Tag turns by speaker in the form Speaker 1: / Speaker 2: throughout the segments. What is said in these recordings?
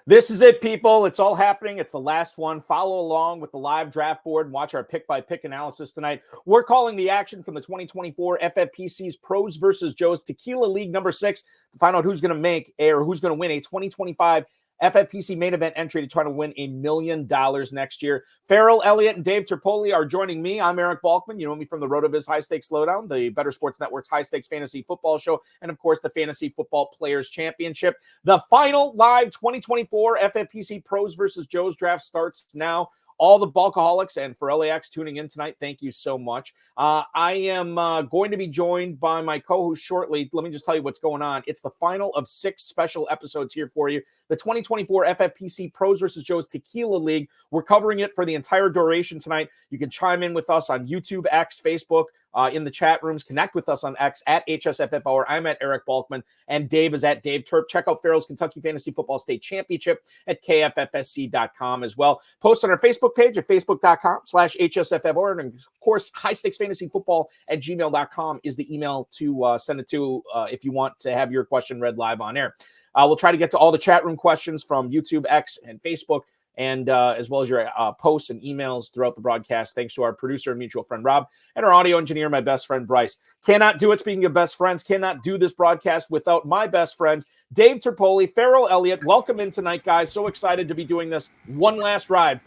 Speaker 1: This is it, people. It's all happening. It's the last one. Follow along with the live draft board and watch our pick-by-pick analysis tonight. We're calling the action from the 2024 FFPC's Pros versus Joe's Tequila League number 6 to find out who's going to win a 2025 FFPC Main Event entry to try to win $1 million next year. Farrell Elliott and Dave Terpoli are joining me. I'm Eric Balkman. You know me from the RotoViz High Stakes Lowdown, the Better Sports Network's High Stakes Fantasy Football Show, and of course the Fantasy Football Players Championship. The final live 2024 FFPC Pros versus Joe's draft starts now. All the Bulkaholics and for LAX tuning in tonight, thank you so much. I am going to be joined by my co-host shortly. Let me just tell you what's going on. It's the final of 6 special episodes here for you. The 2024 FFPC Pros versus Joe's Tequila League. We're covering it for the entire duration tonight. You can chime in with us on YouTube, X, Facebook, in the chat rooms. Connect with us on X at HSFFR. I'm at Eric Balkman, and Dave is at Dave Terp. Check out Farrell's Kentucky Fantasy Football State Championship at KFFSC.com as well. Post on our Facebook page at facebook.com/HSFFR. And of course, high stakes fantasy football at gmail.com is the email to send it to if you want to have your question read live on air. We'll try to get to all the chat room questions from YouTube, X, and Facebook, and as well as your posts and emails throughout the broadcast. Thanks to our producer and mutual friend, Rob, and our audio engineer, my best friend, Bryce. Cannot do it, speaking of best friends, cannot do this broadcast without my best friends, Dave Terpoli, Farrell Elliott. Welcome in tonight, guys. So excited to be doing this one last ride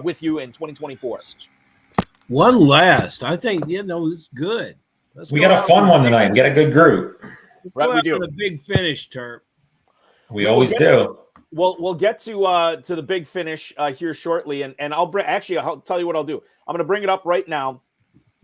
Speaker 1: with you in 2024.
Speaker 2: One last. I think, it's good.
Speaker 3: We got a fun one tonight. We got a good group.
Speaker 1: Right, we do.
Speaker 2: A big finish, Terp.
Speaker 3: We always do.
Speaker 1: We'll get to the big finish here shortly, and I'll tell you what I'll do. I'm going to bring it up right now.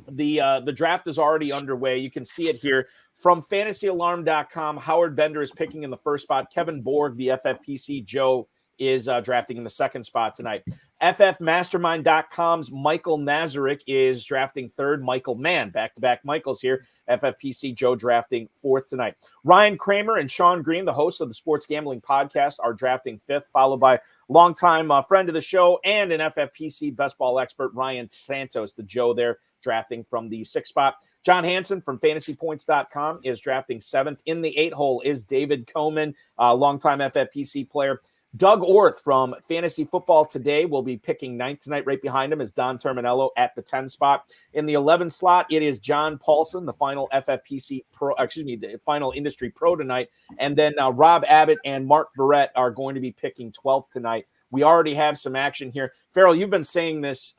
Speaker 1: The draft is already underway. You can see it here from FantasyAlarm.com. Howard Bender is picking in the first spot. Kevin Borg, the FFPC Joe, is drafting in the second spot tonight. FFMastermind.com's Michael Nazarek is drafting third. Michael Mann, back-to-back Michaels here. FFPC Joe drafting fourth tonight. Ryan Kramer and Sean Green, the hosts of the Sports Gambling Podcast, are drafting fifth, followed by longtime friend of the show and an FFPC best ball expert, Ryan Santos, the Joe there, drafting from the sixth spot. John Hansen from FantasyPoints.com is drafting seventh. In the 8-hole is David Coman, a longtime FFPC player. Doug Orth from Fantasy Football Today will be picking ninth tonight. Right behind him is Don Terminello at the 10 spot. In the 11 slot, it is John Paulson, the final FFPC Pro, the final industry pro tonight. And then Rob Abbott and Mark Verrett are going to be picking 12th tonight. We already have some action here. Farrell, you've been saying this,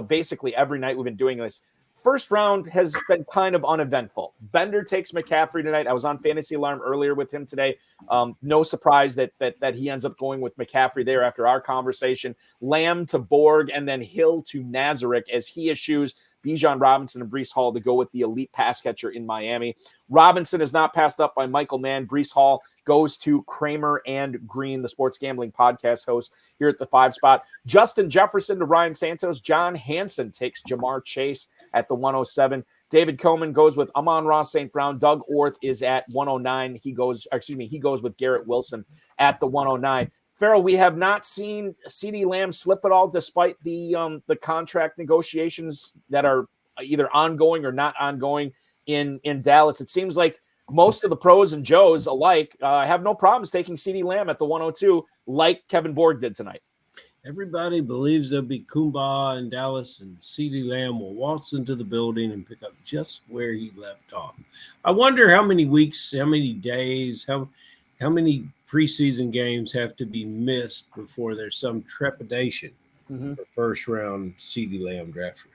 Speaker 1: basically every night we've been doing this. First round has been kind of uneventful. Bender takes McCaffrey tonight. I was on Fantasy Alarm earlier with him today. No surprise that he ends up going with McCaffrey there after our conversation. Lamb to Borg, and then Hill to Nazarek as he eschews Bijan Robinson and Breece Hall to go with the elite pass catcher in Miami. Robinson is not passed up by Michael Mann. Breece Hall goes to Kramer and Green, the Sports Gambling Podcast host, here at the 5 spot. Justin Jefferson to Ryan Santos. John Hansen takes Jamar Chase at the 107. David Coman goes with Amon-Ra St. Brown. Doug Orth is at 109. He goes with Garrett Wilson at the 109. Farrell, we have not seen CeeDee Lamb slip at all, despite the contract negotiations that are either ongoing or not ongoing in Dallas. It seems like most of the pros and Joes alike have no problems taking CeeDee Lamb at the 102, like Kevin Borg did tonight.
Speaker 2: Everybody believes there'll be Kumbah in Dallas, and CeeDee Lamb will waltz into the building and pick up just where he left off. I wonder how many weeks, how many days, how many preseason games have to be missed before there's some trepidation for first-round CeeDee Lamb drafters.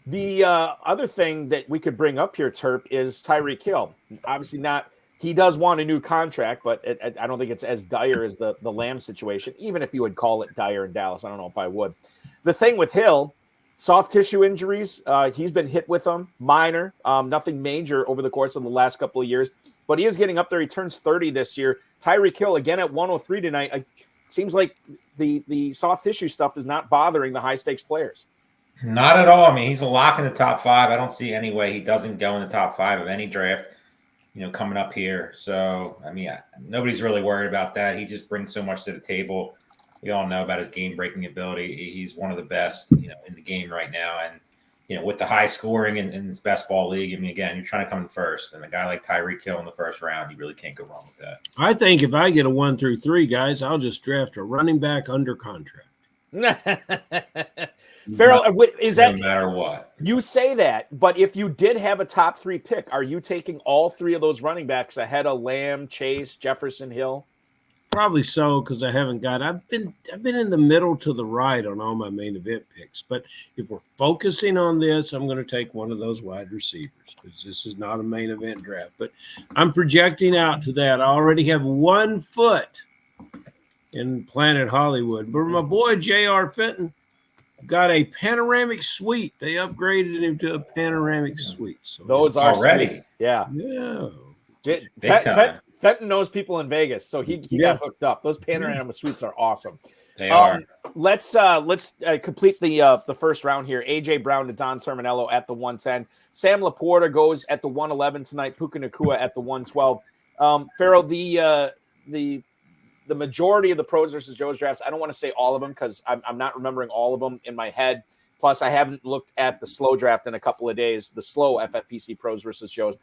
Speaker 1: The other thing that we could bring up here, Terp, is Tyreek Hill. Obviously not. He does want a new contract, but I don't think it's as dire as the Lamb situation, even if you would call it dire in Dallas. I don't know if I would. The thing with Hill, soft tissue injuries, he's been hit with them, minor, nothing major over the course of the last couple of years, but he is getting up there. He turns 30 this year. Tyreek Hill, again, at 103 tonight. It seems like the soft tissue stuff is not bothering the high-stakes players.
Speaker 3: Not at all. I mean, he's a lock in the top 5. I don't see any way he doesn't go in the top 5 of any draft, coming up here. So, I mean, nobody's really worried about that. He just brings so much to the table. We all know about his game-breaking ability. He's one of the best, in the game right now. And, with the high scoring in this best ball league, I mean, again, you're trying to come in first, and a guy like Tyreek Hill in the first round, you really can't go wrong with that.
Speaker 2: I think if I get a 1 through 3, guys, I'll just draft a running back under contract.
Speaker 1: Farrell, is that
Speaker 3: no matter what?
Speaker 1: You say that, but if you did have a top 3 pick, are you taking all 3 of those running backs ahead of Lamb, Chase, Jefferson, Hill?
Speaker 2: Probably so, because I haven't got. I've been in the middle to the right on all my main event picks. But if we're focusing on this, I'm going to take one of those wide receivers because this is not a main event draft. But I'm projecting out to that. I already have 1 foot in Planet Hollywood. But my boy J.R. Fenton got a panoramic suite. They upgraded him to a panoramic suite. So
Speaker 1: those are
Speaker 3: already,
Speaker 1: sweet. Yeah.
Speaker 3: Big time.
Speaker 1: Fenton knows people in Vegas, so he got hooked up. Those panorama suites are awesome.
Speaker 3: They are.
Speaker 1: Let's complete the first round here. AJ Brown to Don Terminello at the 110. Sam Laporta goes at the 111 tonight. Puka Nacua at the 112. Farrell, the majority of the Pros versus Joe's drafts, I don't want to say all of them because I'm not remembering all of them in my head. Plus, I haven't looked at the slow draft in a couple of days, the slow FFPC Pros versus Joe's.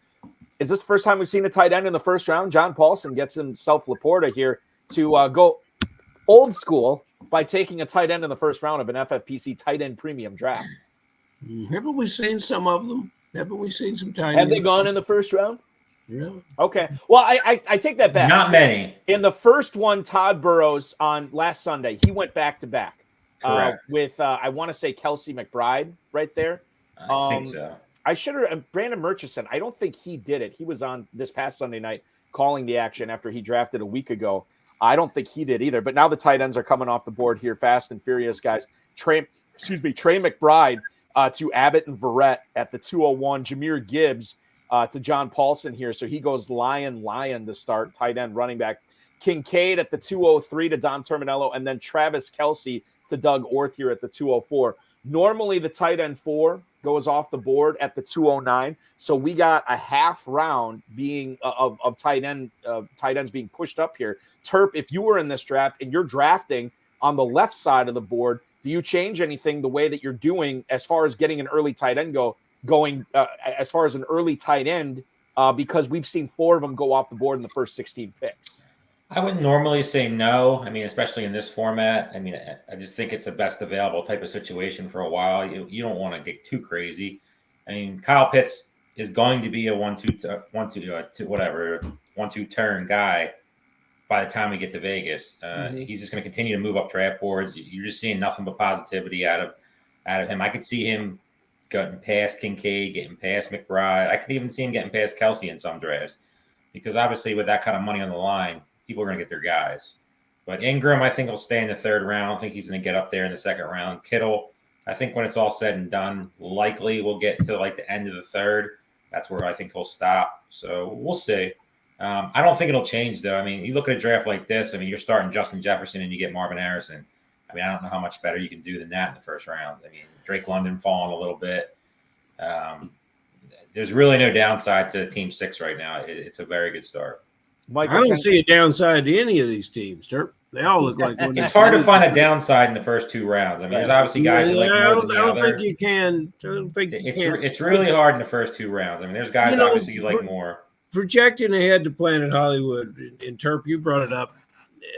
Speaker 1: Is this the first time we've seen a tight end in the first round? John Paulson gets himself Laporta here to go old school by taking a tight end in the first round of an FFPC tight end premium draft.
Speaker 2: Haven't we seen some of them? Haven't we seen some tight ends?
Speaker 1: Have they gone in the first round?
Speaker 2: Yeah.
Speaker 1: Okay. Well, I take that back.
Speaker 3: Not many.
Speaker 1: In the first one, Todd Burrows on last Sunday, he went back-to-back with, I want to say, Kelsey McBride right there.
Speaker 3: I think so.
Speaker 1: I should have Brandon Murchison. I don't think he did it. He was on this past Sunday night calling the action after he drafted a week ago. I don't think he did either. But now the tight ends are coming off the board here, fast and furious, guys. Trey McBride to Abbott and Verrett at the 201. Jahmyr Gibbs to John Paulson here. So he goes Lion to start, tight end, running back. Kincaid at the 203 to Don Terminello, and then Travis Kelce to Doug Orth here at the 204. Normally the tight end 4 goes off the board at the 209. So we got a half round being of tight ends being pushed up here. Terp, if you were in this draft and you're drafting on the left side of the board, do you change anything the way that you're doing as far as getting an early tight end going as far as an early tight end? Because we've seen 4 of them go off the board in the first 16 picks.
Speaker 3: I would normally say no. I mean, especially in this format. I mean, I just think it's the best available type of situation for a while. You don't want to get too crazy. I mean, Kyle Pitts is going to be a 1-2 turn guy by the time we get to Vegas. He's just going to continue to move up draft boards. You're just seeing nothing but positivity out of him. I could see him getting past Kincaid, getting past McBride. I could even see him getting past Kelce in some drafts because obviously with that kind of money on the line, people are going to get their guys. But Ingram, I think, will stay in the 3rd round. I don't think he's going to get up there in the 2nd round. Kittle, I think when it's all said and done, likely we'll get to like the end of the 3rd. That's where I think he'll stop. So we'll see. I don't think it'll change, though. I mean, you look at a draft like this, I mean, you're starting Justin Jefferson and you get Marvin Harrison. I mean, I don't know how much better you can do than that in the 1st round. I mean, Drake London falling a little bit. There's really no downside to Team 6 right now. It's a very good start.
Speaker 2: Michael, I don't see a downside to any of these teams, Terp. They all look like one.
Speaker 3: It's hard to find a downside in the first 2 rounds. I mean, there's obviously guys who like more than the other.
Speaker 2: I don't think you can. I don't think you can.
Speaker 3: It's really hard in the first 2 rounds. I mean, there's guys obviously you like more.
Speaker 2: Projecting ahead to Planet Hollywood, and Terp, you brought it up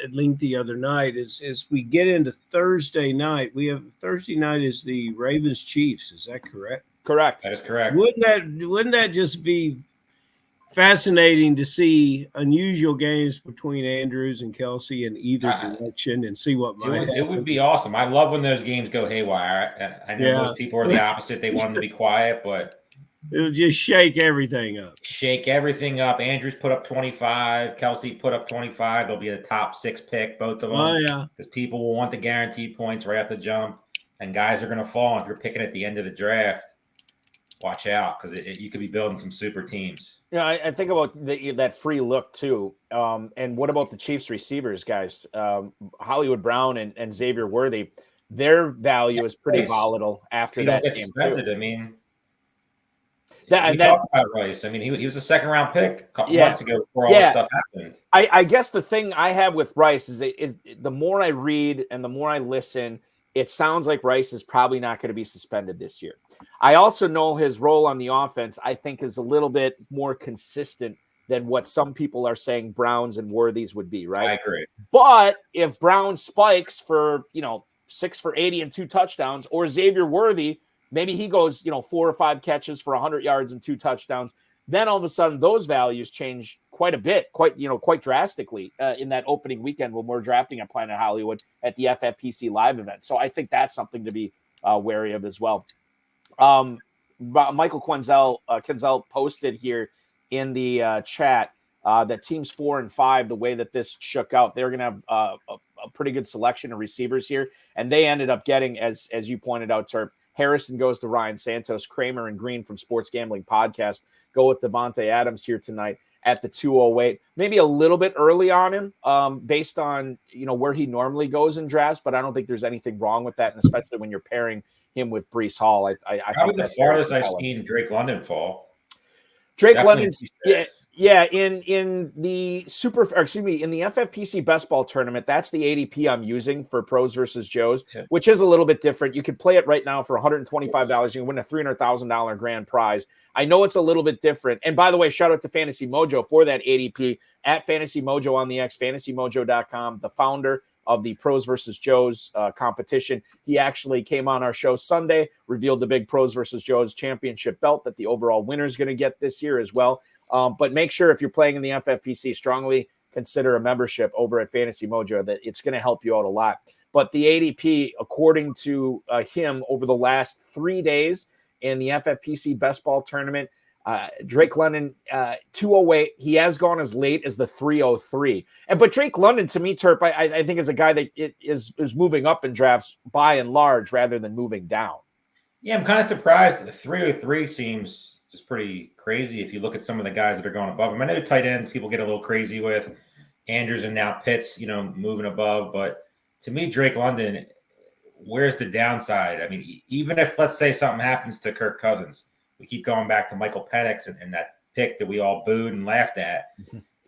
Speaker 2: at length the other night. As we get into Thursday night, Thursday night is the Ravens Chiefs. Is that correct?
Speaker 1: Correct.
Speaker 3: That is correct.
Speaker 2: Wouldn't that just be fascinating to see unusual games between Andrews and Kelce in either direction and see what might happen?
Speaker 3: It would be awesome. I love when those games go haywire. I know most people are the opposite. They want them to be quiet, but
Speaker 2: it'll just shake everything up.
Speaker 3: Andrews put up 25. Kelce put up 25. They'll be a top 6 pick, both of them.
Speaker 2: Oh, yeah.
Speaker 3: Because people will want the guaranteed points right at the jump, and guys are going to fall. If you're picking at the end of the draft, watch out because you could be building some super teams.
Speaker 1: Yeah, I think about that free look too. And what about the Chiefs receivers, guys? Hollywood Brown and Xavier Worthy, their value is pretty volatile after that game too.
Speaker 3: I mean, we talked about Rice. I mean, he was a 2nd round pick a couple months ago before all this stuff happened.
Speaker 1: I guess the thing I have with Rice is the more I read and the more I listen, it sounds like Rice is probably not going to be suspended this year. I also know his role on the offense, I think, is a little bit more consistent than what some people are saying Browns and Worthy's would be, right?
Speaker 3: I agree.
Speaker 1: But if Brown spikes for, 6 for 80 and 2 touchdowns, or Xavier Worthy, maybe he goes, 4 or 5 catches for 100 yards and 2 touchdowns, then all of a sudden those values change quite a bit, quite drastically in that opening weekend when we're drafting at Planet Hollywood at the FFPC live event. So I think that's something to be wary of as well. Michael Quenzel posted here in the chat that teams 4 and 5, the way that this shook out, they're going to have a pretty good selection of receivers here. And they ended up getting, as you pointed out, Terp, Harrison goes to Ryan Santos, Kramer and Green from Sports Gambling Podcast go with Devontae Adams here tonight at the 208. Maybe a little bit early on him based on, where he normally goes in drafts, but I don't think there's anything wrong with that, and especially when you're pairing him with Breece Hall. I
Speaker 3: Probably
Speaker 1: think
Speaker 3: the farthest I've seen Drake London fall.
Speaker 1: Drake London's in the in the FFPC best ball tournament. That's the ADP I'm using for pros versus Joes, which is a little bit different. You can play it right now for $125. You can win a $300,000 grand prize. I know it's a little bit different. And by the way, shout out to Fantasy Mojo for that ADP at Fantasy Mojo on the X, fantasymojo.com, the founder of the Pros versus Joes competition. He actually came on our show Sunday, revealed the big Pros versus Joes championship belt that the overall winner is going to get this year as well. But make sure if you're playing in the FFPC, strongly consider a membership over at Fantasy Mojo. That it's going to help you out a lot. But the ADP, according to him, over the last 3 days in the FFPC best ball tournament, Drake London, 208. He has gone as late as the 303. But Drake London, to me, Terp, I think is a guy that is moving up in drafts by and large rather than moving down.
Speaker 3: Yeah, I'm kind of surprised. The 303 seems just pretty crazy if you look at some of the guys that are going above him. I know tight ends people get a little crazy with Andrews and now Pitts, moving above. But to me, Drake London, where's the downside? I mean, even if, let's say, something happens to Kirk Cousins, we keep going back to Michael Penix and that pick that we all booed and laughed at.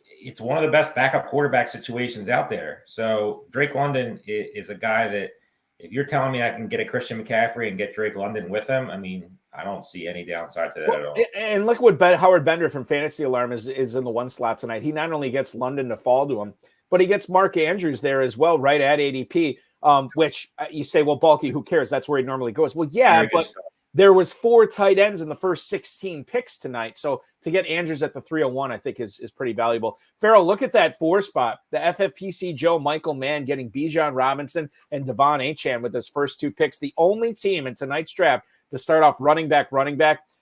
Speaker 3: It's one of the best backup quarterback situations out there. So Drake London is a guy that if you're telling me I can get a Christian McCaffrey and get Drake London with him, I mean, I don't see any downside to that at all.
Speaker 1: And look what Howard Bender from Fantasy Alarm is in the one slot tonight. He not only gets London to fall to him, but he gets Mark Andrews there as well, right at ADP, which you say, well, bulky, who cares? That's where he normally goes. Well, yeah, but there was 4 tight ends in the first 16 picks tonight. So to get Andrews at the 301, I think is pretty valuable. Farrell, look at that 4 spot. The FFPC Joe Michael Mann getting Bijan Robinson and Devon Achane with his first 2 picks. The only team in tonight's draft to start off running back,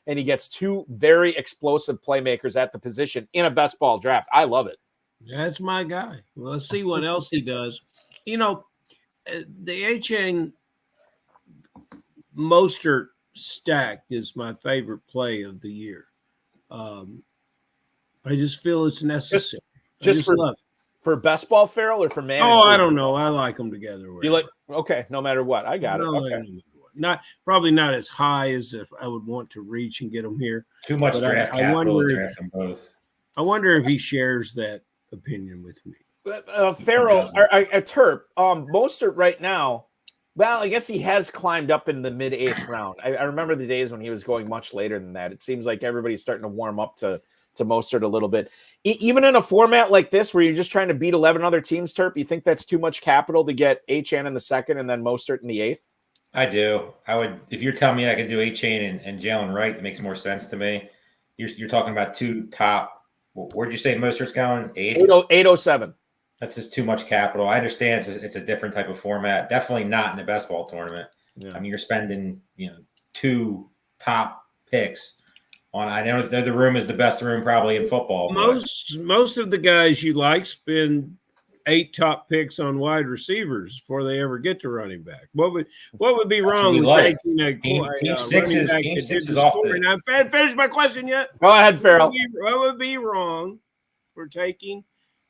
Speaker 1: and he gets 2 very explosive playmakers at the position in a best ball draft. I love it.
Speaker 2: That's my guy. Well, let's see what else he does. The Achane Mostert stack is my favorite play of the year. I just feel it's necessary.
Speaker 3: Just
Speaker 1: for best ball, Farrell, or for man?
Speaker 2: Oh, I don't know. I like them together.
Speaker 1: You like? Okay, no matter what, I got it. Okay.
Speaker 2: Probably not as high as if I would want to reach and get them here.
Speaker 3: Too much draft capital to draft them both.
Speaker 2: I wonder if he shares that opinion with me.
Speaker 1: Farrell, Terp, Mostert right now. Well, I guess he has climbed up in the mid-8th round. I remember the days when he was going much later than that. It seems like everybody's starting to warm up to Mostert a little bit. Even in a format like this where you're just trying to beat 11 other teams, Terp, you think that's too much capital to get Achane in the 2nd and then Mostert in the 8th?
Speaker 3: I do. I would. If you're telling me I could do Achane and Jalen Wright, that makes more sense to me. You're talking about 2 top. Where'd you say Mostert's going?
Speaker 1: 807.
Speaker 3: That's just too much capital. I understand it's a different type of format. Definitely not in the best ball tournament. Yeah. I mean, you're spending 2 top picks on. I know the room is the best room probably in football.
Speaker 2: Most of the guys you like spend 8 top picks on wide receivers before they ever get to running back. What would be wrong with taking a
Speaker 3: team 6 is off the.
Speaker 2: I haven't finished my question yet.
Speaker 1: Go ahead, Farrell.
Speaker 2: What would be wrong for taking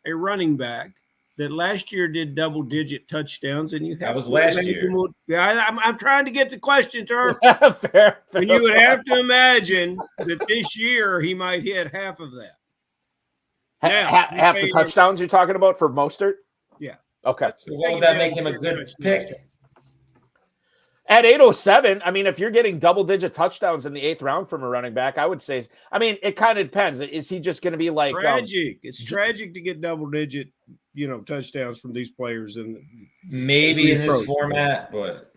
Speaker 2: a running back that last year did double-digit touchdowns, and
Speaker 3: that was last year.
Speaker 2: I'm trying to get the question to her.
Speaker 1: Fair.
Speaker 2: And you would have to imagine that this year he might hit half of that.
Speaker 1: Half the touchdowns you're talking about for Mostert?
Speaker 2: Yeah.
Speaker 1: Okay.
Speaker 3: So what would that make him a good pick?
Speaker 1: At 807, I mean, if you're getting double-digit touchdowns in the 8th round from a running back, I would say, I mean, it kind of depends. Is he just going to be like
Speaker 2: tragic? It's tragic to get double-digit, touchdowns from these players, and
Speaker 3: maybe in this format, but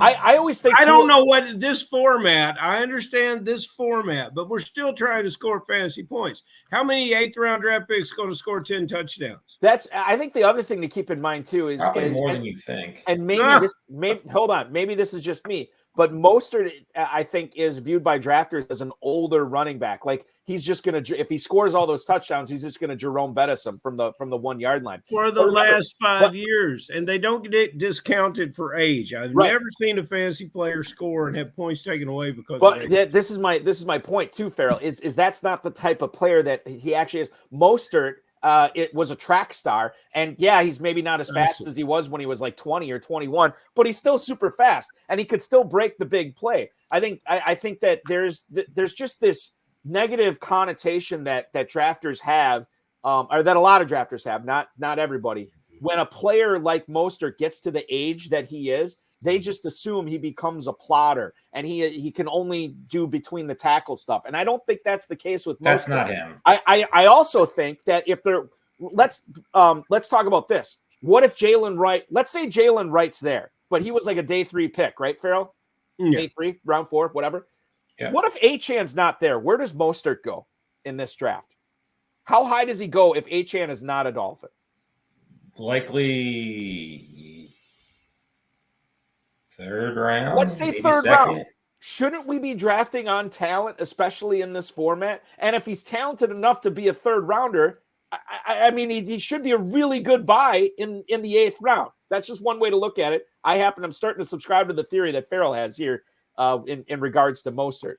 Speaker 1: I always think
Speaker 2: I don't know what this format. I understand this format, but we're still trying to score fantasy points. How many 8th round draft picks going to score 10 touchdowns?
Speaker 1: I think the other thing to keep in mind too is
Speaker 3: probably more than you think.
Speaker 1: And maybe this is just me, but Mostert, I think, is viewed by drafters as an older running back. Like he's just going to, if he scores all those touchdowns, he's just going to Jerome Bettis him from the 1 yard line
Speaker 2: for the last 5 years, and they don't get discounted for age. I've never seen a fantasy player score and have points taken away because.
Speaker 1: But this is my point too, Farrell. Is that's not the type of player that he actually is. Mostert. It was a track star, and he's maybe not as fast as he was when he was like 20 or 21, but he's still super fast, and he could still break the big play. I think that there's just this negative connotation that drafters have, or that a lot of drafters have, not everybody. When a player like Mostert gets to the age that he is, they just assume he becomes a plotter and he can only do between the tackle stuff. And I don't think that's the case with Mostert.
Speaker 3: That's not him.
Speaker 1: I also think that if they're let's talk about this. What if Jalen Wright, let's say Jalen Wright's there, but he was like a day 3 pick, right, Farrell?
Speaker 2: Yeah.
Speaker 1: Day 3, round 4, whatever.
Speaker 3: Yeah.
Speaker 1: What if Achan's not there? Where does Mostert go in this draft? How high does he go if Achan is not a Dolphin?
Speaker 3: Likely 3rd round.
Speaker 1: Let's say 3rd round. Shouldn't we be drafting on talent, especially in this format? And if he's talented enough to be a 3rd rounder, I mean, he should be a really good buy in the 8th round. That's just one way to look at it. I'm starting to subscribe to the theory that Farrell has here in regards to Mostert.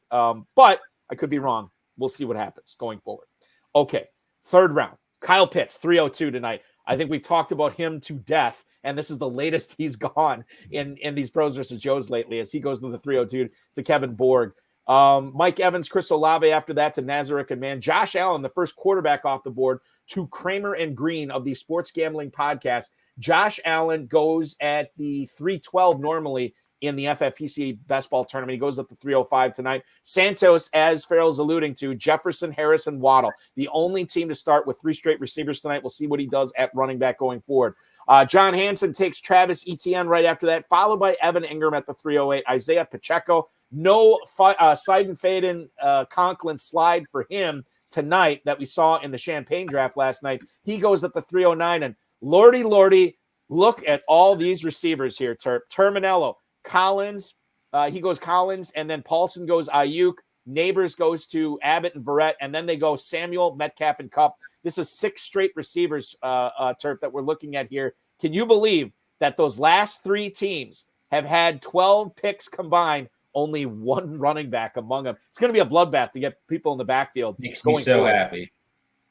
Speaker 1: But I could be wrong. We'll see what happens going forward. Okay, 3rd round. Kyle Pitts, 302 tonight. I think we've talked about him to death. And this is the latest he's gone in these Pros versus Joes lately, as he goes to the 302 to Kevin Borg. Mike Evans, Chris Olave after that to Nazarek and Mann. Josh Allen, the first quarterback off the board, to Kramer and Green of the Sports Gambling Podcast. Josh Allen goes at the 312 normally in the FFPC Best Ball Tournament. He goes up to 305 tonight. Santos, as Farrell's alluding to, Jefferson, Harrison, Waddle. The only team to start with 3 straight receivers tonight. We'll see what he does at running back going forward. John Hansen takes Travis Etienne right after that, followed by Evan Ingram at the 308. Isaiah Pacheco, no Seiden Faden Conklin slide for him tonight that we saw in the Champagne draft last night. He goes at the 309, and Lordy, look at all these receivers here, Terminello, Collins, he goes Collins, and then Paulson goes Ayuk, Neighbors goes to Abbott and Verrett, and then they go Samuel, Metcalf, and Kupp. This is 6 straight receivers, Terp, that we're looking at here. Can you believe that those last 3 teams have had 12 picks combined, only 1 running back among them? It's going to be a bloodbath to get people in the backfield.
Speaker 3: Makes me so happy.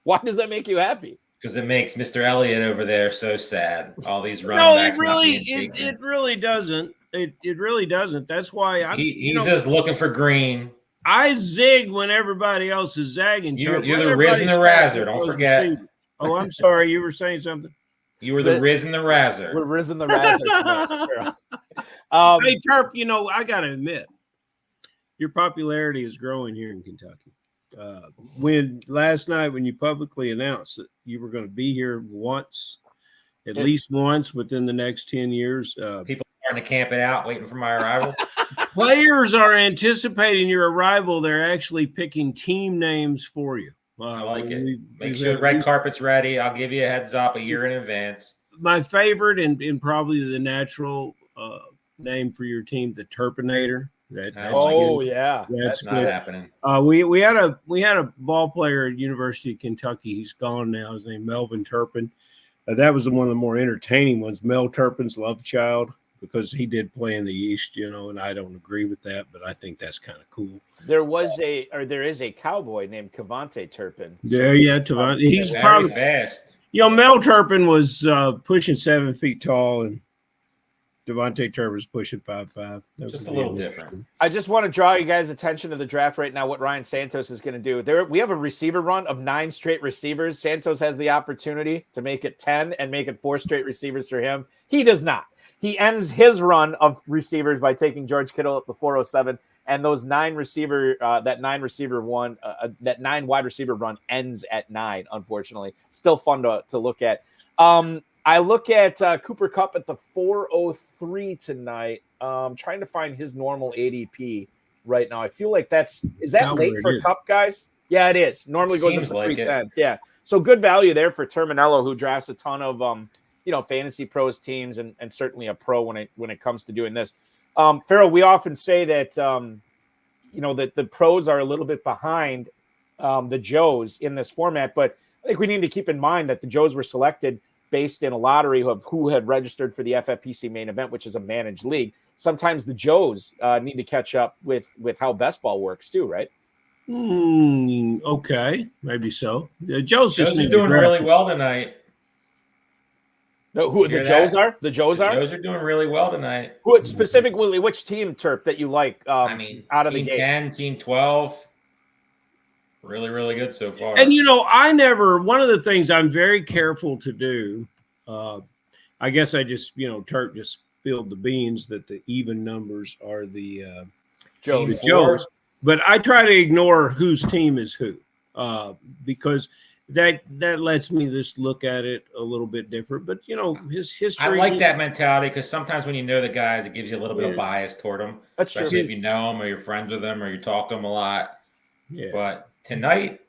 Speaker 1: Why does that make you happy?
Speaker 3: Because it makes Mr. Elliott over there so sad. All these running backs.
Speaker 2: No, it really doesn't. It really doesn't. That's why
Speaker 3: he's just looking for Green.
Speaker 2: I zig when everybody else is zagging.
Speaker 3: You're the Riz and the Razor. Don't forget.
Speaker 2: Oh, I'm sorry. You were saying something.
Speaker 3: You were the Riz and the Razor.
Speaker 1: We're Riz and the Razor.
Speaker 2: Hey, Terp, I got to admit, your popularity is growing here in Kentucky. When last night, when you publicly announced that you were going to be here at least once within the next 10 years.
Speaker 3: People starting to camp it out, waiting for my arrival.
Speaker 2: Players are anticipating your arrival. They're actually picking team names for you.
Speaker 3: I like it. Make sure the red carpet's ready. I'll give you a heads up a year in advance.
Speaker 2: My favorite and probably the natural name for your team, the Terpinator.
Speaker 3: That's
Speaker 2: not
Speaker 3: happening.
Speaker 2: We had a ball player at University of Kentucky. He's gone now. His name Melvin Turpin. That was one of the more entertaining ones. Mel Turpin's love child, because he did play in the East, and I don't agree with that, but I think that's kind of cool.
Speaker 1: There is a cowboy named Cavante Turpin.
Speaker 2: Cavante. He's probably
Speaker 3: fast.
Speaker 2: Mel Turpin was pushing 7 feet tall, and Devontae Turpin's pushing 5'5".
Speaker 3: Just a little different.
Speaker 1: I just want to draw you guys' attention to the draft right now, what Ryan Santos is going to do. We have a receiver run of 9 straight receivers. Santos has the opportunity to make it 10 and make it 4 straight receivers for him. He does not. he ends his run of receivers by taking George Kittle at the 407, and those that 9 wide receiver run ends at 9. Unfortunately, still fun to look at. I look at Cooper Kupp at the 403 tonight. Trying to find his normal ADP right now. I feel like is that late for Kupp, guys? Yeah, it is. Normally goes up to 310. Yeah, so good value there for Terminello, who drafts a ton of fantasy pros teams and certainly a pro when it comes to doing this. Farrell, we often say that that the pros are a little bit behind the Joes in this format, but I think we need to keep in mind that the Joes were selected based in a lottery of who had registered for the FFPC Main Event, which is a managed league. Sometimes the Joes need to catch up with how best ball works too, right?
Speaker 2: Okay, maybe so. Joes
Speaker 3: are doing really well tonight.
Speaker 1: Who the Joes are? The Joes are
Speaker 3: doing really well tonight.
Speaker 1: Specifically, which team, Terp, that you like? Out of the gate?
Speaker 3: Team 10, Team 12. Really, really good so far.
Speaker 2: And one of the things I'm very careful to do, I guess I just, Terp just spilled the beans that the even numbers are the Joes. But I try to ignore whose team is who, because that lets me just look at it a little bit different. But his history.
Speaker 3: I like that mentality because sometimes when you know the guys, it gives you a little bit of bias toward them.
Speaker 1: That's
Speaker 3: especially
Speaker 1: true.
Speaker 3: If you know them or you're friends with them or you talk to them a lot.
Speaker 2: Yeah.
Speaker 3: But tonight,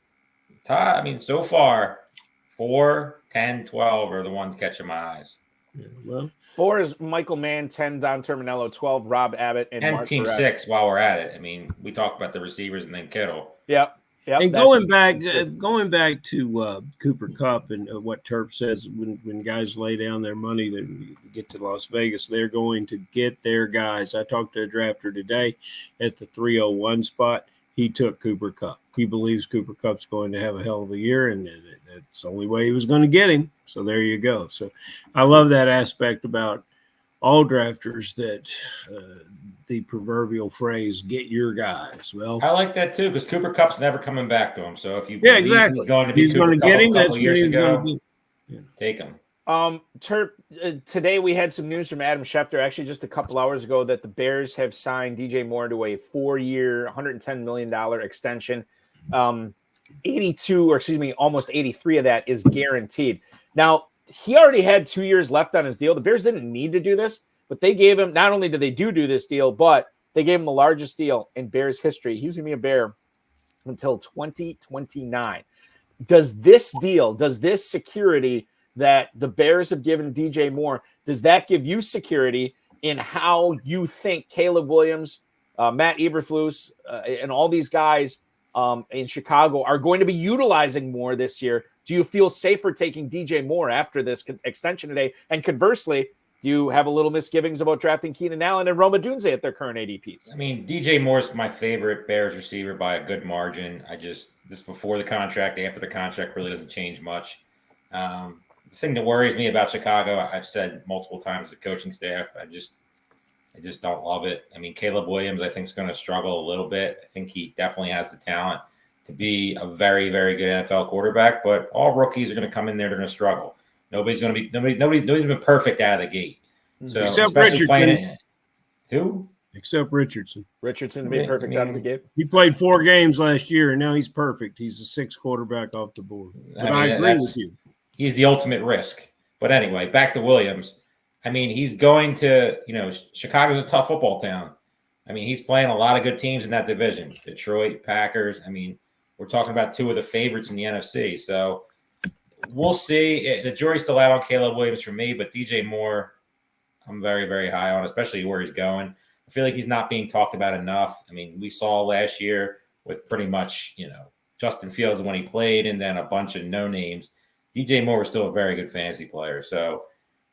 Speaker 3: so far, 4, 10, 12 are the ones catching my eyes.
Speaker 2: Yeah, well,
Speaker 1: 4 is Michael Mann, 10 Don Terminello, 12 Rob Abbott, and Mark
Speaker 3: Team
Speaker 1: Perez.
Speaker 3: 6 while we're at it. We talked about the receivers and then Kittle.
Speaker 1: Yep.
Speaker 2: And going back to Cooper Kupp and what Terp says, when guys lay down their money to get to Las Vegas, they're going to get their guys. I talked to a drafter today at the 301 spot. He took Cooper Kupp. He believes Cooper Kupp's going to have a hell of a year, and that's the only way he was going to get him. So there you go. So I love that aspect about all drafters, that the proverbial phrase, get your guys. Well,
Speaker 3: I like that too, because Cooper Kupp's never coming back to him. So if you
Speaker 2: exactly.
Speaker 3: he's going to be Cooper Kupp a couple years ago, take him.
Speaker 1: Terp, today we had some news from Adam Schefter, actually just a couple hours ago, that the Bears have signed DJ Moore to a 4-year, $110 million extension. Almost 83 of that is guaranteed. Now, he already had 2 years left on his deal. The Bears didn't need to do this, but they gave him, not only did they do this deal, but they gave him the largest deal in Bears history. He's going to be a Bear until 2029. Does this security that the Bears have given DJ Moore, does that give you security in how you think Caleb Williams, Matt Eberflus, and all these guys in Chicago are going to be utilizing Moore this year? Do you feel safer taking DJ Moore after this extension today? And conversely, do you have a little misgivings about drafting Keenan Allen and Roma Dunze at their current ADPs?
Speaker 3: DJ Moore's my favorite Bears receiver by a good margin. This before the contract, after the contract really doesn't change much. The thing that worries me about Chicago, I've said multiple times, the coaching staff, I just don't love it. Caleb Williams, I think, is going to struggle a little bit. I think he definitely has the talent to be a very, very good NFL quarterback, but all rookies are going to come in there, they're going to struggle. Nobody's been perfect out of the gate. So
Speaker 2: except
Speaker 3: especially
Speaker 2: Richardson.
Speaker 3: Who?
Speaker 2: Except Richardson.
Speaker 1: Richardson to be perfect out of the gate.
Speaker 2: He played 4 games last year, and now he's perfect. He's the 6th quarterback off the board. But I agree with you.
Speaker 3: He's the ultimate risk. But anyway, back to Williams. He's going to, Chicago's a tough football town. He's playing a lot of good teams in that division. Detroit, Packers. We're talking about 2 of the favorites in the NFC. So we'll see. The jury's still out on Caleb Williams for me, but DJ Moore, I'm very, very high on, especially where he's going. I feel like he's not being talked about enough. We saw last year with pretty much, Justin Fields when he played and then a bunch of no names. DJ Moore was still a very good fantasy player. So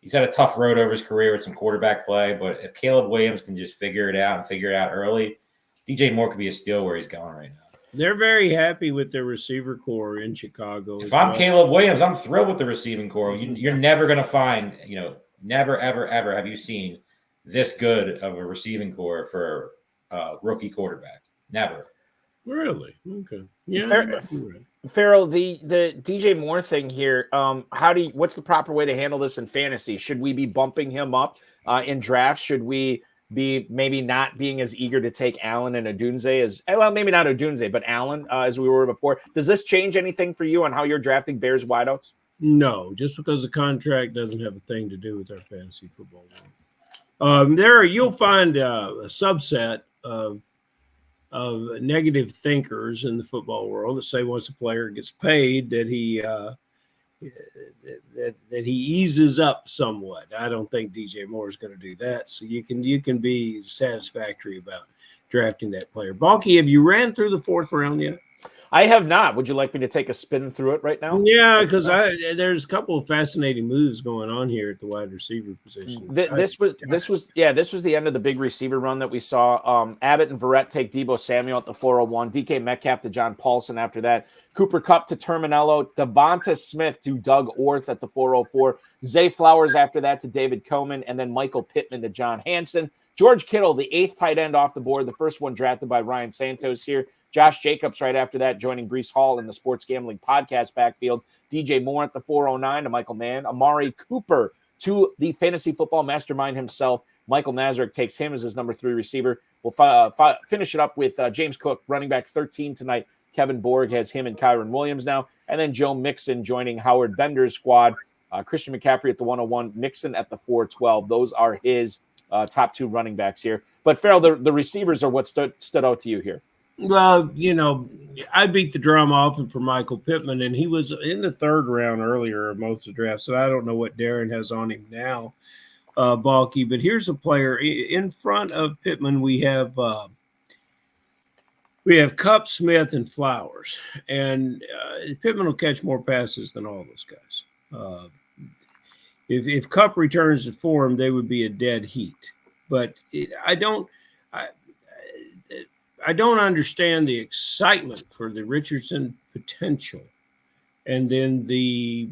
Speaker 3: he's had a tough road over his career with some quarterback play, but if Caleb Williams can just figure it out early, DJ Moore could be a steal where he's going right now.
Speaker 2: They're very happy with their receiver core in Chicago.
Speaker 3: If I'm Caleb Williams, I'm thrilled with the receiving core. You're never going to find, never, ever, ever have you seen this good of a receiving core for a rookie quarterback. Never.
Speaker 2: Really? Okay. Yeah.
Speaker 1: Farrell, the DJ Moore thing here. What's the proper way to handle this in fantasy? Should we be bumping him up in drafts? Should we be maybe not being as eager to take Allen and Odunze as maybe not Odunze, but Allen as we were before? Does this change anything for you on how you're drafting Bears wideouts?
Speaker 2: No, just because the contract doesn't have a thing to do with our fantasy football world. You'll find a subset of negative thinkers in the football world that say once a player gets paid that he eases up somewhat. I don't think DJ Moore is going to do that. So you can be satisfactory about drafting that player. Balky, have you ran through the fourth round yet?
Speaker 1: I have not. Would you like me to take a spin through it right now?
Speaker 2: Yeah, because there's a couple of fascinating moves going on here at the wide receiver position.
Speaker 1: This was the end of the big receiver run that we saw. Abbott and Verrett take Deebo Samuel at the 401, DK Metcalf to John Paulson after that, Cooper Kupp to Terminello, Devonta Smith to Doug Orth at the 404, Zay Flowers after that to David Coleman, and then Michael Pittman to John Hansen. George Kittle, the 8th tight end off the board, the first one drafted by Ryan Santos here. Josh Jacobs right after that, joining Breece Hall in the Sports Gambling Podcast backfield. DJ Moore at the 409 to Michael Mann. Amari Cooper to the Fantasy Football Mastermind himself. Michael Nazarek takes him as his number 3 receiver. We'll finish it up with James Cook, running back 13 tonight. Kevin Borg has him and Kyron Williams now. And then Joe Mixon joining Howard Bender's squad. Christian McCaffrey at the 101, Mixon at the 412. Those are his top 2 running backs here. But Farrell, the receivers are what stood out to you here.
Speaker 2: Well, I beat the drum often for Michael Pittman, and he was in the 3rd round earlier of most of the drafts. So I don't know what Darren has on him now, Balky. But here's a player in front of Pittman. We have Kupp, Smith, and Flowers, and Pittman will catch more passes than all those guys. If Kupp returns to form, they would be a dead heat. But I don't understand the excitement for the Richardson potential and then the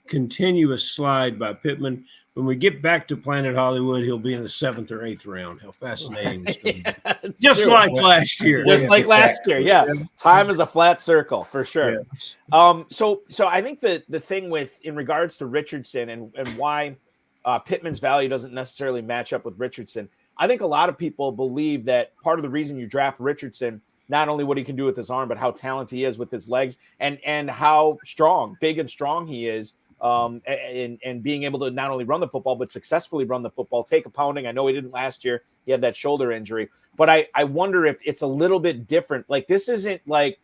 Speaker 2: continuous slide by Pittman. When we get back to Planet Hollywood, he'll be in the 7th or 8th round. How fascinating it's going to be. Just true. Like last year.
Speaker 1: Just like last year, yeah. Time is a flat circle, for sure. Yeah. So I think the thing in regards to Richardson and why Pittman's value doesn't necessarily match up with Richardson, I think a lot of people believe that part of the reason you draft Richardson, not only what he can do with his arm, but how talented he is with his legs and how big and strong he is, and being able to not only run the football, but successfully run the football, take a pounding. I know he didn't last year. He had that shoulder injury. But I wonder if it's a little bit different. Like, this isn't like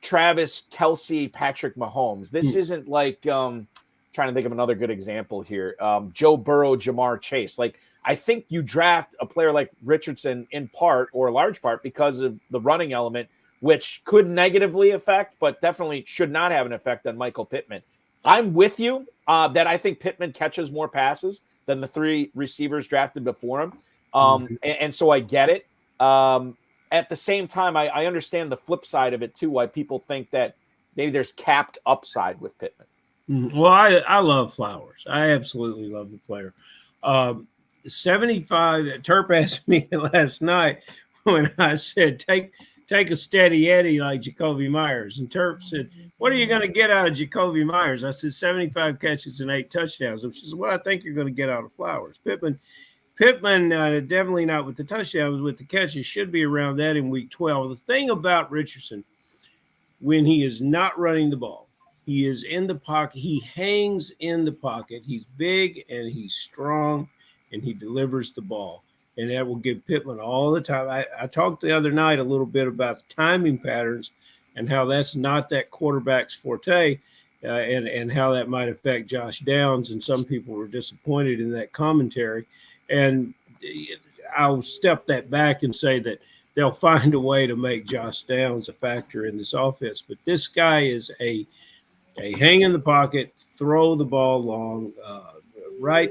Speaker 1: Travis Kelce, Patrick Mahomes. This isn't like trying to think of another good example here. Joe Burrow, Jamar Chase. Like, I think you draft a player like Richardson in part or a large part because of the running element, which could negatively affect, but definitely should not have an effect on Michael Pittman. I'm with you that I think Pittman catches more passes than the 3 receivers drafted before him. And so I get it. At the same time, I understand the flip side of it too, why people think that maybe there's capped upside with Pittman.
Speaker 2: Well, I love Flowers. I absolutely love the player. 75, Terp asked me last night when I said, take a steady Eddie like Jacoby Myers. And Terp said, what are you going to get out of Jacoby Myers? I said, 75 catches and 8 touchdowns, which is what I think you're going to get out of Flowers. Pittman, definitely not with the touchdowns, with the catches, should be around that in week 12. The thing about Richardson, when he is not running the ball, he is in the pocket. He hangs in the pocket. He's big and he's strong, and he delivers the ball. And that will give Pittman all the time. I talked the other night a little bit about the timing patterns and how that's not that quarterback's forte, and how that might affect Josh Downs. And some people were disappointed in that commentary. And I'll step that back and say that they'll find a way to make Josh Downs a factor in this offense. But this guy is a hang in the pocket, throw the ball long, right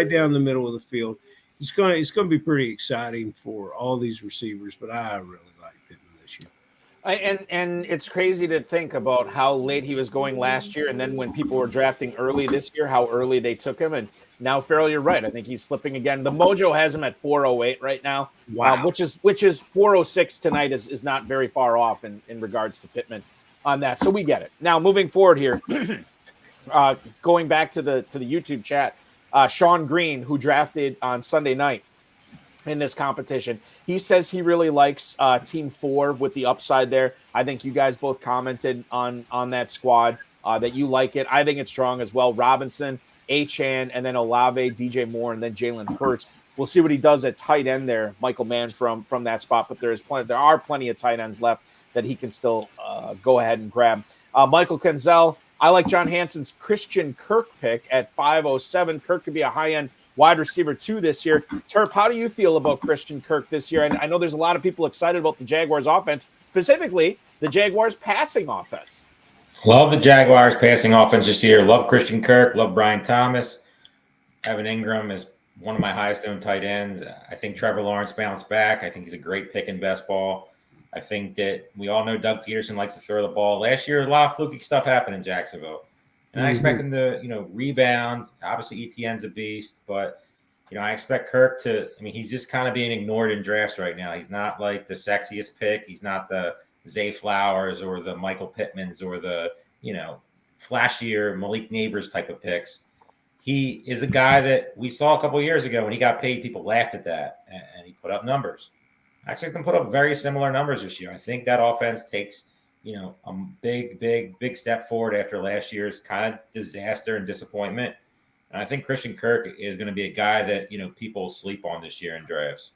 Speaker 2: down the middle of the field. It's going to be pretty exciting for all these receivers, but I really like Pittman this year.
Speaker 1: And it's crazy to think about how late he was going last year, and then when people were drafting early this year, how early they took him. And now, Farrell, you're right. I think he's slipping again. The Mojo has him at 408 right now,
Speaker 2: wow.
Speaker 1: Which is 406 tonight is not very far off in regards to Pittman. on that. So we get it. Now moving forward here, going back to the YouTube chat, Sean Green, who drafted on Sunday night in this competition, he says he really likes Team 4 with the upside there. I think you guys both commented on that squad that you like it. I think it's strong as well. Robinson, Achan, and then Olave, DJ Moore, and then Jalen Hurts. We'll see what he does at tight end there, Michael Mann from that spot. But there are plenty of tight ends left that he can still go ahead and grab. Michael Kenzel, I like John Hansen's Christian Kirk pick at 507. Kirk could be a high-end wide receiver 2 this year. Terp, how do you feel about Christian Kirk this year? And I know there's a lot of people excited about the Jaguars offense, specifically the Jaguars passing offense.
Speaker 3: Love the Jaguars passing offense this year. Love Christian Kirk. Love Brian Thomas. Evan Ingram is one of my highest owned tight ends. I think Trevor Lawrence bounced back. I think he's a great pick in best ball. I think that we all know Doug Peterson likes to throw the ball. Last year, a lot of fluky stuff happened in Jacksonville. And I expect him to, rebound. Obviously, Etienne's a beast, but, I expect Kirk to – he's just kind of being ignored in drafts right now. He's not like the sexiest pick. He's not the Zay Flowers or the Michael Pittmans or the, flashier Malik Neighbors type of picks. He is a guy that we saw a couple of years ago when he got paid. People laughed at that, and he put up numbers. I expect him to put up very similar numbers this year. I think that offense takes – a big step forward after last year's kind of disaster and disappointment. And I think Christian Kirk is going to be a guy that, people sleep on this year in drafts.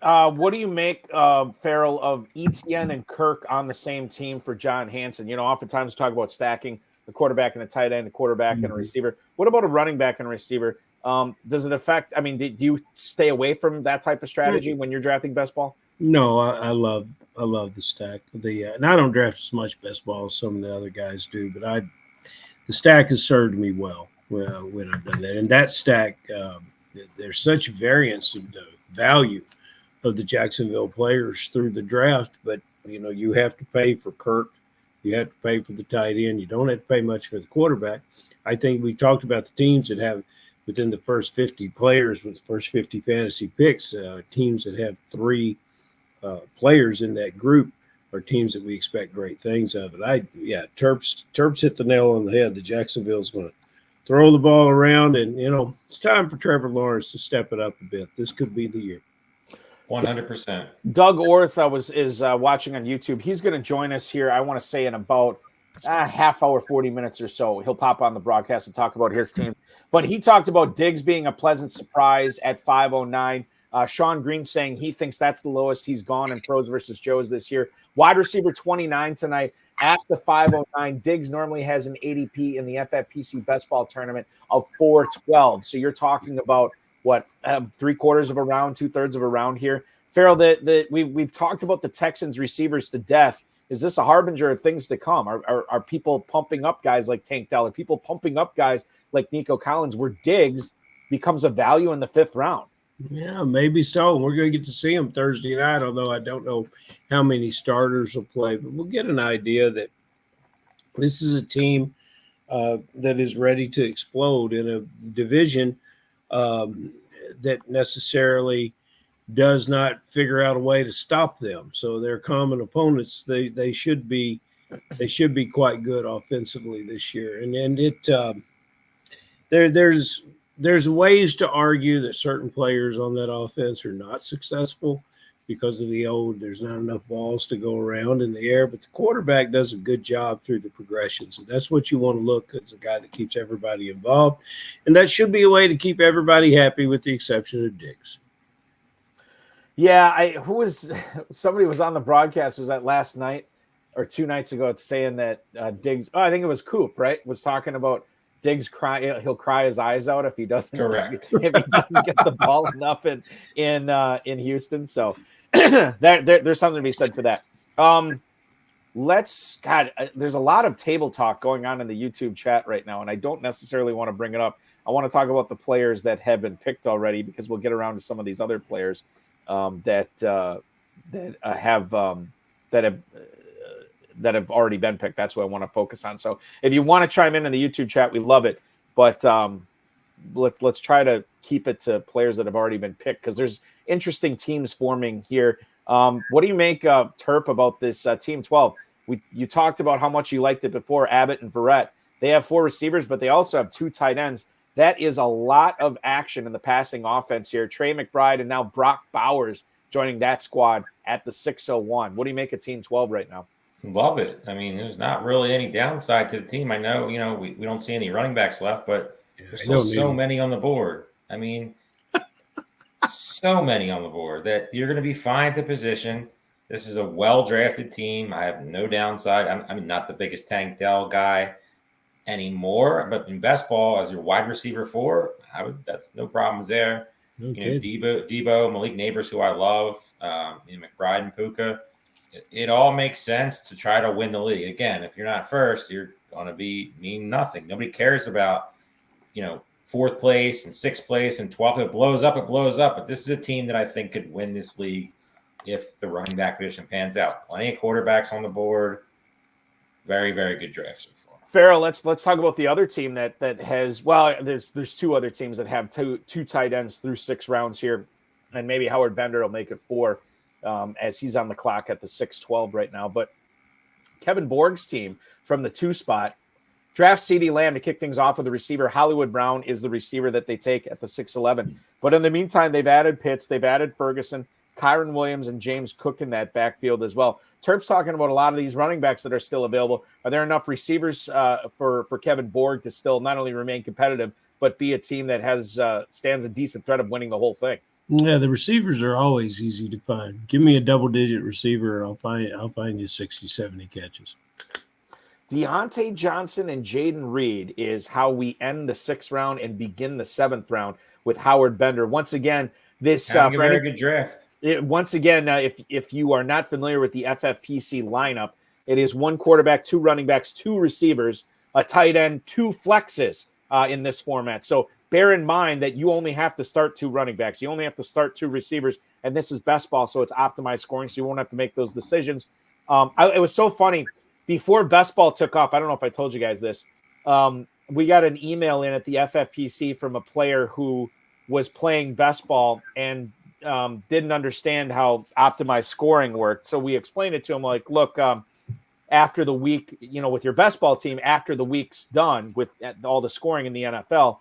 Speaker 1: What do you make, Farrell, of Etienne and Kirk on the same team for John Hansen? Oftentimes we talk about stacking the quarterback and a tight end, a quarterback and a receiver. What about a running back and a receiver? Does it affect – do you stay away from that type of strategy when you're drafting best ball?
Speaker 2: No, I love the stack. And I don't draft as much best ball as some of the other guys do, but the stack has served me well when I've done that. And that stack, there's such variance in the value of the Jacksonville players through the draft, but you have to pay for Kirk, you have to pay for the tight end, you don't have to pay much for the quarterback. I think we talked about the teams that have within the first 50 players with the first 50 fantasy picks, teams that have 3 players in that group are teams that we expect great things of. And Terps hit the nail on the head. The Jacksonville's going to throw the ball around, and it's time for Trevor Lawrence to step it up a bit. This could be the year.
Speaker 3: 100%.
Speaker 1: Doug Orth is watching on YouTube. He's going to join us here, I want to say, in about a half hour, 40 minutes or so. He'll pop on the broadcast and talk about his team. But he talked about Diggs being a pleasant surprise at 509. Sean Green saying he thinks that's the lowest he's gone in Pros versus Joes this year. Wide receiver 29 tonight at the 509. Diggs normally has an ADP in the FFPC Best Ball Tournament of 412. So you're talking about what, 3/4 of a round, 2/3 of a round here. Farrell, we've talked about the Texans receivers to death. Is this a harbinger of things to come? Are people pumping up guys like Tank Dell? Are people pumping up guys like Nico Collins, where Diggs becomes a value in the 5th round?
Speaker 2: Yeah, maybe so. We're going to get to see him Thursday night, although I don't know how many starters will play. But we'll get an idea that this is a team that is ready to explode in a division that necessarily does not figure out a way to stop them. So their common opponents, they should be quite good offensively this year. And there's ways to argue that certain players on that offense are not successful because of there's not enough balls to go around in the air, but the quarterback does a good job through the progressions. And that's what you want to look as a guy that keeps everybody involved. And that should be a way to keep everybody happy with the exception of Diggs.
Speaker 1: Yeah, somebody was on the broadcast, was that last night or 2 nights ago, it's saying that Diggs, I think it was Coop, right, was talking about Diggs he'll cry his eyes out if he doesn't
Speaker 3: Correct.
Speaker 1: if he doesn't get the ball enough in Houston. So there's something to be said for that. There's a lot of table talk going on in the YouTube chat right now, and I don't necessarily want to bring it up. I want to talk about the players that have been picked already, because we'll get around to some of these other players that have already been picked. That's what I want to focus on. So if you want to chime in the YouTube chat, we love it. But let's try to keep it to players that have already been picked, because there's interesting teams forming here. What do you make, Terp, about this Team 12? You talked about how much you liked it before, Abbott and Verrett. They have 4 receivers, but they also have 2 tight ends. That is a lot of action in the passing offense here. Trey McBride and now Brock Bowers joining that squad at the 601. What do you make of Team 12 right now?
Speaker 3: Love it. I mean, there's not really any downside to the team. I know, we don't see any running backs left, but there's still so many on the board. I mean, so many on the board that you're going to be fine at the position. This is a well-drafted team. I have no downside. I'm not the biggest Tank Dell guy anymore, but in best ball as your wide receiver 4, that's no problems there.
Speaker 2: Okay.
Speaker 3: Debo, Malik Neighbors, who I love, McBride and Puka. It all makes sense to try to win the league. Again, if you're not first, you're going to mean nothing. Nobody cares about, 4th place and 6th place and 12th. If it blows up, it blows up. But this is a team that I think could win this league if the running back position pans out. Plenty of quarterbacks on the board. Very, very good draft so far.
Speaker 1: Farrell, let's talk about the other team that has, well, there's 2 other teams that have two tight ends through 6 rounds here, and maybe Howard Bender will make it 4 as he's on the clock at the 6-12 right now. But Kevin Borg's team from the 2 spot drafts CeeDee Lamb to kick things off with the receiver. Hollywood Brown is the receiver that they take at the 6-11. But in the meantime, they've added Pitts, they've added Ferguson, Kyron Williams, and James Cook in that backfield as well. Terp's talking about a lot of these running backs that are still available. Are there enough receivers for Kevin Borg to still not only remain competitive, but be a team that has stands a decent threat of winning the whole thing?
Speaker 2: Yeah, the receivers are always easy to find. Give me a double-digit receiver, and I'll find you 60, 70 catches.
Speaker 1: Deontay Johnson and Jaden Reed is how we end the 6th round and begin the 7th round with Howard Bender. Once again, this
Speaker 3: very good draft.
Speaker 1: If you are not familiar with the FFPC lineup, it is 1 quarterback, 2 running backs, 2 receivers, a tight end, 2 flexes in this format. So bear in mind that you only have to start 2 running backs. You only have to start 2 receivers, and this is best ball, so it's optimized scoring, so you won't have to make those decisions. It was so funny. Before best ball took off, I don't know if I told you guys this, we got an email in at the FFPC from a player who was playing best ball and didn't understand how optimized scoring worked. So we explained it to him like, look, after the week, with your best ball team, after the week's done with all the scoring in the NFL,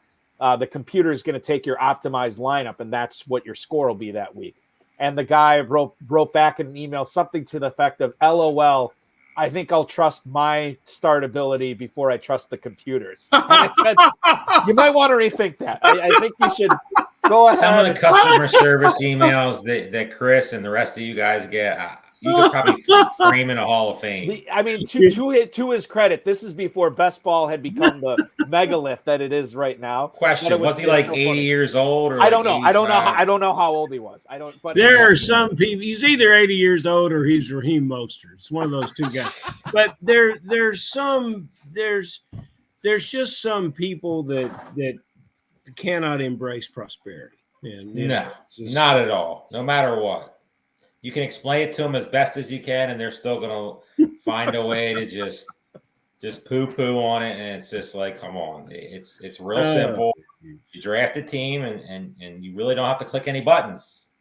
Speaker 1: the computer is going to take your optimized lineup, and that's what your score will be that week. And the guy wrote back in an email something to the effect of, LOL, I think I'll trust my start ability before I trust the computers. You might want to rethink that. I think you should go ahead.
Speaker 3: Some of the customer service emails that Chris and the rest of you guys get, you could probably frame in a Hall of Fame.
Speaker 1: To his credit, this is before best ball had become the megalith that it is right now.
Speaker 3: Question: was he like 80 years old? Or
Speaker 1: I don't know. I don't know how old he was. I don't. But
Speaker 2: there are some people. He's either 80 years old or he's Raheem Mostert. It's one of those 2 guys. But there's just some people that cannot embrace prosperity. And
Speaker 3: no, not at all. No matter what. You can explain it to them as best as you can, and they're still going to find a way to just poo-poo on it. And it's just like, come on. It's real simple. You draft a team, and you really don't have to click any buttons.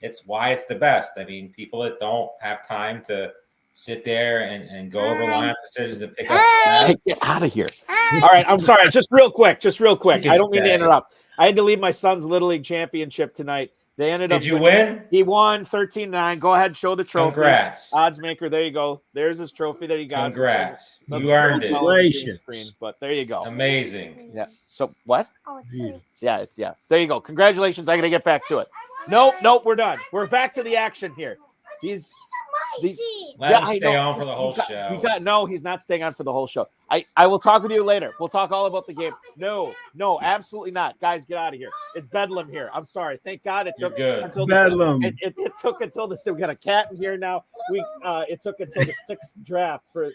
Speaker 3: It's why it's the best. I mean, people that don't have time to sit there and go over lineup decisions and pick up.
Speaker 1: Hey, get out of here. All right, I'm sorry. Just real quick. I don't mean to interrupt. I had to leave my son's Little League championship tonight. They ended up.
Speaker 3: Did you win?
Speaker 1: He won 13-9. Go ahead, show the trophy.
Speaker 3: Congrats.
Speaker 1: Odds maker. There you go. There's his trophy that he got.
Speaker 3: Congrats. You earned
Speaker 2: it.
Speaker 1: But there you go.
Speaker 3: Amazing.
Speaker 1: Yeah. So what?
Speaker 4: Oh, it's pretty.
Speaker 1: Yeah, there you go. Congratulations. I got to get back to it. Nope, we're done. We're back to the action here.
Speaker 3: Let him stay on for the whole show.
Speaker 1: No, he's not staying on for the whole show. I will talk with you later. We'll talk all about the game. No, absolutely not. Guys, get out of here. It's Bedlam here. I'm sorry. Thank God it took until
Speaker 2: Bedlam.
Speaker 1: It took until the we got a cat in here now. It took until the 6th draft for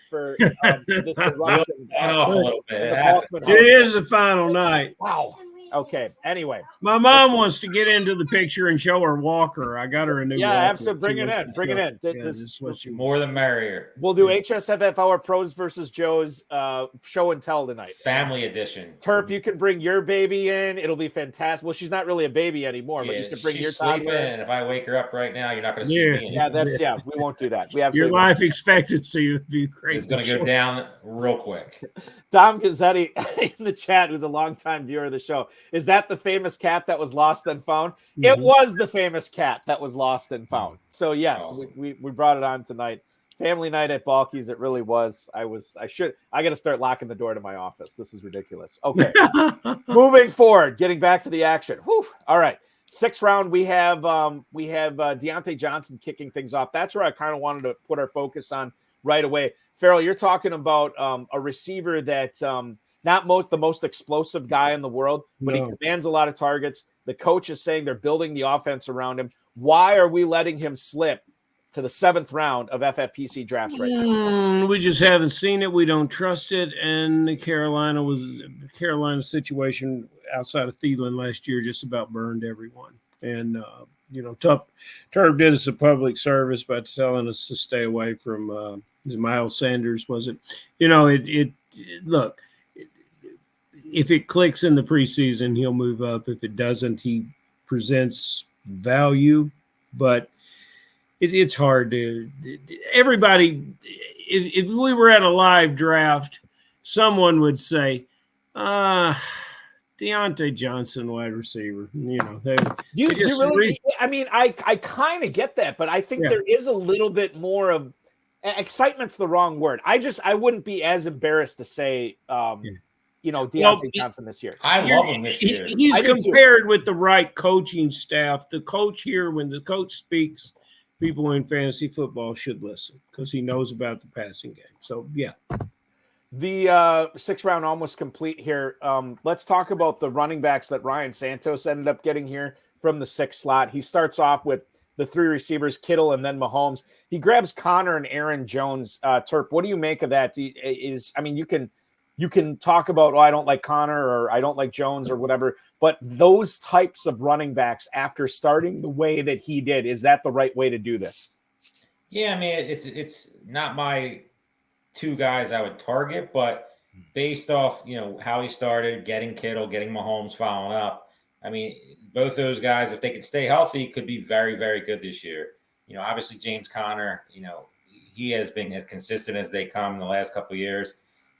Speaker 1: this Russian.
Speaker 3: Off a little bit.
Speaker 2: It is the final night.
Speaker 1: Wow. Okay. Anyway,
Speaker 2: My mom wants to get into the picture and show her walker. I got her a new walker.
Speaker 1: absolutely. Bring it in. Bring it in.
Speaker 2: This is what she
Speaker 3: More than merrier.
Speaker 1: We'll do HSFF Hour Pros versus Joe's show and tell tonight.
Speaker 3: Family edition.
Speaker 1: Terp, you can bring your baby in. It'll be fantastic. Well, she's not really a baby anymore, but you can bring your toddler.
Speaker 3: And if I wake her up right now, you're not going to see me.
Speaker 1: Yeah, we won't do that. We
Speaker 2: Your life expectancy would be crazy.
Speaker 3: It's going to go down real quick.
Speaker 1: Dom Gazzetti in the chat, who's a longtime viewer of the show, is that the famous cat that was lost and found? Mm-hmm. It was the famous cat that was lost and found. So yes, awesome. we brought it on tonight. Family night at Balky's. It really was. I got to start locking the door to my office. This is ridiculous. Okay. Moving forward, getting back to the action. Whew. All right. 6th round, we have Deontay Johnson kicking things off. That's where I kind of wanted to put our focus on right away. Farrell, you're talking about a receiver that not the most explosive guy in the world, but he commands a lot of targets. The coach is saying they're building the offense around him. Why are we letting him slip to the 7th round of FFPC drafts right now?
Speaker 2: We just haven't seen it. We don't trust it. And the Carolina situation outside of Thielen last year just about burned everyone. And, Turb did us a public service by telling us to stay away from Miles Sanders, was it? Look, if it clicks in the preseason, he'll move up. If it doesn't, he presents value, but it's hard to – everybody – if we were at a live draft, someone would say, Deontay Johnson, wide receiver.
Speaker 1: Do you really? I mean, I kind of get that, but I think there is a little bit more of excitement's the wrong word. I wouldn't be as embarrassed to say, Deontay Johnson this year.
Speaker 3: I love him this year.
Speaker 2: He's compared with the right coaching staff. The coach here, when the coach speaks, people in fantasy football should listen because he knows about the passing game. So, yeah.
Speaker 1: The 6th round almost complete here. Let's talk about the running backs that Ryan Santos ended up getting here from the 6th slot. He starts off with the 3 receivers, Kittle and then Mahomes. He grabs Connor and Aaron Jones. Terp, what do you make of that? You can talk about, I don't like Connor or I don't like Jones or whatever, but those types of running backs after starting the way that he did, is that the right way to do this?
Speaker 3: Yeah, I mean, it's not my 2 guys I would target, but based off, how he started, getting Kittle, getting Mahomes following up. I mean, both those guys, if they could stay healthy, could be very, very good this year. Obviously James Conner, he has been as consistent as they come in the last couple of years.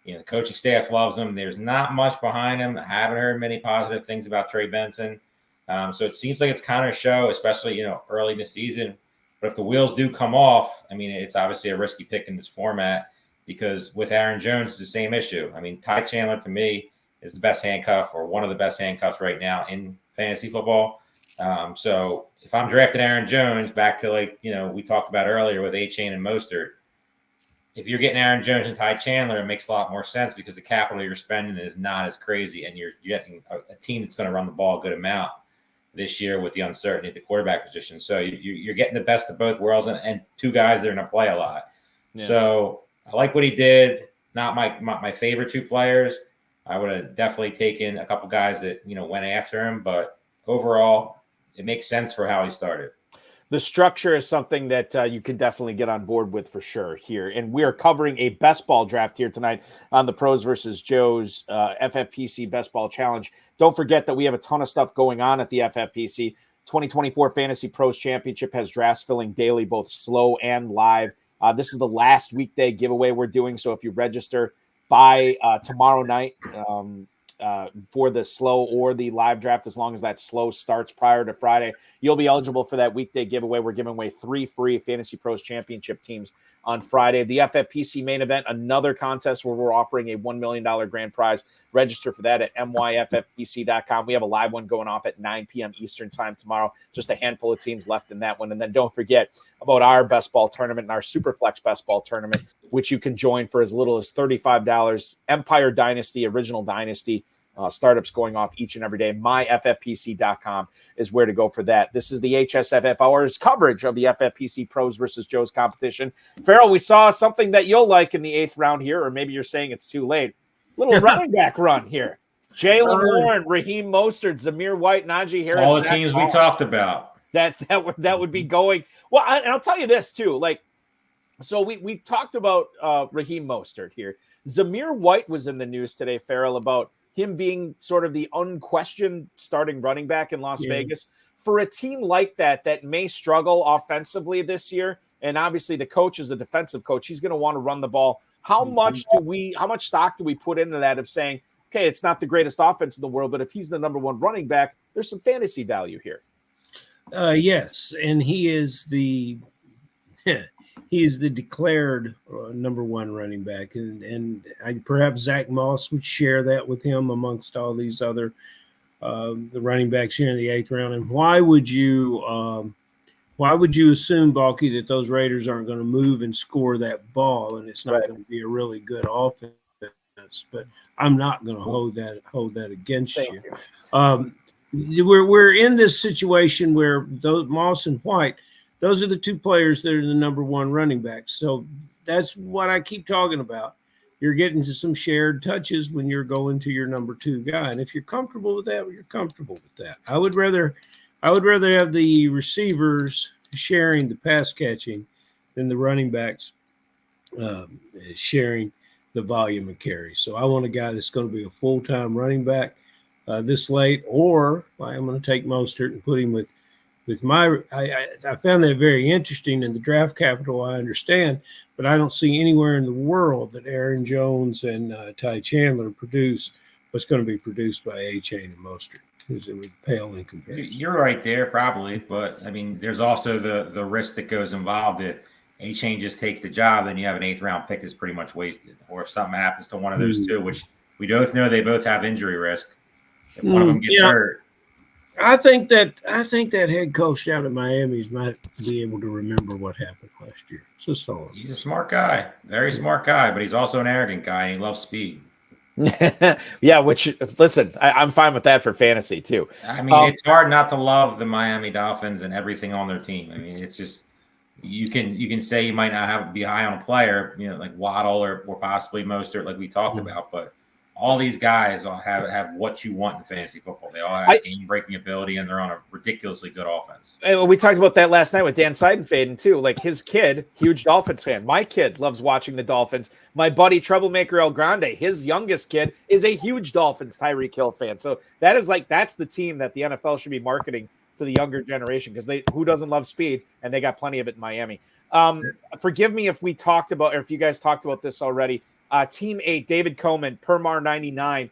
Speaker 3: The coaching staff loves him. There's not much behind him. I haven't heard many positive things about Trey Benson. So it seems like it's Connor's show, especially, early in the season. But if the wheels do come off, I mean, it's obviously a risky pick in this format. Because with Aaron Jones, it's the same issue. I mean, Ty Chandler, to me, is the best handcuff or one of the best handcuffs right now in fantasy football. So if I'm drafting Aaron Jones, back to we talked about earlier with A-Chain and Mostert, if you're getting Aaron Jones and Ty Chandler, it makes a lot more sense because the capital you're spending is not as crazy, and you're getting a team that's going to run the ball a good amount this year with the uncertainty at the quarterback position. So you're getting the best of both worlds and 2 guys that are going to play a lot. Yeah. So I like what he did. Not my favorite 2 players. I would have definitely taken a couple guys that, went after him. But overall, it makes sense for how he started.
Speaker 1: The structure is something that you can definitely get on board with for sure here. And we are covering a best ball draft here tonight on the Pros versus Joe's FFPC Best Ball Challenge. Don't forget that we have a ton of stuff going on at the FFPC. 2024 Fantasy Pros Championship has drafts filling daily, both slow and live. This is the last weekday giveaway we're doing. So if you register by tomorrow night for the slow or the live draft, as long as that slow starts prior to Friday, you'll be eligible for that weekday giveaway. We're giving away 3 free Fantasy Pros Championship teams on Friday. The FFPC Main Event, another contest where we're offering a $1 million grand prize. Register for that at myffpc.com. We have a live one going off at 9 p.m. Eastern time tomorrow. Just a handful of teams left in that one. And then don't forget about our best ball tournament and our Superflex best ball tournament, which you can join for as little as $35. Empire Dynasty, Original Dynasty, startups going off each and every day. myffpc.com is where to go for that. This is the HSFF Hours coverage of the FFPC Pros versus Joe's competition. Farrell, we saw something that you'll like in the 8th round here, or maybe you're saying it's too late. Little running back run here. Jalen Warren, Raheem Mostert, Zamir White, Najee Harris.
Speaker 3: All the teams we talked about.
Speaker 1: That would be going. Well, and I'll tell you this too. Like, so we talked about Raheem Mostert here. Zamir White was in the news today, Farrell, about him being sort of the unquestioned starting running back in Las Vegas. For a team like that may struggle offensively this year, and obviously the coach is a defensive coach, he's going to want to run the ball. How much stock do we put into that of saying, okay, it's not the greatest offense in the world, but if he's the number one running back, there's some fantasy value here.
Speaker 2: Yes, and he is the declared number one running back, and perhaps Zach Moss would share that with him amongst all these other the running backs here in the 8th round. And why would you assume, Balky, that those Raiders aren't going to move and score that ball, and it's not going to be a really good offense? But I'm not going to hold that against you. We're in this situation where those Moss and White, those are the two players that are the number one running backs. So that's what I keep talking about. You're getting to some shared touches when you're going to your number two guy. And if you're comfortable with that, you're comfortable with that. I would rather have the receivers sharing the pass catching than the running backs sharing the volume of carry. So I want a guy that's going to be a full-time running back this late, or I'm going to take Mostert and put him with my – I found that very interesting in the draft capital, I understand, but I don't see anywhere in the world that Aaron Jones and Ty Chandler produce what's going to be produced by A-Chain and Mostert. It would pale in comparison.
Speaker 3: You're right there, probably, but I mean, there's also the risk that goes involved that A-Chain just takes the job, then you have an 8th round pick is pretty much wasted. Or if something happens to one of those two, which we both know they both have injury risk, if one of them gets hurt.
Speaker 2: I think that head coach out of Miami might be able to remember what happened last year. So
Speaker 3: he's a smart guy, very smart guy, but he's also an arrogant guy. And he loves speed.
Speaker 1: Yeah, which listen, I'm fine with that for fantasy too.
Speaker 3: I mean, it's hard not to love the Miami Dolphins and everything on their team. I mean, it's just you can say you might not be high on a player, like Waddle or possibly Mostert, like we talked about, but all these guys all have what you want in fantasy football. They all have game-breaking ability, and they're on a ridiculously good offense.
Speaker 1: We talked about that last night with Dan Seidenfaden, too. Like, his kid, huge Dolphins fan. My kid loves watching the Dolphins. My buddy, Troublemaker El Grande, his youngest kid, is a huge Dolphins Tyreek Hill fan. So that's the team that the NFL should be marketing to the younger generation, because who doesn't love speed? And they got plenty of it in Miami. Forgive me if we talked about, or if you guys talked about this already. Team 8, David Coleman, Permar 99,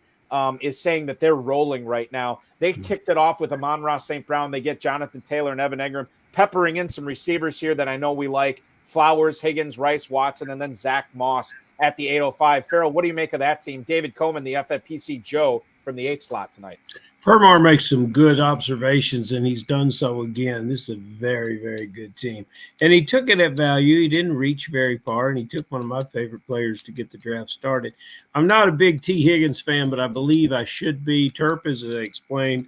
Speaker 1: is saying that they're rolling right now. They kicked it off with Amon-Ra St. Brown. They get Jonathan Taylor and Evan Engram, peppering in some receivers here that I know we like. Flowers, Higgins, Rice, Watson, and then Zach Moss at the 805. Farrell, what do you make of that team? David Coleman, the FFPC Joe from the 8 slot tonight.
Speaker 2: Permar makes some good observations, and he's done so again. This is a very, very good team. And he took it at value. He didn't reach very far, and he took one of my favorite players to get the draft started. I'm not a big T. Higgins fan, but I believe I should be. Terp has explained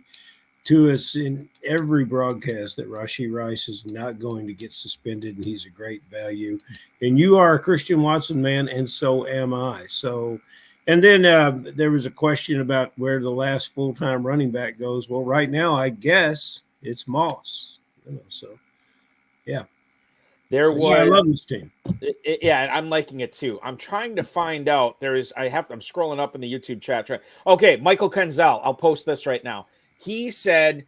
Speaker 2: to us in every broadcast that Rashee Rice is not going to get suspended, and he's a great value. And you are a Christian Watson man, and so am I. And then there was a question about where the last full-time running back goes. Well, right now, I guess it's Moss. Yeah.
Speaker 1: I
Speaker 2: love this team.
Speaker 1: Yeah, I'm liking it too. I'm trying to find out. I'm scrolling up in the YouTube chat. Okay, Michael Kenzel. I'll post this right now. He said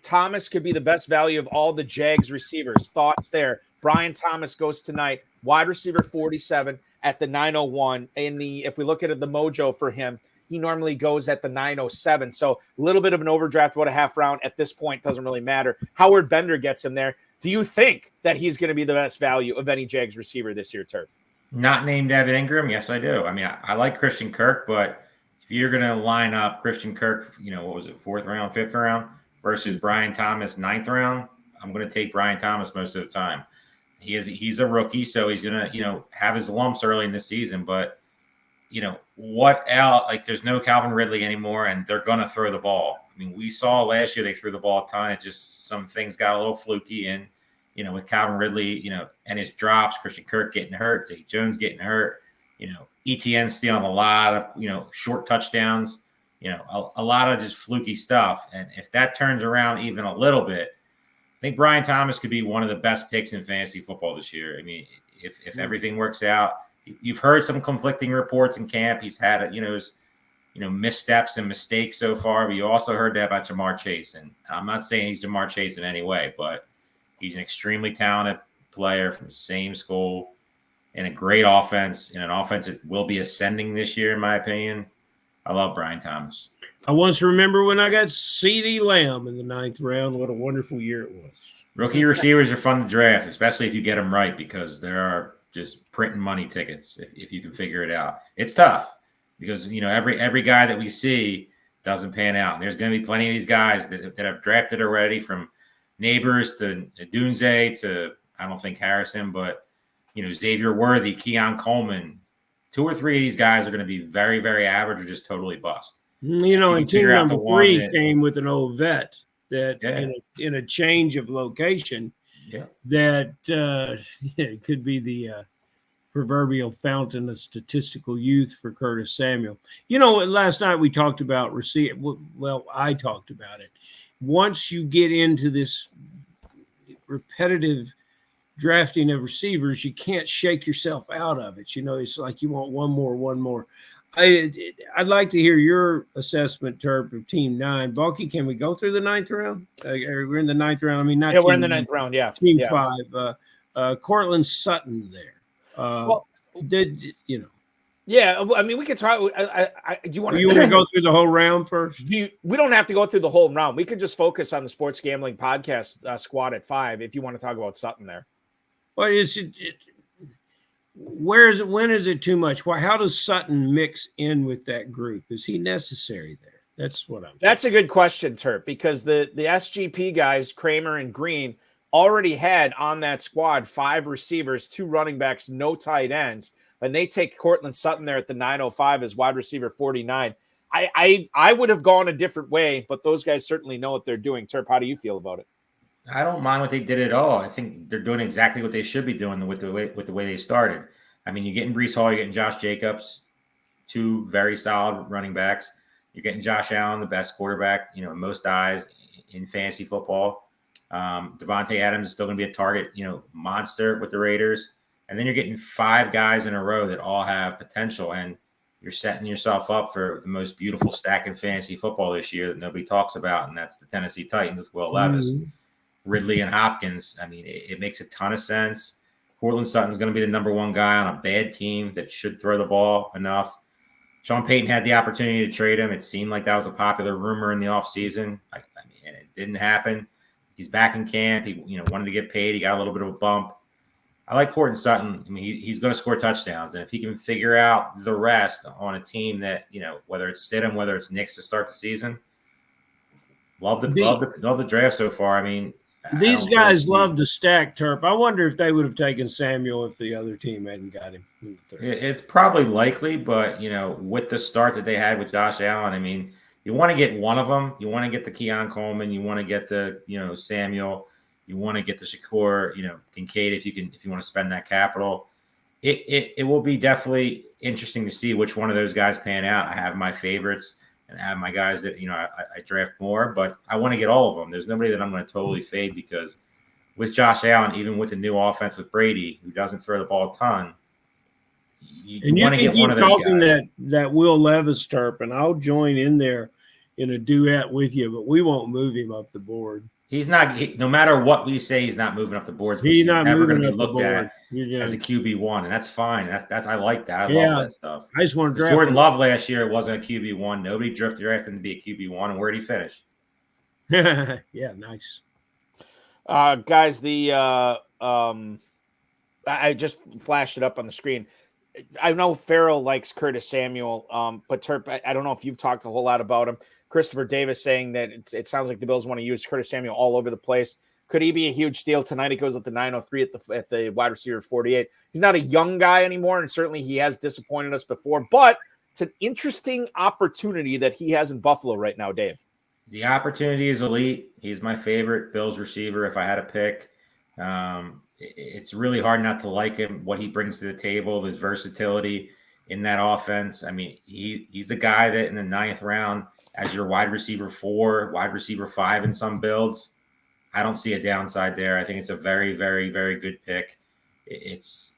Speaker 1: Thomas could be the best value of all the Jags receivers. Thoughts there. Brian Thomas goes tonight, wide receiver 47 at the 901. If we look at the Mojo for him, he normally goes at the 907. So a little bit of an overdraft, about a half round at this point, doesn't really matter. Howard Bender gets him there. Do you think that he's going to be the best value of any Jags receiver this year, Turk?
Speaker 3: Not named Evan Engram? Yes, I do. I mean, I like Christian Kirk, but if you're going to line up Christian Kirk, what was it, 4th round, 5th round versus Brian Thomas, 9th round, I'm going to take Brian Thomas most of the time. He's a rookie, so he's going to, have his lumps early in the season, but what else? Like, there's no Calvin Ridley anymore, and they're going to throw the ball. I mean, we saw last year they threw the ball a ton. It just, some things got a little fluky, and with Calvin Ridley, and his drops, Christian Kirk getting hurt, Zay Jones getting hurt, ETN stealing a lot of, short touchdowns. a lot of just fluky stuff. And if that turns around even a little bit, I think Brian Thomas could be one of the best picks in fantasy football this year. I mean, if everything works out, you've heard some conflicting reports in camp. He's had, missteps and mistakes so far, but you also heard that about Jamar Chase. And I'm not saying he's Jamar Chase in any way, but he's an extremely talented player from the same school in a great offense, in an offense that will be ascending this year, in my opinion. I love Brian Thomas.
Speaker 2: I once remember when I got CeeDee Lamb in the 9th round. What a wonderful year it was.
Speaker 3: Rookie receivers are fun to draft, especially if you get them right, because there are just printing money tickets if you can figure it out. It's tough because, every guy that we see doesn't pan out. And there's going to be plenty of these guys that have drafted already, from Neighbors to Dunze to, I don't think Harrison, but, Xavier Worthy, Keon Coleman. 2 or 3 of these guys are going to be very, very average or just totally bust.
Speaker 2: And team number 3 came with an old vet that in a change of location that it could be the proverbial fountain of statistical youth for Curtis Samuel. Last night we talked about I talked about it. Once you get into this repetitive drafting of receivers, you can't shake yourself out of it. It's like you want one more. I'd like to hear your assessment, Terp, of Team 9. Bulky, can we go through the 9th round? We're in the 9th round. I mean, not
Speaker 1: we're in the 9th round. Yeah,
Speaker 2: Team 5. Cortland Sutton there.
Speaker 1: Yeah, I mean, we could talk. Do you want
Speaker 2: to go through the whole round first?
Speaker 1: We don't have to go through the whole round. We could just focus on the Sports Gambling Podcast squad at 5 if you want to talk about Sutton there.
Speaker 2: Well, where is it? When is it too much? How does Sutton mix in with that group? Is he necessary there? That's
Speaker 1: a good question, Terp, because the SGP guys, Kramer and Green, already had on that squad 5 receivers, 2 running backs, no tight ends, and they take Cortland Sutton there at the 905 as wide receiver 49. I would have gone a different way, but those guys certainly know what they're doing. Terp, how do you feel about it?
Speaker 3: I don't mind what they did at all. I think they're doing exactly what they should be doing with the way they started. I mean, you're getting Breece Hall, you're getting Josh Jacobs, 2 very solid running backs. You're getting Josh Allen, the best quarterback, most eyes in fantasy football. Devontae Adams is still going to be a target, monster with the Raiders. And then you're getting 5 guys in a row that all have potential, and you're setting yourself up for the most beautiful stack in fantasy football this year that nobody talks about, and that's the Tennessee Titans with Will Levis, Ridley, and Hopkins. I mean, it makes a ton of sense. Cortland Sutton's going to be the number 1 guy on a bad team that should throw the ball enough. Sean Payton had the opportunity to trade him. It seemed like that was a popular rumor in the offseason. And it didn't happen. He's back in camp. He wanted to get paid. He got a little bit of a bump. I like Cortland Sutton. I mean, he's going to score touchdowns. And if he can figure out the rest on a team that, whether it's Stidham, whether it's Knicks to start the season, love the draft so far. I mean,
Speaker 2: these guys love to stack, Terp. I wonder if they would have taken Samuel if the other team hadn't got him.
Speaker 3: It's probably likely, but, with the start that they had with Josh Allen, I mean, you want to get one of them. You want to get the Keon Coleman. You want to get the, Samuel. You want to get the Shakur, Kincaid if you want to spend that capital. It will be definitely interesting to see which one of those guys pan out. I have my favorites and have my guys that, I draft more, but I want to get all of them. There's nobody that I'm going to totally fade, because with Josh Allen, even with the new offense with Brady, who doesn't throw the ball a ton, you want to get one of those guys.
Speaker 2: That Will Levis, Terp, and I'll join in there in a duet with you, but we won't move him up the board.
Speaker 3: He's not. No matter what we say, he's not moving up the boards. He's not never going to be looked at as a QB1, and that's fine. That's I like that. I love that stuff.
Speaker 2: I just want to draft
Speaker 3: Jordan Love last year. It wasn't a QB1. Nobody drafted him to be a QB1, and where did he finish?
Speaker 2: Yeah, nice.
Speaker 1: Guys, I just flashed it up on the screen. I know Farrell likes Curtis Samuel, but Terp, I don't know if you've talked a whole lot about him. Christopher Davis saying that it sounds like the Bills want to use Curtis Samuel all over the place. Could he be a huge steal tonight? He goes at the 903 at the wide receiver 48. He's not a young guy anymore, and certainly he has disappointed us before, but it's an interesting opportunity that he has in Buffalo right now, Dave.
Speaker 3: The opportunity is elite. He's my favorite Bills receiver if I had a pick. It's really hard not to like him, what he brings to the table, his versatility. in that offense. I mean, he's a guy that in the 9th round as your wide receiver 4, wide receiver 5 in some builds. I don't see a downside there. I think it's a very, very, very good pick. Is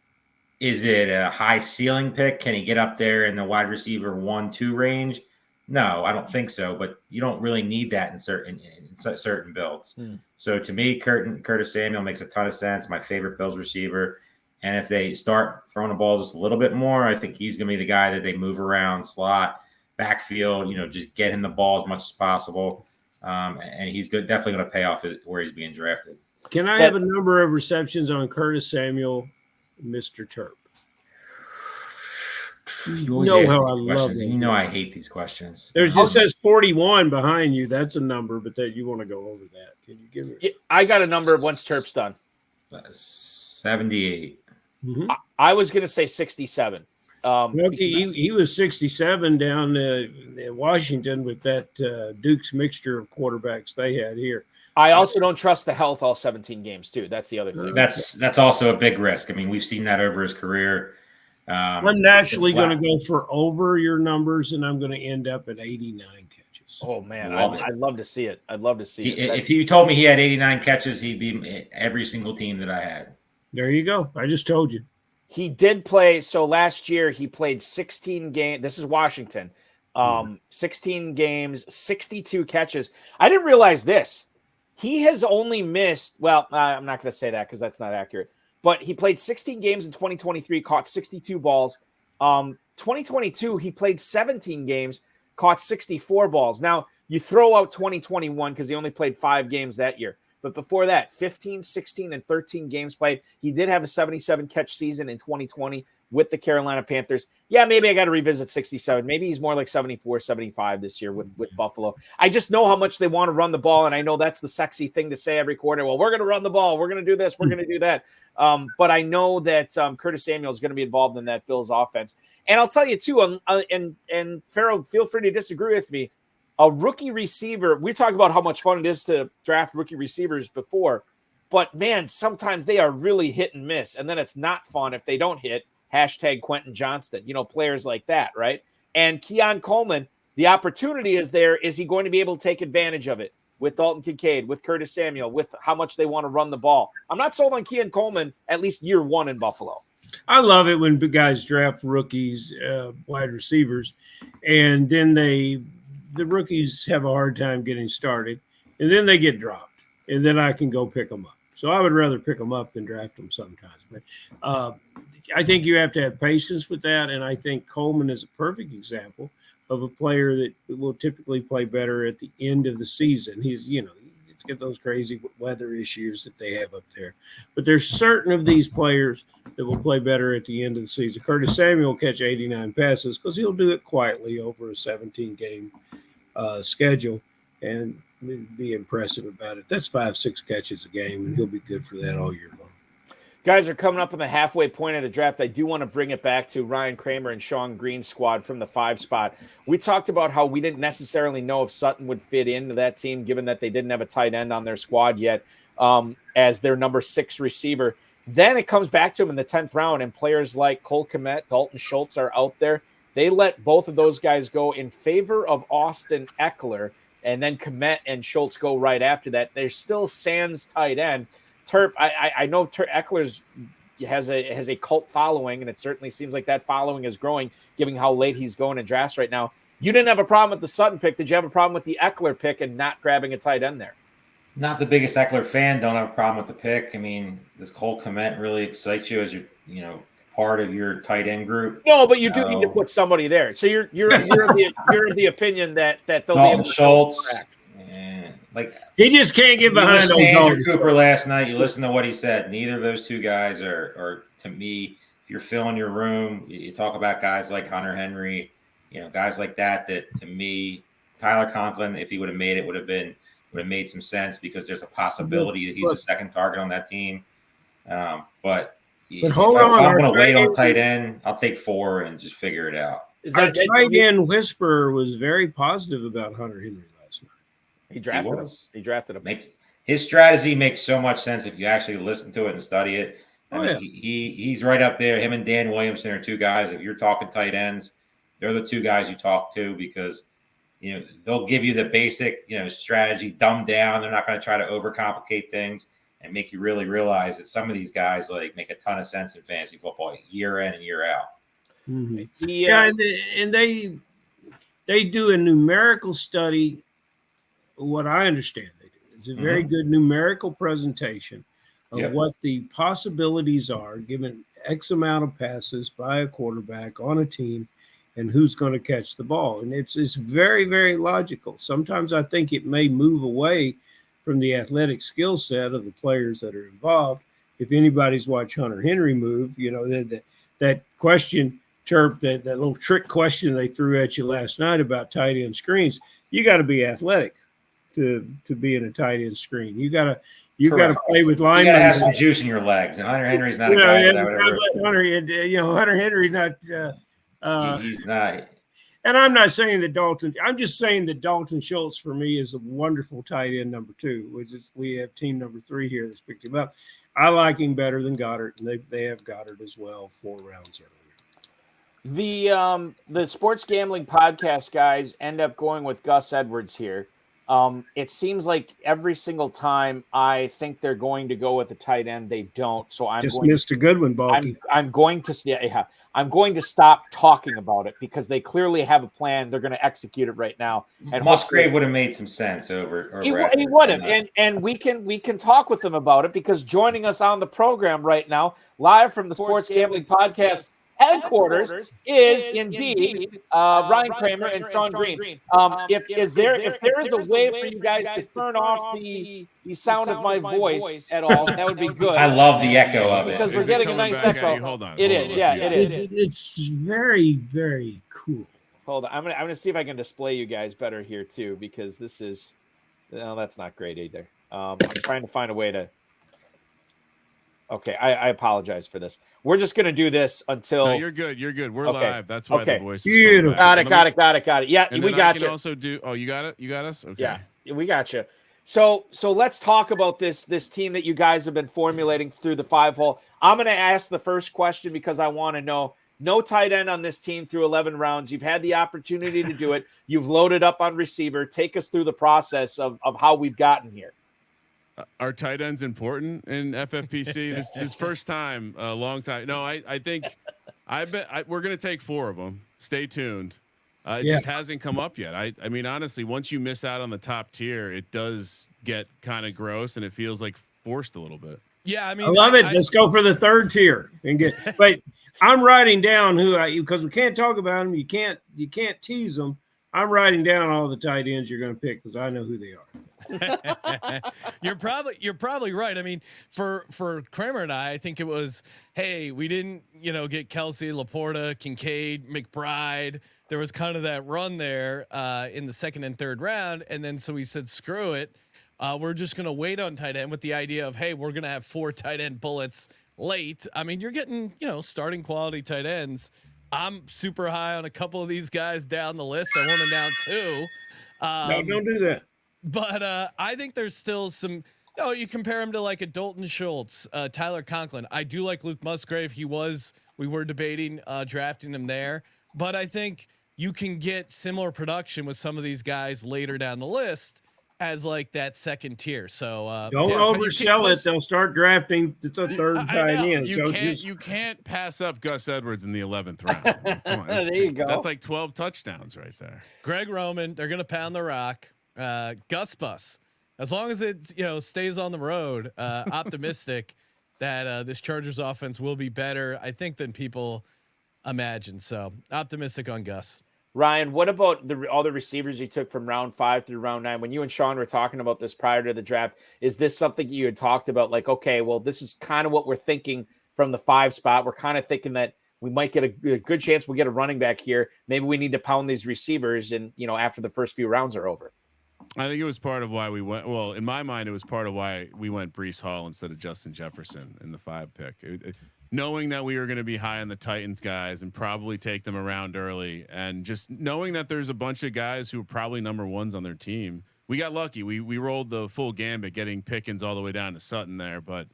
Speaker 3: it a high ceiling pick? Can he get up there in the wide receiver 1-2 range? No, I don't think so. But you don't really need that in certain builds. So to me, Curtis Samuel makes a ton of sense. My favorite Bills receiver. And if they start throwing the ball just a little bit more, I think he's going to be the guy that they move around, slot, backfield. Just get him the ball as much as possible. And he's definitely going to pay off where he's being drafted.
Speaker 2: Can I have a number of receptions on Curtis Samuel, Mr. Terp?
Speaker 3: You know how I love it. You know I hate these questions.
Speaker 2: There just says 41 behind you. That's a number, but that you want to go over that. Can you give me?
Speaker 1: I got a number once Terp's done.
Speaker 3: 78.
Speaker 2: Mm-hmm.
Speaker 1: I was going to say 67.
Speaker 2: He was 67 down in Washington with that Duke's mixture of quarterbacks they had here.
Speaker 1: I also don't trust the health all 17 games too. That's the other thing.
Speaker 3: That's also a big risk. I mean, we've seen that over his career.
Speaker 2: I'm naturally going to go for over your numbers, and I'm going to end up at 89 catches.
Speaker 1: Oh man, I'd love to see it. I'd love to see it.
Speaker 3: If you told me he had 89 catches, he'd be every single team that I had.
Speaker 2: There you go. I just told you.
Speaker 1: He did play. So last year he played 16 games. This is Washington. 16 games, 62 catches. I didn't realize this. He has only missed. Well, I'm not going to say that because that's not accurate. But he played 16 games in 2023, caught 62 balls. 2022, he played 17 games, caught 64 balls. Now, you throw out 2021 because he only played 5 games that year. But before that, 15, 16, and 13 games played. He did have a 77 catch season in 2020 with the Carolina Panthers. Yeah, maybe I got to revisit 67. Maybe he's more like 74, 75 this year with Buffalo. I just know how much they want to run the ball, and I know that's the sexy thing to say every quarter. Well, we're going to run the ball. We're going to do this. We're going to do that. But I know that Curtis Samuel is going to be involved in that Bills offense. And I'll tell you, too, and Farrell, feel free to disagree with me. A rookie receiver, we talked about how much fun it is to draft rookie receivers before, but, man, sometimes they are really hit and miss, and then it's not fun if they don't hit. Hashtag Quentin Johnston, players like that, right? And Keon Coleman, the opportunity is there. Is he going to be able to take advantage of it with Dalton Kincaid, with Curtis Samuel, with how much they want to run the ball? I'm not sold on Keon Coleman at least year 1 in Buffalo.
Speaker 2: I love it when guys draft rookies, wide receivers, and then the rookies have a hard time getting started, and then they get dropped, and then I can go pick them up. So I would rather pick them up than draft them sometimes. But I think you have to have patience with that, and I think Coleman is a perfect example of a player that will typically play better at the end of the season. He's, it's got those crazy weather issues that they have up there. But there's certain of these players that will play better at the end of the season. Curtis Samuel will catch 89 passes because he'll do it quietly over a 17-game schedule and be impressive about it. That's 5-6 catches a game, and he'll be good for that all year long.
Speaker 1: Guys are coming up on the halfway point of the draft. I do want to bring it back to Ryan Kramer and Sean Green's squad from the 5 spot. We talked about how we didn't necessarily know if Sutton would fit into that team, given that they didn't have a tight end on their squad yet as their number 6 receiver. Then it comes back to him in the 10th round, and players like Cole Kmet, Dalton Schultz are out there. They let both of those guys go in favor of Austin Eckler, and then Kmet and Schultz go right after that. There's still Sands tight end. Terp, I know Eckler's has a cult following, and it certainly seems like that following is growing, given how late he's going in drafts right now. You didn't have a problem with the Sutton pick. Did you have a problem with the Eckler pick and not grabbing a tight end there?
Speaker 3: Not the biggest Eckler fan. Don't have a problem with the pick. I mean, does Cole Kmet really excite you as your part of your tight end group?
Speaker 1: No, but you do need to put somebody there. So you're of the opinion that they'll
Speaker 3: Dalton
Speaker 1: be able to
Speaker 3: Schultz.
Speaker 2: He just can't get behind those
Speaker 3: Andrew Cooper last night. You listen to what he said. Neither of those two guys are to me. If you're filling your room, you talk about guys like Hunter Henry, guys like that. That to me, Tyler Conklin, if he would have made it, would have made some sense because there's a possibility that he's a second target on that team. But
Speaker 2: hold on,
Speaker 3: if I'm going to wait on tight end, I'll take 4 and just figure it out.
Speaker 2: Our tight end whisperer was very positive about Hunter Henry last night.
Speaker 1: He drafted him.
Speaker 3: His strategy makes so much sense if you actually listen to it and study it. I mean, he's right up there. Him and Dan Williamson are two guys. If you're talking tight ends, they're the two guys you talk to because they'll give you the basic strategy dumbed down. They're not going to try to overcomplicate things and make you really realize that some of these guys make a ton of sense in fantasy football year in and year out.
Speaker 2: Mm-hmm. Yeah, and they do a numerical study. What I understand they do. It's a very good numerical presentation of what the possibilities are given X amount of passes by a quarterback on a team and who's going to catch the ball. And it's very, very logical. Sometimes I think it may move away from the athletic skill set of the players that are involved. If anybody's watched Hunter Henry move, that question, Terp, that little trick question they threw at you last night about tight end screens, you got to be athletic to be in a tight end screen. You got to play with linemen.
Speaker 3: You got to have some juice in your legs, and Hunter Henry's not a guy that would ever.
Speaker 2: Hunter Henry's not.
Speaker 3: He's not.
Speaker 2: And I'm not saying that Dalton. I'm just saying that Dalton Schultz for me is a wonderful tight end number 2. Which is we have team number 3 here that's picked him up. I like him better than Goddard, and they have Goddard as well 4 rounds earlier.
Speaker 1: The sports gambling podcast guys end up going with Gus Edwards here. It seems like every single time I think they're going to go with a tight end, they don't. So I'm
Speaker 2: missed a good one, Balky.
Speaker 1: I'm going to stop talking about it because they clearly have a plan. They're going to execute it right now. And
Speaker 3: Musgrave would have made some sense over.
Speaker 1: He would have, and we can talk with them about it because joining us on the program right now, live from the Sports Gambling Podcast headquarters is indeed Ryan Kramer and Sean Green. If there is a way for you guys to turn off the sound of my voice at all, that would be good.
Speaker 3: I love the echo of it
Speaker 1: because we're getting a nice echo.
Speaker 4: Hold on.
Speaker 1: It is.
Speaker 2: It's very, very cool.
Speaker 1: Hold on. I'm gonna see if I can display you guys better here too because this is that's not great either. I'm trying to find a way to. Okay, I apologize for this. We're just going to do this until.
Speaker 4: No, you're good. You're good. We're live. That's why the voice.
Speaker 2: Beautiful.
Speaker 1: Got it. Yeah, we got you.
Speaker 4: Also do. Oh, you got it. You got us. Okay.
Speaker 1: Yeah, we got you. So let's talk about this team that you guys have been formulating through the 5-hole. I'm going to ask the first question because I want to know. No tight end on this team through 11 rounds. You've had the opportunity to do it. You've loaded up on receiver. Take us through the process of how we've gotten here.
Speaker 4: Are tight ends important in FFPC? this first time, a long time. No, I think we're going to take 4 of them. Stay tuned. It just hasn't come up yet. I mean, honestly, once you miss out on the top tier, it does get kind of gross and it feels like forced a little bit.
Speaker 5: Yeah, I mean,
Speaker 2: I love it. Let's go for the 3rd tier and get. Wait, I'm writing down because we can't talk about them. You can't tease them. I'm writing down all the tight ends you're going to pick because I know who they are.
Speaker 5: You're probably right. I mean, for Kramer and I think it was, hey, we didn't, get Kelsey, Laporta, Kincaid, McBride. There was kind of that run there in the 2nd and 3rd round. And then so we said, screw it. We're just going to wait on tight end with the idea of, hey, we're going to have 4 tight end bullets late. I mean, you're getting, starting quality tight ends. I'm super high on a couple of these guys down the list. I won't announce who.
Speaker 2: No, don't do that.
Speaker 5: But I think there's still some. You compare him to like a Dalton Schultz, Tyler Conklin. I do like Luke Musgrave. We were debating drafting him there, but I think you can get similar production with some of these guys later down the list as like that 2nd tier. So
Speaker 2: don't oversell it. They'll start drafting the 3rd tight end.
Speaker 4: You can't pass up Gus Edwards in the 11th round. Come on.
Speaker 1: There you go.
Speaker 4: That's like 12 touchdowns right there.
Speaker 5: Greg Roman, they're going to pound the rock. Gus Bus, as long as it stays on the road, optimistic that this Chargers offense will be better, I think, than people imagine. So optimistic on Gus.
Speaker 1: Ryan, what about all the receivers you took from round 5 through round 9? When you and Sean were talking about this prior to the draft, is this something you had talked about? Like, okay, well, this is kind of what we're thinking from the 5 spot. We're kind of thinking that we might get a good chance we'll get a running back here. Maybe we need to pound these receivers and, after the first few rounds are over.
Speaker 4: I think it was part of why we went. Well, in my mind, it was part of why we went Breece Hall instead of Justin Jefferson in the 5 pick. Knowing that we were going to be high on the Titans guys and probably take them around early, and just knowing that there's a bunch of guys who are probably number 1s on their team. We got lucky. We rolled the full gambit, getting Pickens all the way down to Sutton there, but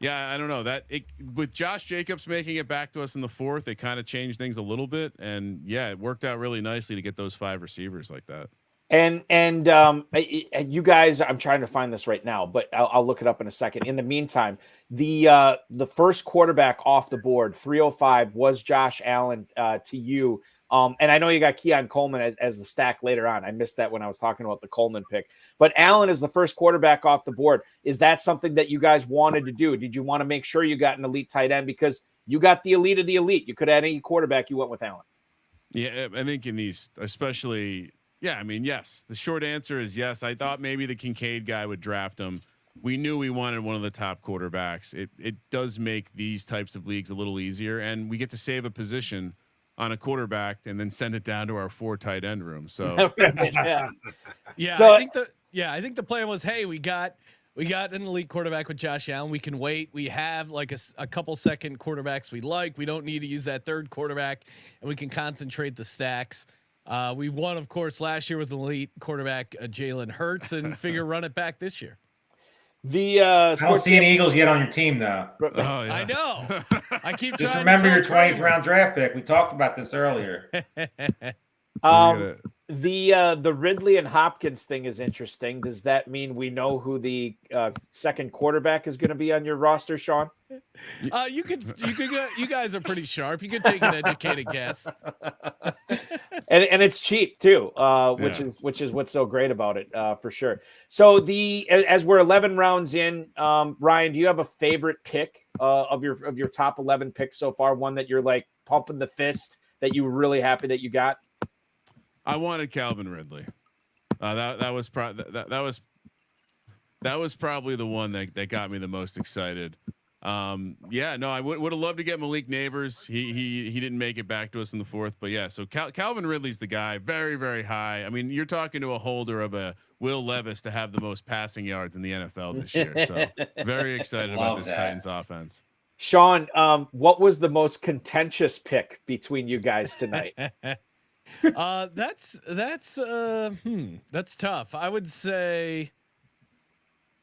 Speaker 4: Yeah, I don't know that with Josh Jacobs making it back to us in the fourth, it kind of changed things a little bit, and yeah, it worked out really nicely to get those 5 receivers like that.
Speaker 1: And you guys, I'm trying to find this right now, but I'll look it up in a second. In the meantime, the first quarterback off the board, 305, was Josh Allen to you. And I know you got Keon Coleman as the stack later on. I missed that when I was talking about the Coleman pick. But Allen is the first quarterback off the board. Is that something that you guys wanted to do? Did you want to make sure you got an elite tight end? Because you got the elite of the elite. You could add any quarterback, you went with Allen.
Speaker 4: Yeah, I think in these, especially, yeah, I mean, yes. The short answer is yes. I thought maybe the Kincaid guy would draft him. We knew we wanted one of the top quarterbacks. It does make these types of leagues a little easier, and we get to save a position on a quarterback and then send it down to our 4 tight end room. So
Speaker 5: yeah,
Speaker 1: So-
Speaker 5: I think the plan was, hey, we got an elite quarterback with Josh Allen. We can wait. We have like a couple second quarterbacks we like. We don't need to use that third quarterback, and we can concentrate the stacks. We won, of course, last year with an elite quarterback, Jalen Hurts, and figure run it back this year.
Speaker 3: I don't see any Eagles yet on your team, though.
Speaker 4: Oh, yeah.
Speaker 5: I know. I keep
Speaker 3: Just
Speaker 5: trying
Speaker 3: remember
Speaker 5: to
Speaker 3: your
Speaker 5: tell
Speaker 3: 20th
Speaker 5: Kramer.
Speaker 3: round draft pick. We talked about this earlier.
Speaker 1: The Ridley and Hopkins thing is interesting. Does that mean we know who the second quarterback is going to be on your roster, Sean?
Speaker 5: You guys are pretty sharp. You could take an educated guess.
Speaker 1: And it's cheap too, which is what's so great about it, for sure. So as we're 11 rounds in, Ryan, do you have a favorite pick of your top 11 picks so far? One that you're like pumping the fist that you were really happy that you got?
Speaker 4: I wanted Calvin Ridley. That was probably the one that got me the most excited. I would have loved to get Malik Neighbors. He didn't make it back to us in the fourth, but yeah. So Calvin Ridley's the guy, very, very high. I mean, you're talking to a holder of a Will Levis to have the most passing yards in the NFL this year. So very excited about this Titans offense.
Speaker 1: Sean, what was the most contentious pick between you guys tonight?
Speaker 5: That's tough. I would say,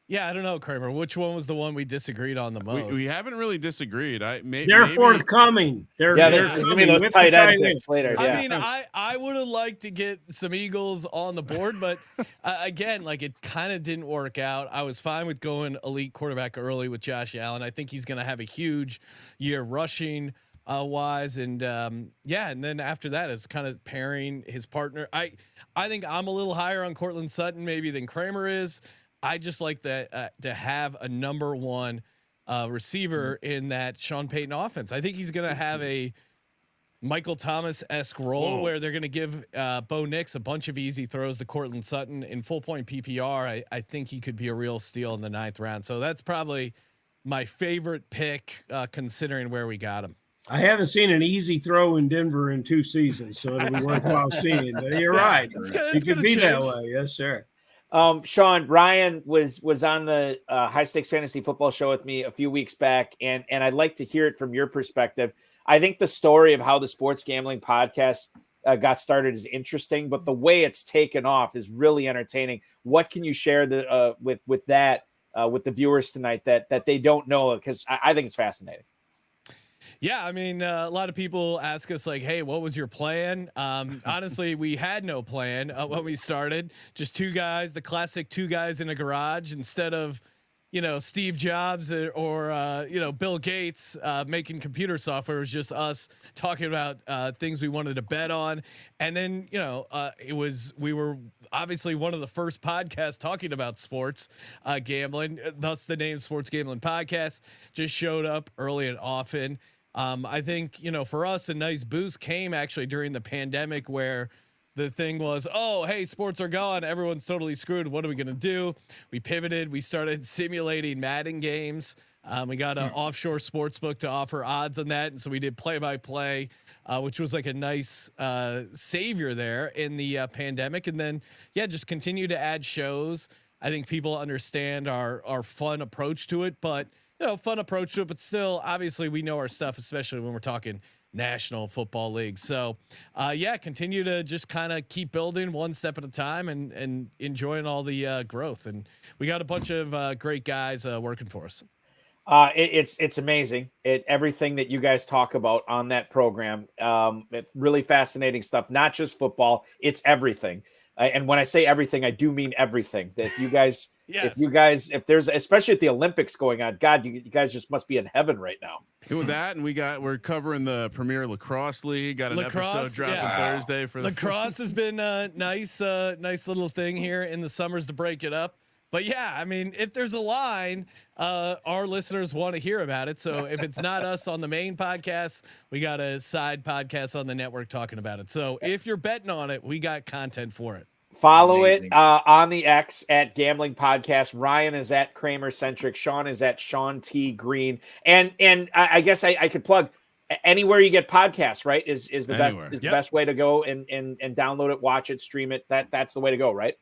Speaker 5: yeah, I don't know, Kramer. Which one was the one we disagreed on the most?
Speaker 4: We haven't really disagreed.
Speaker 2: They're
Speaker 4: maybe
Speaker 2: forthcoming. They're
Speaker 1: give me those
Speaker 2: with
Speaker 1: tight
Speaker 2: the
Speaker 1: end picks later.
Speaker 5: I
Speaker 1: Yeah.
Speaker 5: mean, I would have liked to get some Eagles on the board, but again, like it kind of didn't work out. I was fine with going elite quarterback early with Josh Allen. I think he's going to have a huge year rushing wise, and and then after that is kind of pairing his partner. I think I'm a little higher on Cortland Sutton maybe than Kramer is. I just like that to have a number one receiver in that Sean Payton offense. I think he's going to have a Michael Thomas-esque role where they're going to give Bo Nix a bunch of easy throws to Cortland Sutton in full point PPR. I think he could be a real steal in the 9th round. So that's probably my favorite pick considering where we got him.
Speaker 2: I haven't seen an easy throw in Denver in 2 seasons, so it'll be worthwhile seeing. But you're right. It could be that way. Yes, sir.
Speaker 1: Sean, Ryan was on the High Stakes Fantasy Football Show with me a few weeks back, and I'd like to hear it from your perspective. I think the story of how the Sports Gambling Podcast got started is interesting, but the way it's taken off is really entertaining. What can you share with the viewers tonight that they don't know? Because I think it's fascinating.
Speaker 5: Yeah, I mean, a lot of people ask us like, "Hey, what was your plan?" Honestly, we had no plan when we started. Just 2 guys, the classic 2 guys in a garage, instead of, Steve Jobs or Bill Gates making computer software. It was just us talking about things we wanted to bet on, and then we were obviously one of the first podcasts talking about sports gambling. Thus, the name Sports Gambling Podcast just showed up early and often. I think, for us, a nice boost came actually during the pandemic where the thing was, oh, hey, sports are gone. Everyone's totally screwed. What are we going to do? We pivoted. We started simulating Madden games. We got an offshore sports book to offer odds on that. And so we did play-by-play, which was like a nice savior there in the pandemic. And then, just continue to add shows. I think people understand our fun approach to it, but fun approach to it, but still, obviously, we know our stuff, especially when we're talking National Football League. So, continue to just kind of keep building one step at a time and enjoying all the growth. And we got a bunch of great guys working for us.
Speaker 1: It's amazing. Everything that you guys talk about on that program. Really fascinating stuff. Not just football. It's everything. And when I say everything, I do mean everything. That you guys,
Speaker 5: Yes.
Speaker 1: if there's, especially at the Olympics going on, God, you guys just must be in heaven right now.
Speaker 4: And with that, and we're covering the Premier Lacrosse League. Got an episode dropping Thursday for
Speaker 5: lacrosse has been a nice little thing here in the summers to break it up. But yeah, I mean, if there's a line, our listeners want to hear about it. So if it's not us on the main podcast, we got a side podcast on the network talking about it. So if you're betting on it, we got content for it.
Speaker 1: Follow it on the X at Gambling Podcast. Ryan is at Kramer Centric. Sean is at Sean T Green. And I guess I could plug anywhere you get podcasts, right? Is the best way to go and download it, watch it, stream it. That's the way to go, right?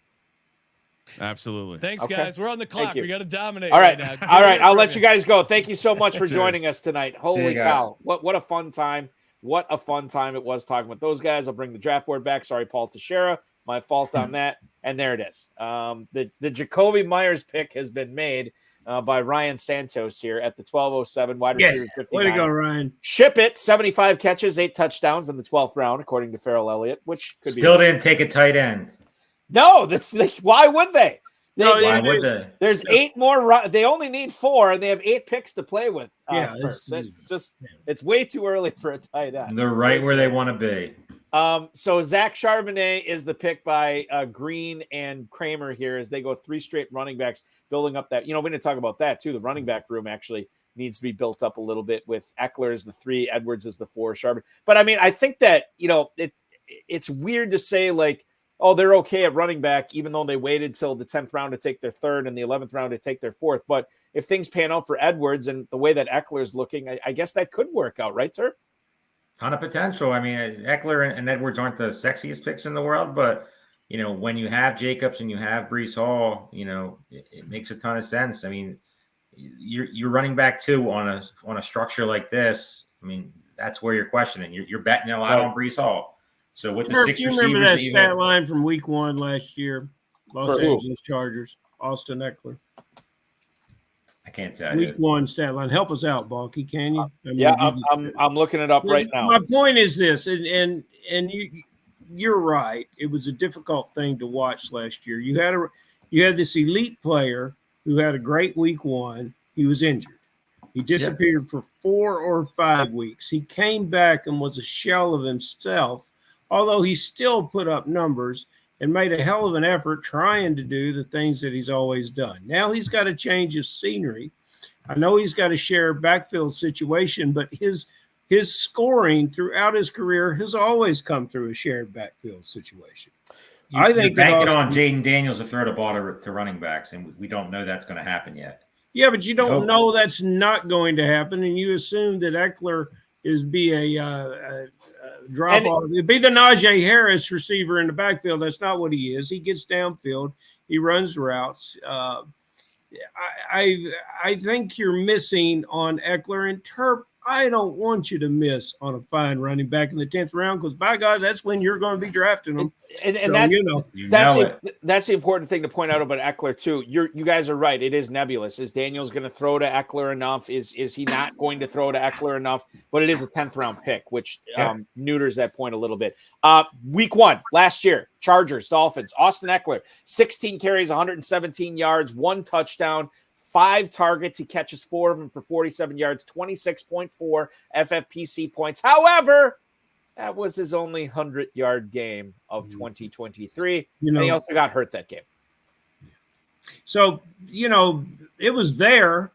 Speaker 4: Absolutely.
Speaker 5: Thanks, guys. We're on the clock. We got to dominate.
Speaker 1: All right.
Speaker 5: Now.
Speaker 1: All right. I'll let you guys go. Thank you so much for joining us tonight. Holy
Speaker 3: guys.
Speaker 1: cow. What a fun time. What a fun time it was talking with those guys. I'll bring the draft board back. Sorry, Paul Teixeira. My fault on that. And there it is. The Jacoby Myers pick has been made by Ryan Santos here at the 1207 wide receiver 59.
Speaker 2: Way to go, Ryan.
Speaker 1: Ship it. 75 catches, 8 touchdowns in the 12th round, according to Farrell Elliott, which could
Speaker 3: still didn't take a tight end.
Speaker 1: No, that's why would they?
Speaker 3: Why would they?
Speaker 1: There's 8 more. They only need 4, and they have 8 picks to play with. It's way too early for a tight end.
Speaker 3: They're right where they want to be.
Speaker 1: So Zach Charbonnet is the pick by Green and Kramer here as they go 3 straight running backs, building up that. We didn't talk about that too. The running back room actually needs to be built up a little bit with Eckler as the 3, Edwards as the 4, Charbonnet. But I mean, I think that it's weird to say like, oh, they're okay at running back, even though they waited till the 10th round to take their 3rd and the 11th round to take their 4th. But if things pan out for Edwards and the way that Eckler's looking, I guess that could work out, right, sir?
Speaker 3: Ton of potential. I mean, Eckler and Edwards aren't the sexiest picks in the world, but when you have Jacobs and you have Breece Hall, it makes a ton of sense. I mean, you're running back 2 on a structure like this. I mean, that's where you're questioning. You're betting a lot on Breece Hall. So with the 6 receivers,
Speaker 2: remember that stat line from Week 1 last year, Los Angeles Chargers, Austin Eckler.
Speaker 3: I can't tell
Speaker 2: Week 1 stat line. Help us out, Balky, can you?
Speaker 1: I'm looking it up right now.
Speaker 2: My point is this, and you're right. It was a difficult thing to watch last year. You had this elite player who had a great Week 1. He was injured. He disappeared for 4 or 5 weeks. He came back and was a shell of himself, although he still put up numbers and made a hell of an effort trying to do the things that he's always done. Now he's got a change of scenery. I know he's got a shared backfield situation, but his scoring throughout his career has always come through a shared backfield situation.
Speaker 3: I think banking on Jaden Daniels to throw the ball to running backs, and we don't know that's going to happen yet.
Speaker 2: Yeah, but you don't know that's not going to happen, and you assume that Eckler is a drop off. It'd be the Najee Harris receiver in the backfield. That's not what he is. He gets downfield. He runs routes. I think you're missing on Eckler and Terp. I don't want you to miss on a fine running back in the 10th round because, by God, that's when you're going to be drafting them.
Speaker 1: And that's the important thing to point out about Eckler too. You guys are right. It is nebulous. Is Daniels going to throw to Eckler enough? Is he not going to throw to Eckler enough? But it is a 10th round pick, which neuters that point a little bit. Week 1 last year, Chargers, Dolphins, Austin Eckler, 16 carries, 117 yards, 1 touchdown. 5 targets. He catches 4 of them for 47 yards, 26.4 FFPC points. However, that was his only 100-yard game of 2023. And he also got hurt that game.
Speaker 2: So, it was there.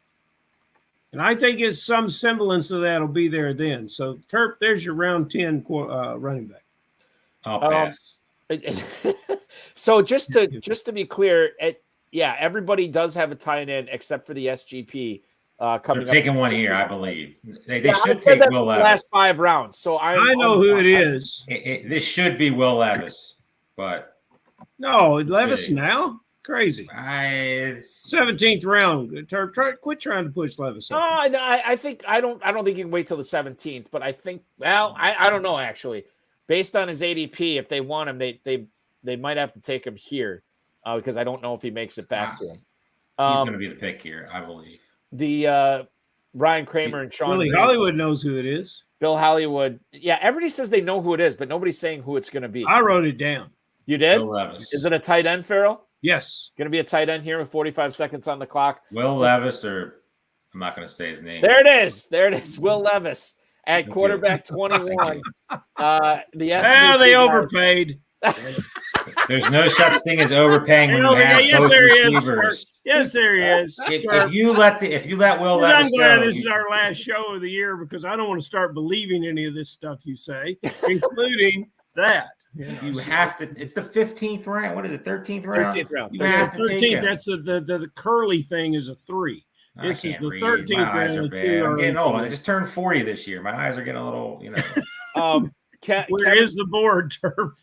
Speaker 2: And I think it's some semblance of that will be there then. So, Terp, there's your round 10 running back.
Speaker 3: I'll pass.
Speaker 1: So just to be clear, everybody does have a tight end except for the SGP coming.
Speaker 3: They're taking one here, I believe. They should take Will Levis.
Speaker 1: Last 5 rounds. So
Speaker 2: I know who it is.
Speaker 3: This should be Will Levis, but
Speaker 2: no, Levis now. Crazy.
Speaker 3: 17th
Speaker 2: round. Quit trying to push Levis.
Speaker 1: No, I think I don't think you can wait till the 17th. But I think I don't know actually. Based on his ADP, if they want him, they might have to take him here. Because I don't know if he makes it back to him.
Speaker 3: He's going to be the pick here, I believe.
Speaker 1: Ryan Kramer and Sean.
Speaker 2: Willie
Speaker 1: Green.
Speaker 2: Hollywood knows who it is.
Speaker 1: Bill Hollywood. Yeah, everybody says they know who it is, but nobody's saying who it's going to be.
Speaker 2: I wrote it down.
Speaker 1: You did?
Speaker 3: Will Levis.
Speaker 1: Is it a tight end, Farrell?
Speaker 2: Yes.
Speaker 1: Going to be a tight end here with 45 seconds on the clock.
Speaker 3: Will Levis, or I'm not going to say his name.
Speaker 1: There it is. There it is. Will Levis at quarterback 21.
Speaker 2: They overpaid.
Speaker 3: There's no such thing as overpaying when you have both receivers.
Speaker 2: Yes, there is.
Speaker 3: If you let Will Levis
Speaker 2: I'm glad
Speaker 3: go,
Speaker 2: this is our last show of the year because I don't want to start believing any of this stuff you say, including that.
Speaker 3: You have to. It's the 15th round. What is it? 13th round.
Speaker 1: 13th round.
Speaker 3: You have to take him.
Speaker 2: That's the curly thing is a 3. This is the 13th
Speaker 3: My eyes are
Speaker 2: round.
Speaker 3: bad. I'm getting old. I just turned 40 this year. My eyes are getting a little,
Speaker 2: Where is the board, Turf?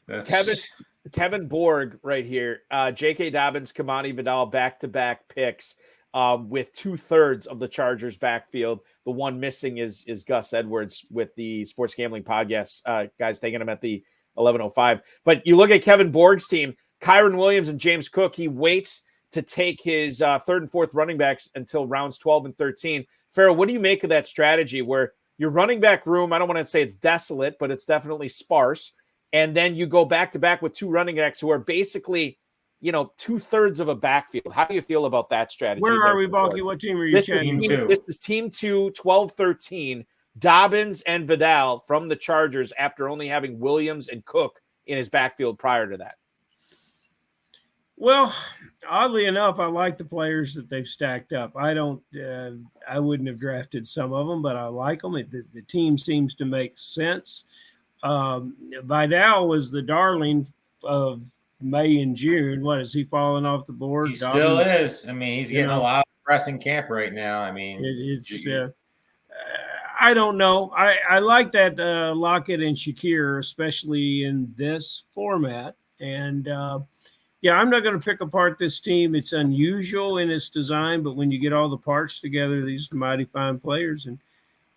Speaker 1: Kevin Borg right here. J.K. Dobbins, Kamani Vidal, back-to-back picks with 2/3 of the Chargers' backfield. The one missing is Gus Edwards with the Sports Gambling Podcast guys taking him at the 11:05. But you look at Kevin Borg's team, Kyron Williams and James Cook. He waits to take his third and fourth running backs until rounds 12 and 13. Farrell, what do you make of that strategy where your running back room, I don't want to say it's desolate, but it's definitely sparse. And then you go back to back with 2 running backs who are basically, 2/3 of a backfield. How do you feel about that strategy?
Speaker 2: Where are we, Balky? What team are you chatting?
Speaker 1: This is team 2, 12-13. Dobbins and Vidal from the Chargers after only having Williams and Cook in his backfield prior to that.
Speaker 2: Well, oddly enough, I like the players that they've stacked up. I wouldn't have drafted some of them, but I like them. The team seems to make sense. Vidal was the darling of May and June. What, is he falling off the board?
Speaker 3: He still is. I mean, he's getting a lot of press in camp right now. I mean,
Speaker 2: I don't know. I like that Lockett and Shakir, especially in this format. And I'm not going to pick apart this team. It's unusual in its design, but when you get all the parts together, these are mighty fine players. And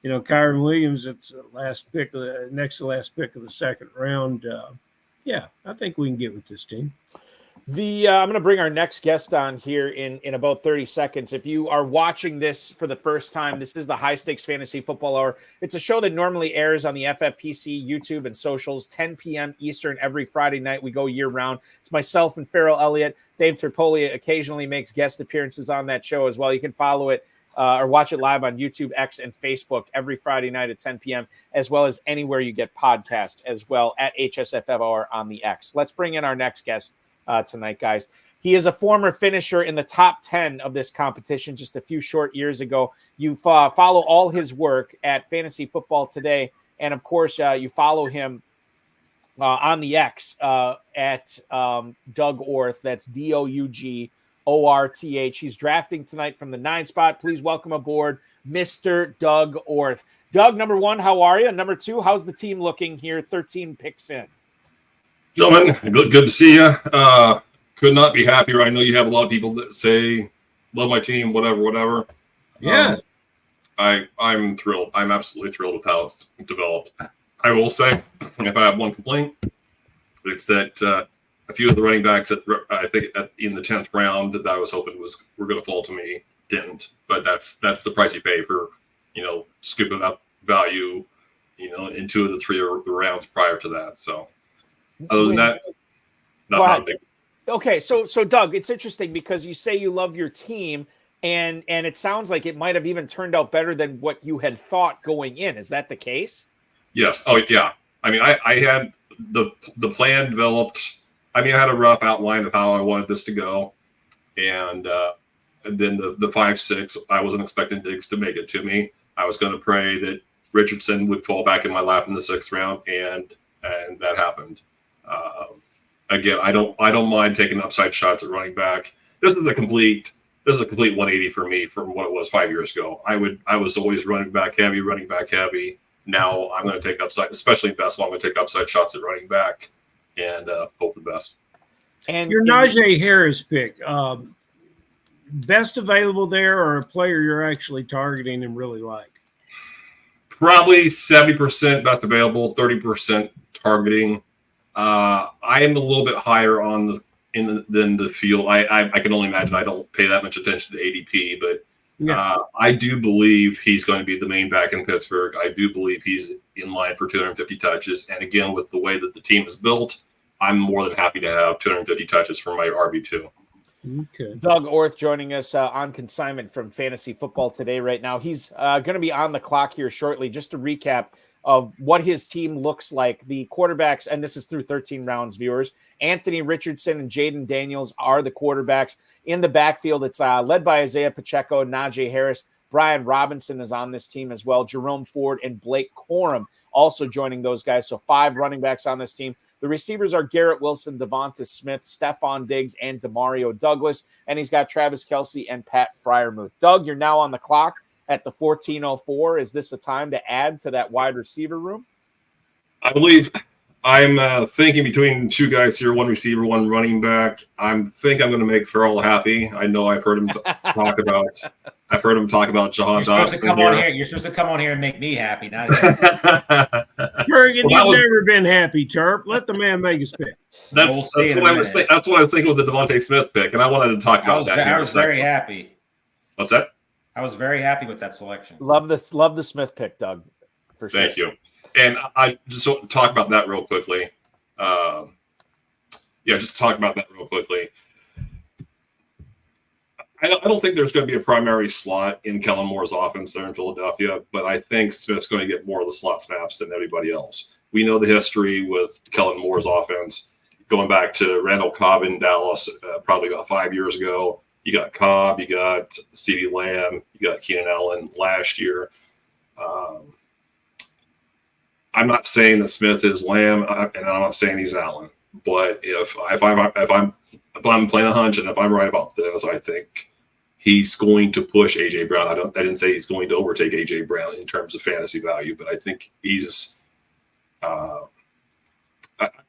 Speaker 2: Kyron Williams, it's the next to last pick of the second round. I think we can get with this team.
Speaker 1: I'm going to bring our next guest on here in about 30 seconds. If you are watching this for the first time, this is the High Stakes Fantasy Football Hour. It's a show that normally airs on the FFPC YouTube and socials, 10 p.m. Eastern every Friday night. We go year round. It's myself and Farrell Elliott. Dave Terpoli occasionally makes guest appearances on that show as well. You can follow it or watch it live on YouTube, X, and Facebook every Friday night at 10 p.m., as well as anywhere you get podcasts as well at HSFFR on the X. Let's bring in our next guest tonight, guys. He is a former finisher in the top 10 of this competition just a few short years ago. You follow all his work at Fantasy Football Today, and of course, you follow him on the X at Doug Orth. That's DOUGORTH. He's drafting tonight from the 9 spot. Please welcome aboard Mr. Doug Orth. Doug, number 1, how are you? Number 2, how's the team looking here? 13 picks in.
Speaker 6: Gentlemen, good to see you. Could not be happier. I know you have a lot of people that say, love my team, whatever.
Speaker 2: Yeah.
Speaker 6: I'm thrilled. I'm absolutely thrilled with how it's developed. I will say, if I have one complaint, it's that a few of the running backs in the 10th round that I was hoping were going to fall to me didn't. But that's the price you pay for, scooping up value, in 2 of the 3 rounds prior to that. So other than that, not big.
Speaker 1: Okay, so Doug, it's interesting because you say you love your team, and it sounds like it might have even turned out better than what you had thought going in. Is that the case?
Speaker 6: Yes. Oh, yeah. I mean, I had the plan developed. I mean, I had a rough outline of how I wanted this to go, and then the 5-6, I wasn't expecting Diggs to make it to me. I was going to pray that Richardson would fall back in my lap in the 6th round, and that happened. Again, I don't mind taking upside shots at running back. This is a complete 180 for me from what it was 5 years ago. I was always running back heavy. Now I'm going to take upside, especially in best ball. I'm going to take upside shots at running back and hope for the best.
Speaker 2: And your Najee Harris pick, best available there, or a player you're actually targeting and really like?
Speaker 6: Probably 70% best available, 30% targeting. I am a little bit higher than the field. I can only imagine. I don't pay that much attention to ADP, but
Speaker 2: Yeah.
Speaker 6: I do believe he's going to be the main back in Pittsburgh. I do believe he's in line for 250 touches. And again, with the way that the team is built, I'm more than happy to have 250 touches for my RB2.
Speaker 2: Okay.
Speaker 1: Doug Orth joining us on consignment from Fantasy Football Today right now. He's going to be on the clock here shortly. Just to recap of what his team looks like, the quarterbacks, and this is through 13 rounds, viewers. Anthony Richardson and Jaden Daniels are the quarterbacks. In the backfield, it's led by Isaiah Pacheco, Najee Harris. Brian Robinson is on this team as well. Jerome Ford and Blake Corum also joining those guys. So 5 running backs on this team. The receivers are Garrett Wilson, Devonta Smith, Stephon Diggs, and Demario Douglas. And he's got Travis Kelce and Pat Freiermuth. Doug, you're now on the clock at the 14:04. Is this a time to add to that wide receiver room?
Speaker 6: I believe I'm thinking between 2 guys here, 1 receiver, 1 running back. I think I'm going to make Farrell happy. I know I've heard him talk about. I've heard him talk about Jahan Dotson.
Speaker 3: You're supposed to come on here and make me happy, not
Speaker 2: Bergen, you've never been happy, Terp. Let the man make his pick.
Speaker 6: That's what I was thinking with the Devontae Smith pick, and I wanted to talk about that.
Speaker 3: I was very happy.
Speaker 6: What's that?
Speaker 3: I was very happy with that selection.
Speaker 1: Love the Smith pick, Doug. For sure.
Speaker 6: Thank you. And I just want to talk about that real quickly. Just talk about that real quickly. I don't think there's going to be a primary slot in Kellen Moore's offense there in Philadelphia, but I think Smith's going to get more of the slot snaps than everybody else. We know the history with Kellen Moore's offense going back to Randall Cobb in Dallas probably about 5 years ago. You got Cobb, you got CeeDee Lamb, you got Keenan Allen last year. I'm not saying that Smith is Lamb, and I'm not saying he's Allen. But if I'm playing a hunch, and if I'm right about this, I think he's going to push AJ Brown. I didn't say he's going to overtake AJ Brown in terms of fantasy value, but I think he's.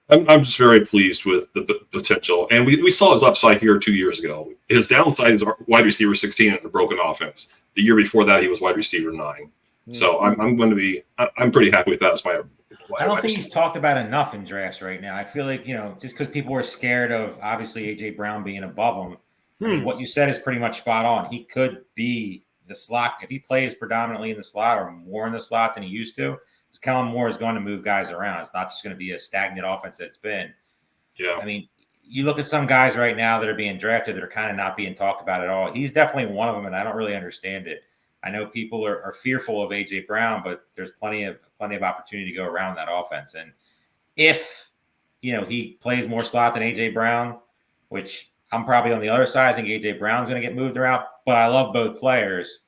Speaker 6: I'm just very pleased with the potential, and we saw his upside here 2 years ago. His downside is wide receiver 16 in a broken offense. The year before that, he was wide receiver 9. So I'm pretty happy with that as my.
Speaker 3: I don't think he's talked about enough in drafts right now. I feel like, just because people are scared of obviously AJ Brown being above him. I mean, what you said is pretty much spot on. He could be the slot if he plays predominantly in the slot or more in the slot than he used to. Because Kellen Moore is going to move guys around. It's not just going to be a stagnant offense that it's been.
Speaker 6: Yeah.
Speaker 3: I mean, you look at some guys right now that are being drafted that are kind of not being talked about at all. He's definitely one of them, and I don't really understand it. I know people are fearful of AJ Brown, but there's plenty of opportunity to go around that offense. And if he plays more slot than AJ Brown, which I'm probably on the other side, I think AJ Brown's going to get moved around. But I love both players,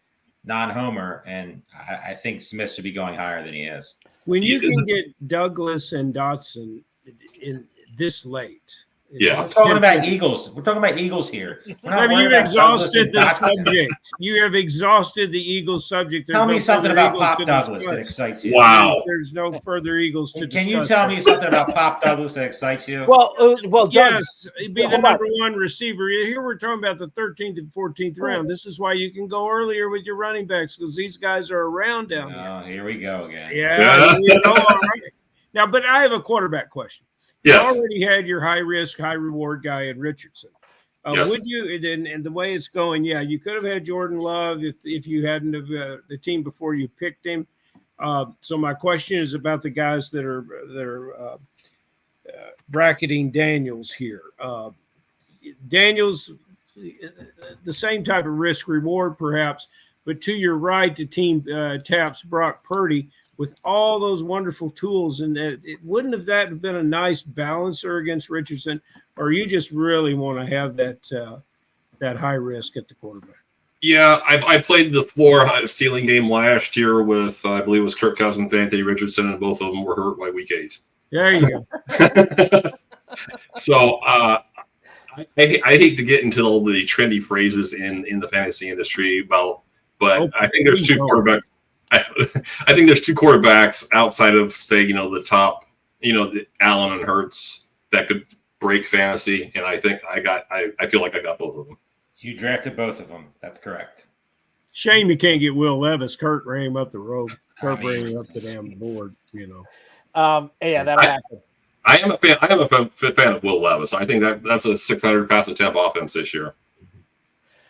Speaker 3: non-homer, and I think Smith should be going higher than he is.
Speaker 2: When you can get Douglas and Dotson in this late.
Speaker 6: Yeah,
Speaker 3: we're talking about Eagles. We're talking about Eagles here.
Speaker 2: You've exhausted the subject. You have exhausted the Eagles subject.
Speaker 3: Tell me something about Pop Douglas that excites you.
Speaker 6: Wow.
Speaker 2: There's no further Eagles to discuss.
Speaker 3: Can you tell me something about Pop Douglas that excites you?
Speaker 1: Well,
Speaker 2: yes, he'd be the number 1 receiver. Here we're talking about the 13th and 14th round. This is why you can go earlier with your running backs, because these guys are around down there.
Speaker 3: Oh, here we go again.
Speaker 2: Yeah. All right. Now, but I have a quarterback question.
Speaker 6: Yes.
Speaker 2: You already had your high risk, high reward guy in Richardson.
Speaker 6: Yes.
Speaker 2: Would you, and the way it's going, you could have had Jordan Love if you hadn't have the team before you picked him. So my question is about the guys that are bracketing Daniels here. Daniels, the same type of risk reward perhaps, but to your right, the team taps Brock Purdy with all those wonderful tools, and wouldn't have that been a nice balancer against Richardson, or you just really want to have that high risk at the quarterback?
Speaker 6: Yeah, I played the floor ceiling game last year with I believe it was Kirk Cousins, Anthony Richardson, and both of them were hurt by week 8.
Speaker 2: There you go.
Speaker 6: So I hate to get into all the trendy phrases in the fantasy industry but I think there's 2 quarterbacks. I think there's 2 quarterbacks outside of, say, the top, the Allen and Hurts that could break fantasy, and I think I feel like I got both of them.
Speaker 3: You drafted both of them. That's correct.
Speaker 2: Shame you can't get Will Levis. Kurt ran him up the road. Kurt ran him up the damn board.
Speaker 1: Yeah, that'll happen.
Speaker 6: I am a fan. I am a fan of Will Levis. I think that's a 600 pass attempt offense this year.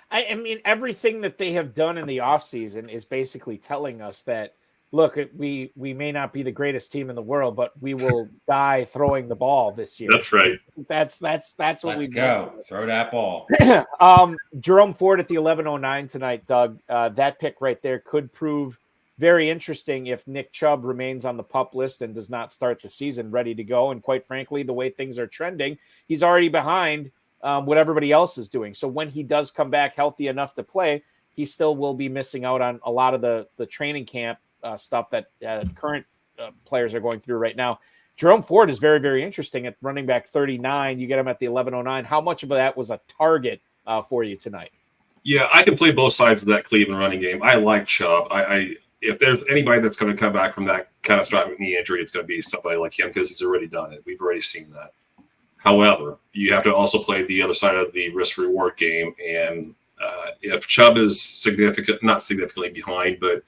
Speaker 1: I mean, everything that they have done in the offseason is basically telling us that, look, we may not be the greatest team in the world, but we will die throwing the ball this year.
Speaker 6: That's right.
Speaker 1: That's what
Speaker 3: Let's go. Throw that ball.
Speaker 1: Jerome Ford at the 11:09 tonight, Doug. That pick right there could prove very interesting if Nick Chubb remains on the PUP list and does not start the season ready to go. And quite frankly, the way things are trending, he's already behind what everybody else is doing. So when he does come back healthy enough to play, he still will be missing out on a lot of the training camp stuff that current players are going through right now. Jerome Ford is very, very interesting at running back 39. You get him at the 11:09. How much of that was a target for you tonight?
Speaker 6: Yeah, I can play both sides of that Cleveland running game. I like Chubb. If there's anybody that's going to come back from that catastrophic knee injury, it's going to be somebody like him because he's already done it. We've already seen that. However, you have to also play the other side of the risk-reward game. And if Chubb is not significantly behind, but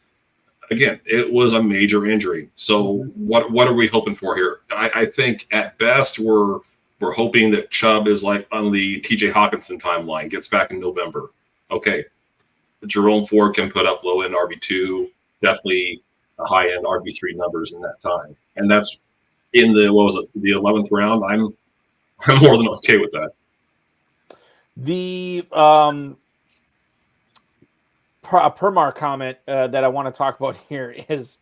Speaker 6: again, it was a major injury. So what are we hoping for here? I think at best we're hoping that Chubb is like on the TJ Hawkinson timeline, gets back in November. Okay, Jerome Ford can put up low-end RB2, definitely a high-end RB3 numbers in that time. And that's in the 11th round. I'm more than okay with that.
Speaker 1: The Permar comment that I want to talk about here is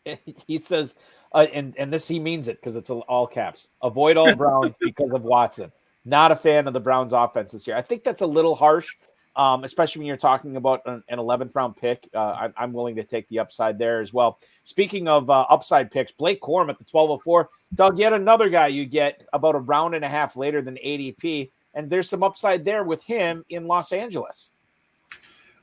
Speaker 1: he says, and this he means it because it's all caps. Avoid all Browns because of Watson. Not a fan of the Browns' offense this year. I think that's a little harsh, especially when you're talking about an 11th round pick. I'm willing to take the upside there as well. Speaking of upside picks, Blake Corum at the 12:04. Doug, yet another guy you get about a round and a half later than ADP, and there's some upside there with him in Los Angeles.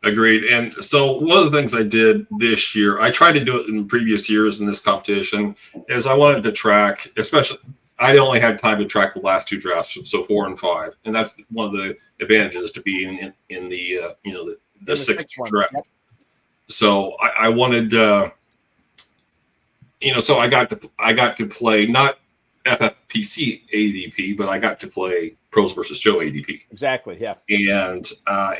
Speaker 6: Agreed. And so one of the things I did this year, I tried to do it in previous years in this competition, is I wanted to track, especially I only had time to track the last two drafts, so 4 and 5, and that's one of the advantages to be in the sixth draft. Yep. So I wanted, so I got to play not FFPC ADP, but I got to play Pros versus Joe ADP.
Speaker 1: Exactly, yeah.
Speaker 6: And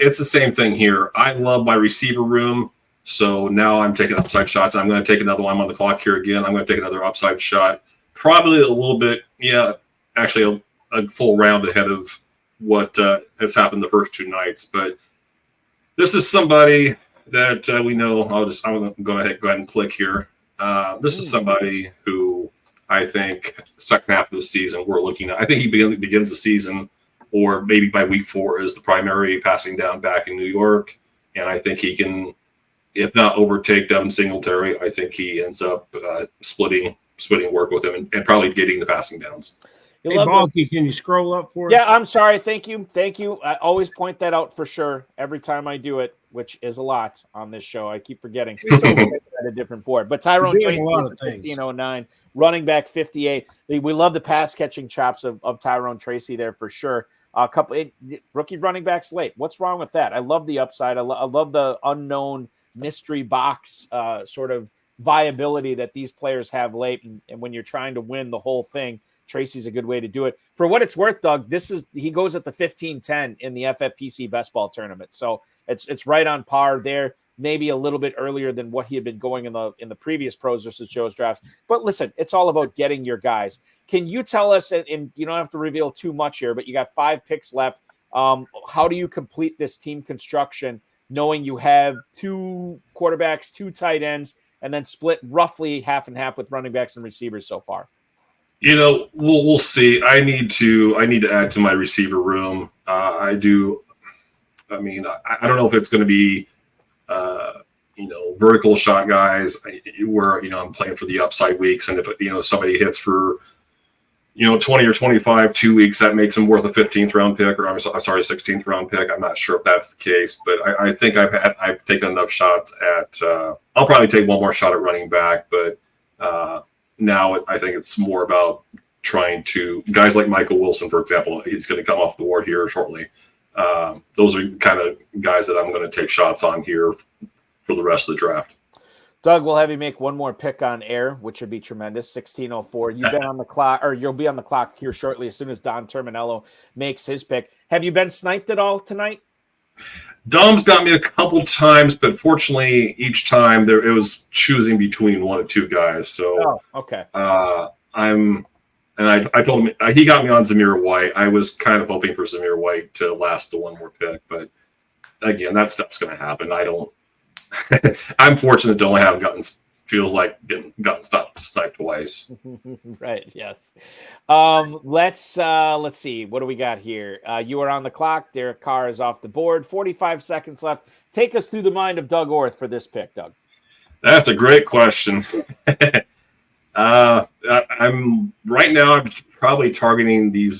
Speaker 6: it's the same thing here. I love my receiver room, so now I'm taking upside shots. I'm going to take another one. I'm on the clock here again. I'm going to take another upside shot. Probably a little bit, actually a full round ahead of what has happened the first two nights. But this is somebody that we know. I'm going to go ahead and click here. This is somebody who I think second half of the season we're looking at. I think he begins the season, or maybe by week 4, is the primary passing down back in New York. And I think he can, if not overtake Devin Singletary, I think he ends up splitting work with him and probably getting the passing downs.
Speaker 2: Hey, Balky, can you scroll up for us?
Speaker 1: Yeah, I'm sorry. Thank you. I always point that out for sure every time I do it, which is a lot on this show. I keep forgetting. At a different board. But Tyrone Tracy, 1509, running back 58. We love the pass catching chops of Tyrone Tracy there for sure. A couple rookie running backs late. What's wrong with that? I love the upside. I love the unknown mystery box sort of viability that these players have late. And when you're trying to win the whole thing, Tracy's a good way to do it. For what it's worth, Doug, he goes at the 15-10 in the FFPC best ball tournament. So it's right on par there. Maybe a little bit earlier than what he had been going in the previous Pros versus Joe's drafts. But listen, it's all about getting your guys. Can you tell us, and you don't have to reveal too much here, but you got 5 picks left. How do you complete this team construction knowing you have 2 quarterbacks, 2 tight ends, and then split roughly half and half with running backs and receivers so far?
Speaker 6: We'll see. I need to add to my receiver room. I do. I mean, I don't know if it's going to be, vertical shot guys where, I'm playing for the upside weeks. And if, somebody hits for, 20 or 25, 2 weeks, that makes him worth a 15th round pick, or 16th round pick. I'm not sure if that's the case, but I think I've taken enough shots at, I'll probably take one more shot at running back, but now I think it's more about trying to guys like Michael Wilson, for example. He's going to come off the board here shortly. Those are the kind of guys that I'm going to take shots on here for the rest of the draft.
Speaker 1: Doug, we'll have you make one more pick on air, which would be tremendous. 16:04. You've been on the clock, or you'll be on the clock here shortly as soon as Don Terminello makes his pick. Have you been sniped at all tonight?
Speaker 6: Dom's got me a couple times, but fortunately, each time it was choosing between one or two guys. So,
Speaker 1: okay.
Speaker 6: I told him he got me on Zamir White. I was kind of hoping for Zamir White to last the one more pick, but again, that stuff's going to happen. I don't. I'm fortunate to only have feels like getting gotten sniped twice.
Speaker 1: Right. Yes. Let's see. What do we got here? You are on the clock. Derek Carr is off the board. 45 seconds left. Take us through the mind of Doug Orth for this pick, Doug.
Speaker 6: That's a great question. I'm right now. I'm probably targeting the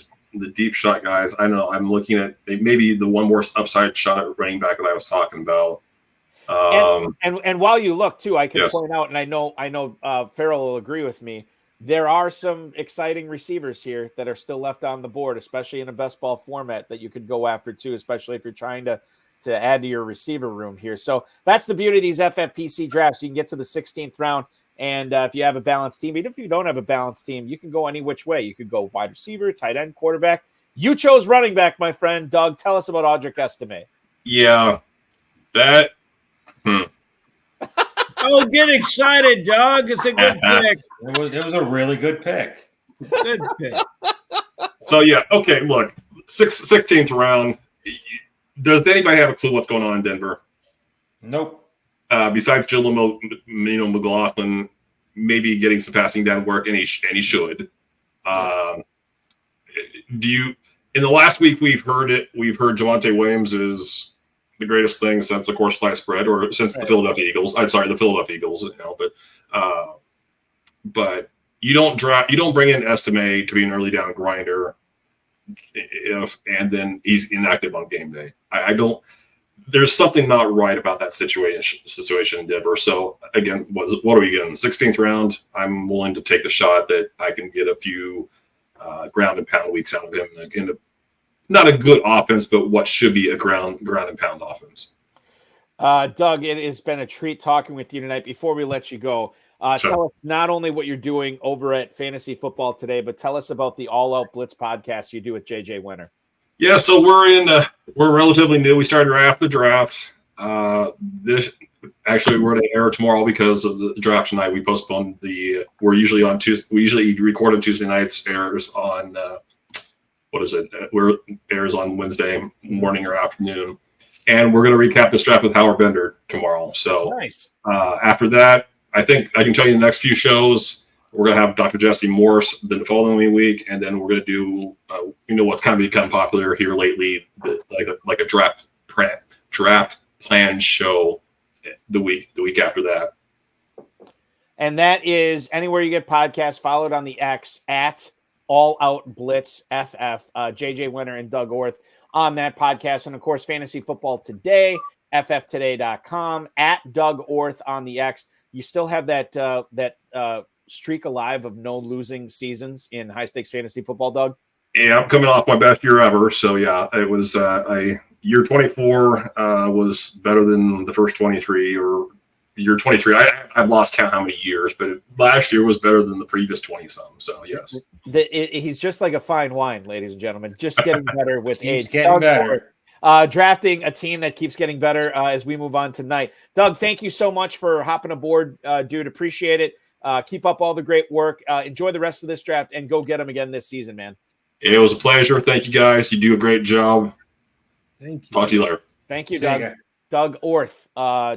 Speaker 6: deep shot guys. I know I'm looking at maybe the one more upside shot at running back that I was talking about.
Speaker 1: And while you look too, I can
Speaker 6: yes.
Speaker 1: point out, and I know Farrell will agree with me. There are some exciting receivers here that are still left on the board, especially in a best ball format that you could go after too, especially if you're trying to add to your receiver room here. So that's the beauty of these FFPC drafts. You can get to the 16th round, and if you have a balanced team, even if you don't have a balanced team, you can go any which way. You could go wide receiver, tight end, quarterback. You chose running back, my friend. Doug, tell us about Audric Estime.
Speaker 6: Yeah, that.
Speaker 2: Oh, get excited, Doug. It's a good pick.
Speaker 3: It was a really good pick.
Speaker 2: It's a good pick.
Speaker 6: So, yeah, okay, look, 16th round. Does anybody have a clue what's going on in Denver?
Speaker 3: Nope.
Speaker 6: Besides McLaughlin maybe getting some passing down work, and he should. In the last week we've heard Javonte Williams is the greatest thing since, of course, sliced bread, or since the Philadelphia Eagles. I'm sorry, the Philadelphia Eagles. But you don't bring in Estime to be an early down grinder, and then he's inactive on game day. I don't. There's something not right about that situation in Denver. So again, what are we getting? 16th round. I'm willing to take the shot that I can get a few ground and pound weeks out of him in not a good offense, but what should be a ground and pound offense.
Speaker 1: Doug, it has been a treat talking with you tonight. Before we let you go,
Speaker 6: Sure.
Speaker 1: Tell us not only what you're doing over at Fantasy Football Today, but tell us about the All Out Blitz podcast you do with JJ Winter.
Speaker 6: Yeah, so we're relatively new. We started right after the draft. We're going to air tomorrow because of the draft tonight. We postponed we're usually on Tuesday. We usually record on Tuesday nights. Airs on airs on Wednesday morning or afternoon, and we're going to recap this draft with Howard Bender tomorrow. So
Speaker 1: nice.
Speaker 6: After that, I think I can tell you the next few shows. We're going to have Dr. Jesse Morse the following week, and then we're going to do what's kind of become popular here lately, like a draft plan show the week after that.
Speaker 1: And that is anywhere you get podcasts. Followed on the X at All Out Blitz FF. JJ Winter and Doug Orth on that podcast, and of course, Fantasy Football Today, fftoday.com, at Doug Orth on the X. You still have that streak alive of no losing seasons in high stakes fantasy football, Doug?
Speaker 6: Yeah, I'm coming off my best year ever. So yeah, it was year 24 was better than the first 23, or year 23. I've lost count how many years, but last year was better than the previous 20 some. So yes,
Speaker 1: he's just like a fine wine, ladies and gentlemen, just getting better with age.
Speaker 3: Getting better.
Speaker 1: Drafting a team that keeps getting better as we move on tonight. Doug, thank you so much for hopping aboard, dude. Appreciate it. Keep up all the great work. Enjoy the rest of this draft and go get them again this season, man.
Speaker 6: It was a pleasure. Thank you, guys. You do a great job.
Speaker 2: Thank you.
Speaker 6: Talk to you later.
Speaker 1: Thank you, Doug. Doug Orth,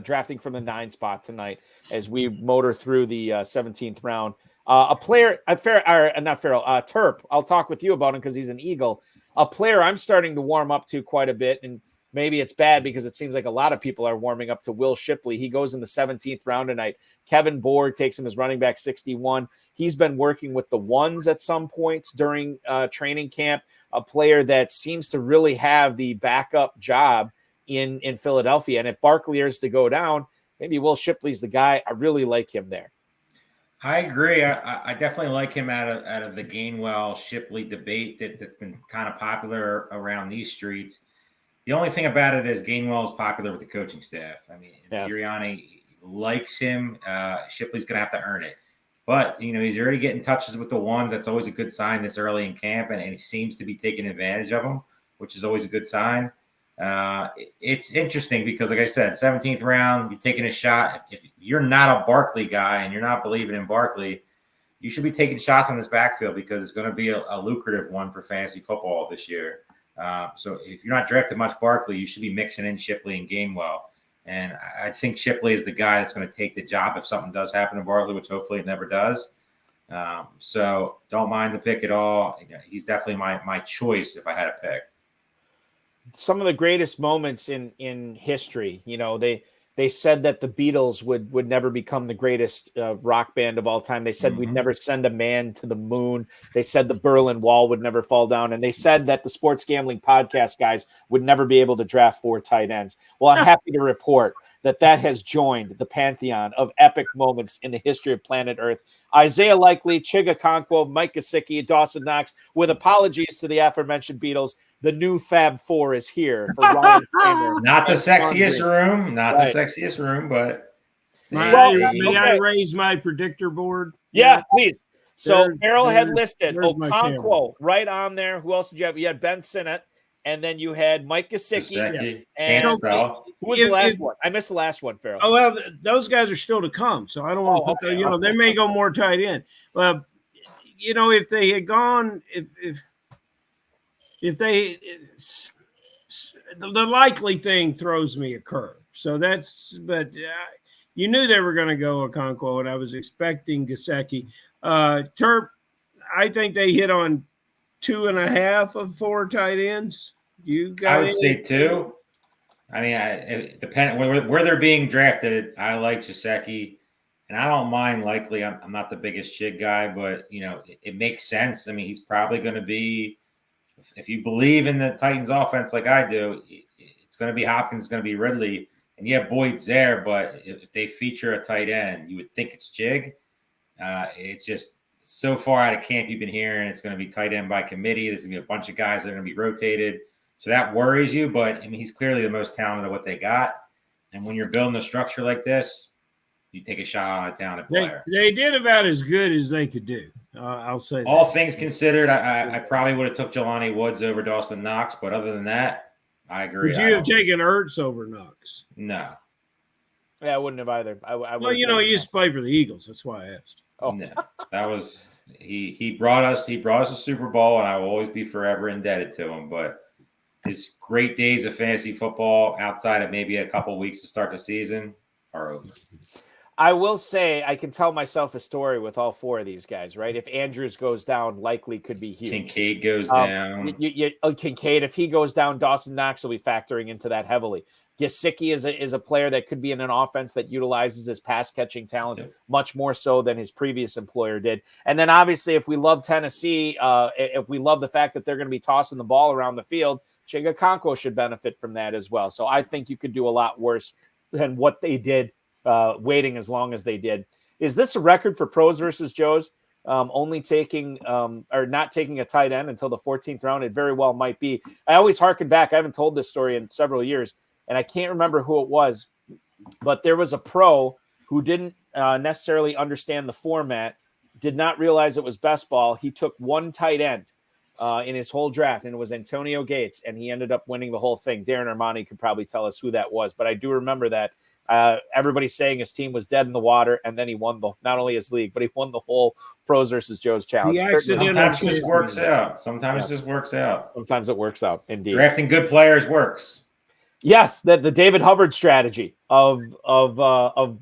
Speaker 1: drafting from the 9 spot tonight as we motor through the 17th round. A player, Terp, I'll talk with you about him because he's an Eagle. A player I'm starting to warm up to quite a bit, and maybe it's bad because it seems like a lot of people are warming up to Will Shipley. He goes in the 17th round tonight. Kevin Borg takes him as running back 61. He's been working with the ones at some points during training camp, a player that seems to really have the backup job in Philadelphia. And if Barkley is to go down, maybe Will Shipley's the guy. I really like him there.
Speaker 3: I agree. I definitely like him out of the Gainwell-Shipley debate that's been kind of popular around these streets. The only thing about it is Gainwell is popular with the coaching staff. I mean, Sirianni likes him. Shipley's going to have to earn it. But, he's already getting touches with the ones. That's always a good sign this early in camp, and he seems to be taking advantage of them, which is always a good sign. It's interesting because, like I said, 17th round, you're taking a shot. If you're not a Barkley guy and you're not believing in Barkley, you should be taking shots on this backfield because it's going to be a lucrative one for fantasy football this year. So if you're not drafting much Barkley, you should be mixing in Shipley and Gainwell. And I think Shipley is the guy that's going to take the job if something does happen to Barkley, which hopefully it never does. So don't mind the pick at all. He's definitely my choice if I had a pick.
Speaker 1: Some of the greatest moments in history, they said that the Beatles would never become the greatest rock band of all time. They said we'd never send a man to the moon. They said the Berlin Wall would never fall down. And they said that the sports gambling podcast guys would never be able to draft 4 tight ends. Well, I'm happy to report that has joined the pantheon of epic moments in the history of planet Earth. Isaiah Likely, Chig Okonkwo, Mike Gesicki, Dawson Knox, with apologies to the aforementioned Beatles, the new Fab Four is here for Ryan Kramer.
Speaker 3: Not the sexiest room, the sexiest room, but
Speaker 2: may I raise my predictor board?
Speaker 1: Yeah, please. So Merrill had listed Okonkwo right on there. Who else did you have? You had Ben Sinnott, and then you had Mike Gesicki. And who was the last one? I missed the last one, Farrell.
Speaker 2: Oh, well, those guys are still to come, so I don't want to put they may go more tight end. Well, if they had gone, if they, the likely thing throws me a curve. So you knew they were going to go Okonkwo, and I was expecting Gesicki. Terp, I think they hit on 2.5 of 4 tight ends.
Speaker 3: I would say 2. I mean, it depends where they're being drafted. I like Gesicki, and I don't mind Likely. I'm not the biggest Chig guy, but it makes sense. I mean, he's probably going to be. If you believe in the Titans offense like I do, it's going to be Hopkins, it's going to be Ridley, and yeah, Boyd's there. But if they feature a tight end, you would think it's Chig. It's just so far out of camp. You've been hearing it's going to be tight end by committee. There's going to be a bunch of guys that are going to be rotated. So that worries you. But, I mean, he's clearly the most talented of what they got. And when you're building a structure like this, you take a shot on a talented player.
Speaker 2: They did about as good as they could do. I'll say
Speaker 3: all things considered, I probably would have took Jelani Woods over Dawson Knox, but other than that, I agree.
Speaker 2: Would you have taken Ertz over Knox?
Speaker 3: No.
Speaker 1: Yeah, I wouldn't have either.
Speaker 2: Well, he used to play for the Eagles. That's why I asked.
Speaker 3: Oh no, that was he brought us a Super Bowl, and I will always be forever indebted to him. But his great days of fantasy football, outside of maybe a couple weeks to start the season, are over.
Speaker 1: I will say I can tell myself a story with all 4 of these guys, right? If Andrews goes down, Likely could be huge.
Speaker 3: Kincaid goes down.
Speaker 1: Kincaid, if he goes down, Dawson Knox will be factoring into that heavily. Gesicki is a player that could be in an offense that utilizes his pass catching talents much more so than his previous employer did. And then obviously, if we love Tennessee, if we love the fact that they're going to be tossing the ball around the field, Chig Okonkwo should benefit from that as well. So I think you could do a lot worse than what they did. Waiting as long as they did. Is this a record for pros versus Joes? Only taking or not taking a tight end until the 14th round? It very well might be. I always harken back. I haven't told this story in several years, and I can't remember who it was, but there was a pro who didn't necessarily understand the format, did not realize it was best ball. He took 1 tight end in his whole draft, and it was Antonio Gates, and he ended up winning the whole thing. Darren Armani could probably tell us who that was, but I do remember that. Everybody's saying his team was dead in the water, and then he won not only his league, but he won the whole pros versus Joes challenge.
Speaker 3: Sometimes it just works out. Sometimes it just works out.
Speaker 1: Sometimes it works out. Indeed,
Speaker 3: drafting good players works.
Speaker 1: Yes, the David Hubbard strategy of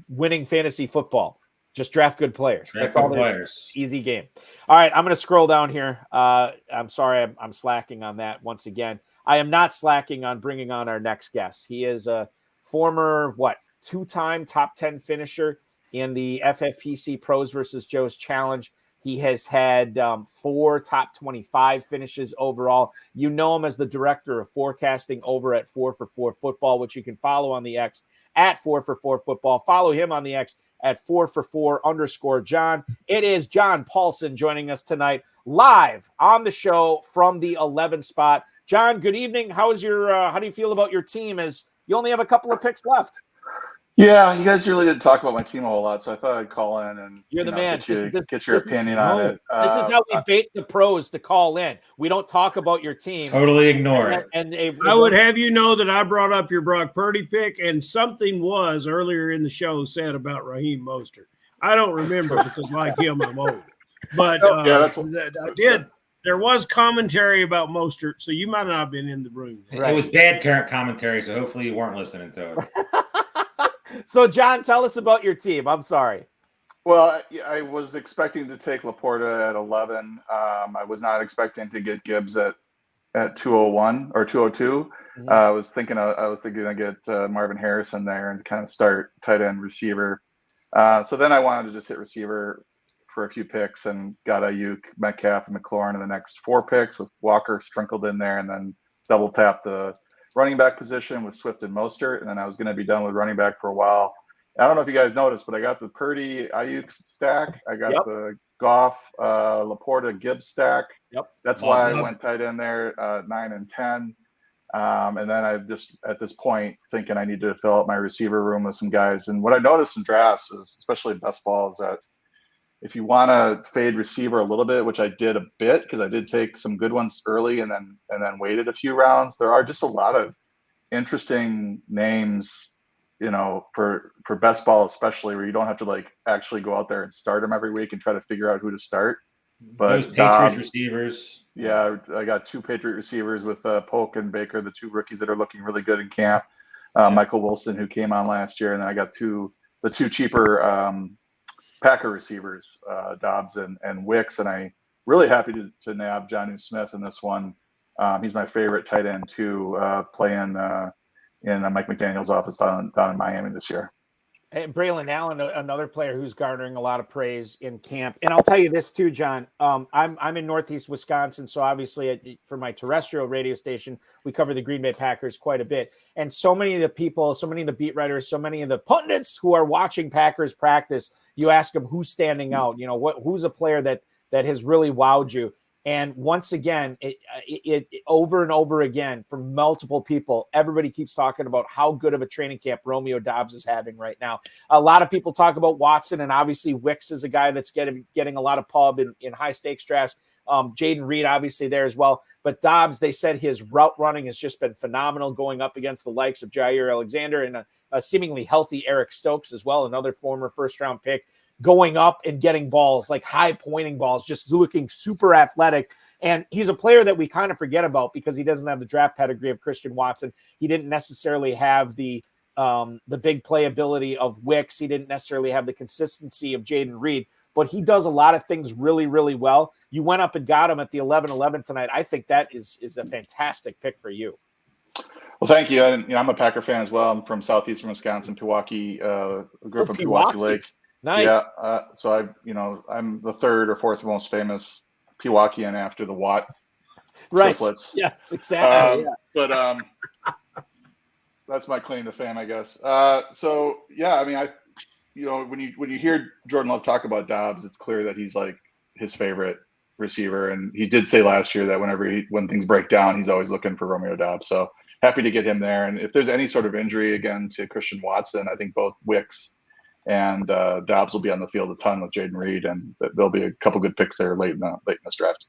Speaker 1: winning fantasy football. Just draft good players. That's all. Players. Easy game. All right, I'm going to scroll down here. I'm sorry, I'm slacking on that once again. I am not slacking on bringing on our next guest. He is a former 2-time top 10 finisher in the FFPC Pros versus Joes Challenge. He has had 4 top 25 finishes overall. You know him as the director of forecasting over at 4for4 Football, which you can follow on the X at 4for4 Football. Follow him on the X at 4for4_John. It is John Paulson joining us tonight live on the show from the 11 spot. John, good evening. How do you feel about your team as you only have a couple of picks left?
Speaker 7: Yeah, you guys really didn't talk about my team a whole lot, so I thought I'd call in and
Speaker 1: You're the man.
Speaker 7: get your opinion on it.
Speaker 1: This is how we bait the pros to call in. We don't talk about your team.
Speaker 3: Totally ignore it.
Speaker 1: And
Speaker 2: I would have you know that I brought up your Brock Purdy pick, and something was earlier in the show said about Raheem Mostert. I don't remember because, like him, I'm old. But I did. There was commentary about Mostert, so you might not have been in the room.
Speaker 3: Right. It was bad current commentary, so hopefully you weren't listening to it.
Speaker 1: So, John, tell us about your team. I'm sorry.
Speaker 7: Well, I was expecting to take Laporta at 11. I was not expecting to get Gibbs at 201 or 202. Mm-hmm. I was thinking to get Marvin Harrison there and kind of start tight end receiver. So then I wanted to just hit receiver for a few picks and got Ayuk, Metcalf, and McLaurin in the next 4 picks with Walker sprinkled in there, and then double tap the running back position with Swift and Mostert, and then I was going to be done with running back for a while. I don't know if you guys noticed, but I got the Purdy Ayuk stack. I got the Goff Laporta Gibbs stack.
Speaker 1: Yep.
Speaker 7: That's why I went tight end there, 9 and 10. And then I just at this point thinking I need to fill up my receiver room with some guys. And what I noticed in drafts is, especially best ball, is that if you want to fade receiver a little bit, which I did a bit because I did take some good ones early and then waited a few rounds, there are just a lot of interesting names, for best ball, especially where you don't have to actually go out there and start them every week and try to figure out who to start. But
Speaker 3: those Patriots receivers.
Speaker 7: Yeah, I got 2 Patriot receivers with Polk and Baker, the 2 rookies that are looking really good in camp. Michael Wilson, who came on last year, and then I got the two cheaper Packer receivers, Dobbs and Wicks, and I'm really happy to nab Jonnu Smith in this one. He's my favorite tight end too, playing in Mike McDaniel's office down in Miami this year.
Speaker 1: And Braylon Allen, another player who's garnering a lot of praise in camp. And I'll tell you this too, John. I'm in Northeast Wisconsin, so obviously for my terrestrial radio station, we cover the Green Bay Packers quite a bit. And so many of the people, so many of the beat writers, so many of the pundits who are watching Packers practice, you ask them who's standing out. Who's a player that has really wowed you. And once again, it over and over again from multiple people, everybody keeps talking about how good of a training camp Romeo Doubs is having right now. A lot of people talk about Watson, and obviously Wicks is a guy that's getting a lot of pub in high stakes drafts. Jaden Reed obviously there as well. But Doubs, they said his route running has just been phenomenal, going up against the likes of Jair Alexander and a seemingly healthy Eric Stokes as well, another former first-round pick, going up and getting balls, like high pointing balls, just looking super athletic. And he's a player that we kind of forget about because he doesn't have the draft pedigree of Christian Watson. He didn't necessarily have the big playability of Wicks. He didn't necessarily have the consistency of Jaden Reed, but he does a lot of things really, really well. You went up and got him at the 11-11 tonight. I think that is a fantastic pick for you.
Speaker 7: Well, thank you. I'm a Packer fan as well. I'm from southeastern Wisconsin, Pewaukee, grew up in Pewaukee Lake.
Speaker 1: Nice.
Speaker 7: Yeah. So I'm the 3rd or 4th most famous Pewaukeean after the Watt triplets.
Speaker 1: Yes, exactly.
Speaker 7: But that's my claim to fame, I guess. So yeah, I mean, when you hear Jordan Love talk about Dobbs, it's clear that he's like his favorite receiver, and he did say last year that when things break down, he's always looking for Romeo Doubs. So happy to get him there. And if there's any sort of injury again to Christian Watson, I think both Wicks and Dobbs will be on the field a ton with Jaden Reed, and there'll be a couple good picks there late in this draft.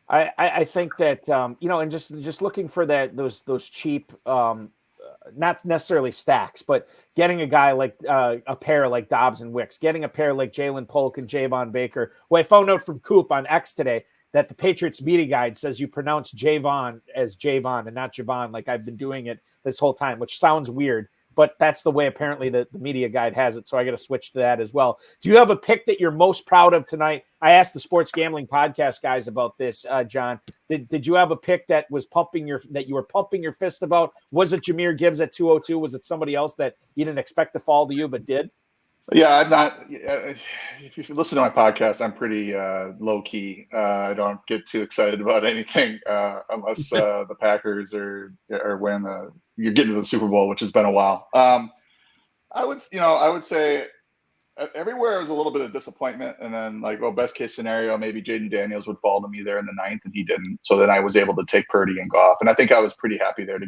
Speaker 1: I think that and just looking for those cheap, not necessarily stacks, but getting a guy like a pair like Dobbs and Wicks, getting a pair like Jalen Polk and Javon Baker. Well, I found out from Coop on X today that the Patriots media guide says you pronounce Javon as Javon and not Javon, like I've been doing it this whole time, which sounds weird. But that's the way apparently the media guide has it. So I got to switch to that as well. Do you have a pick that you're most proud of tonight? I asked the Sports Gambling Podcast guys about this, John. Did you have a pick that was that you were pumping your fist about? Was it Jahmyr Gibbs at 202? Was it somebody else that you didn't expect to fall to you but did?
Speaker 7: Yeah, I'm not. If you listen to my podcast, I'm pretty low key. I don't get too excited about anything unless the Packers or win. You're getting to the Super Bowl, which has been a while. I would say everywhere was a little bit of disappointment, and then best case scenario, maybe Jaden Daniels would fall to me there in the 9th, and he didn't. So then I was able to take Purdy and Goff, and I think I was pretty happy there to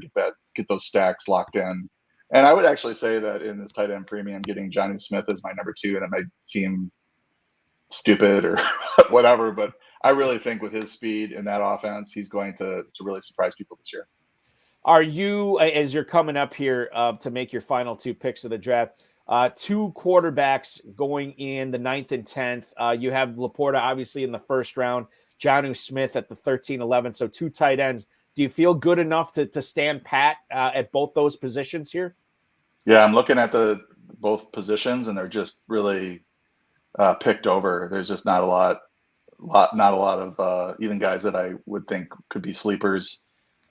Speaker 7: get those stacks locked in. And I would actually say that in this tight end premium, getting Johnny Smith as my number 2, and it might seem stupid or whatever, but I really think with his speed in that offense, he's going to really surprise people this year.
Speaker 1: Are you, as you're coming up here to make your final 2 picks of the draft, 2 quarterbacks going in the 9th and 10th? You have Laporta obviously in the first round, Jonnu Smith at the 13-11, so 2 tight ends. Do you feel good enough to stand pat at both those positions here?
Speaker 7: Yeah, I'm looking at both positions, and they're just really picked over. There's just not a lot of even guys that I would think could be sleepers.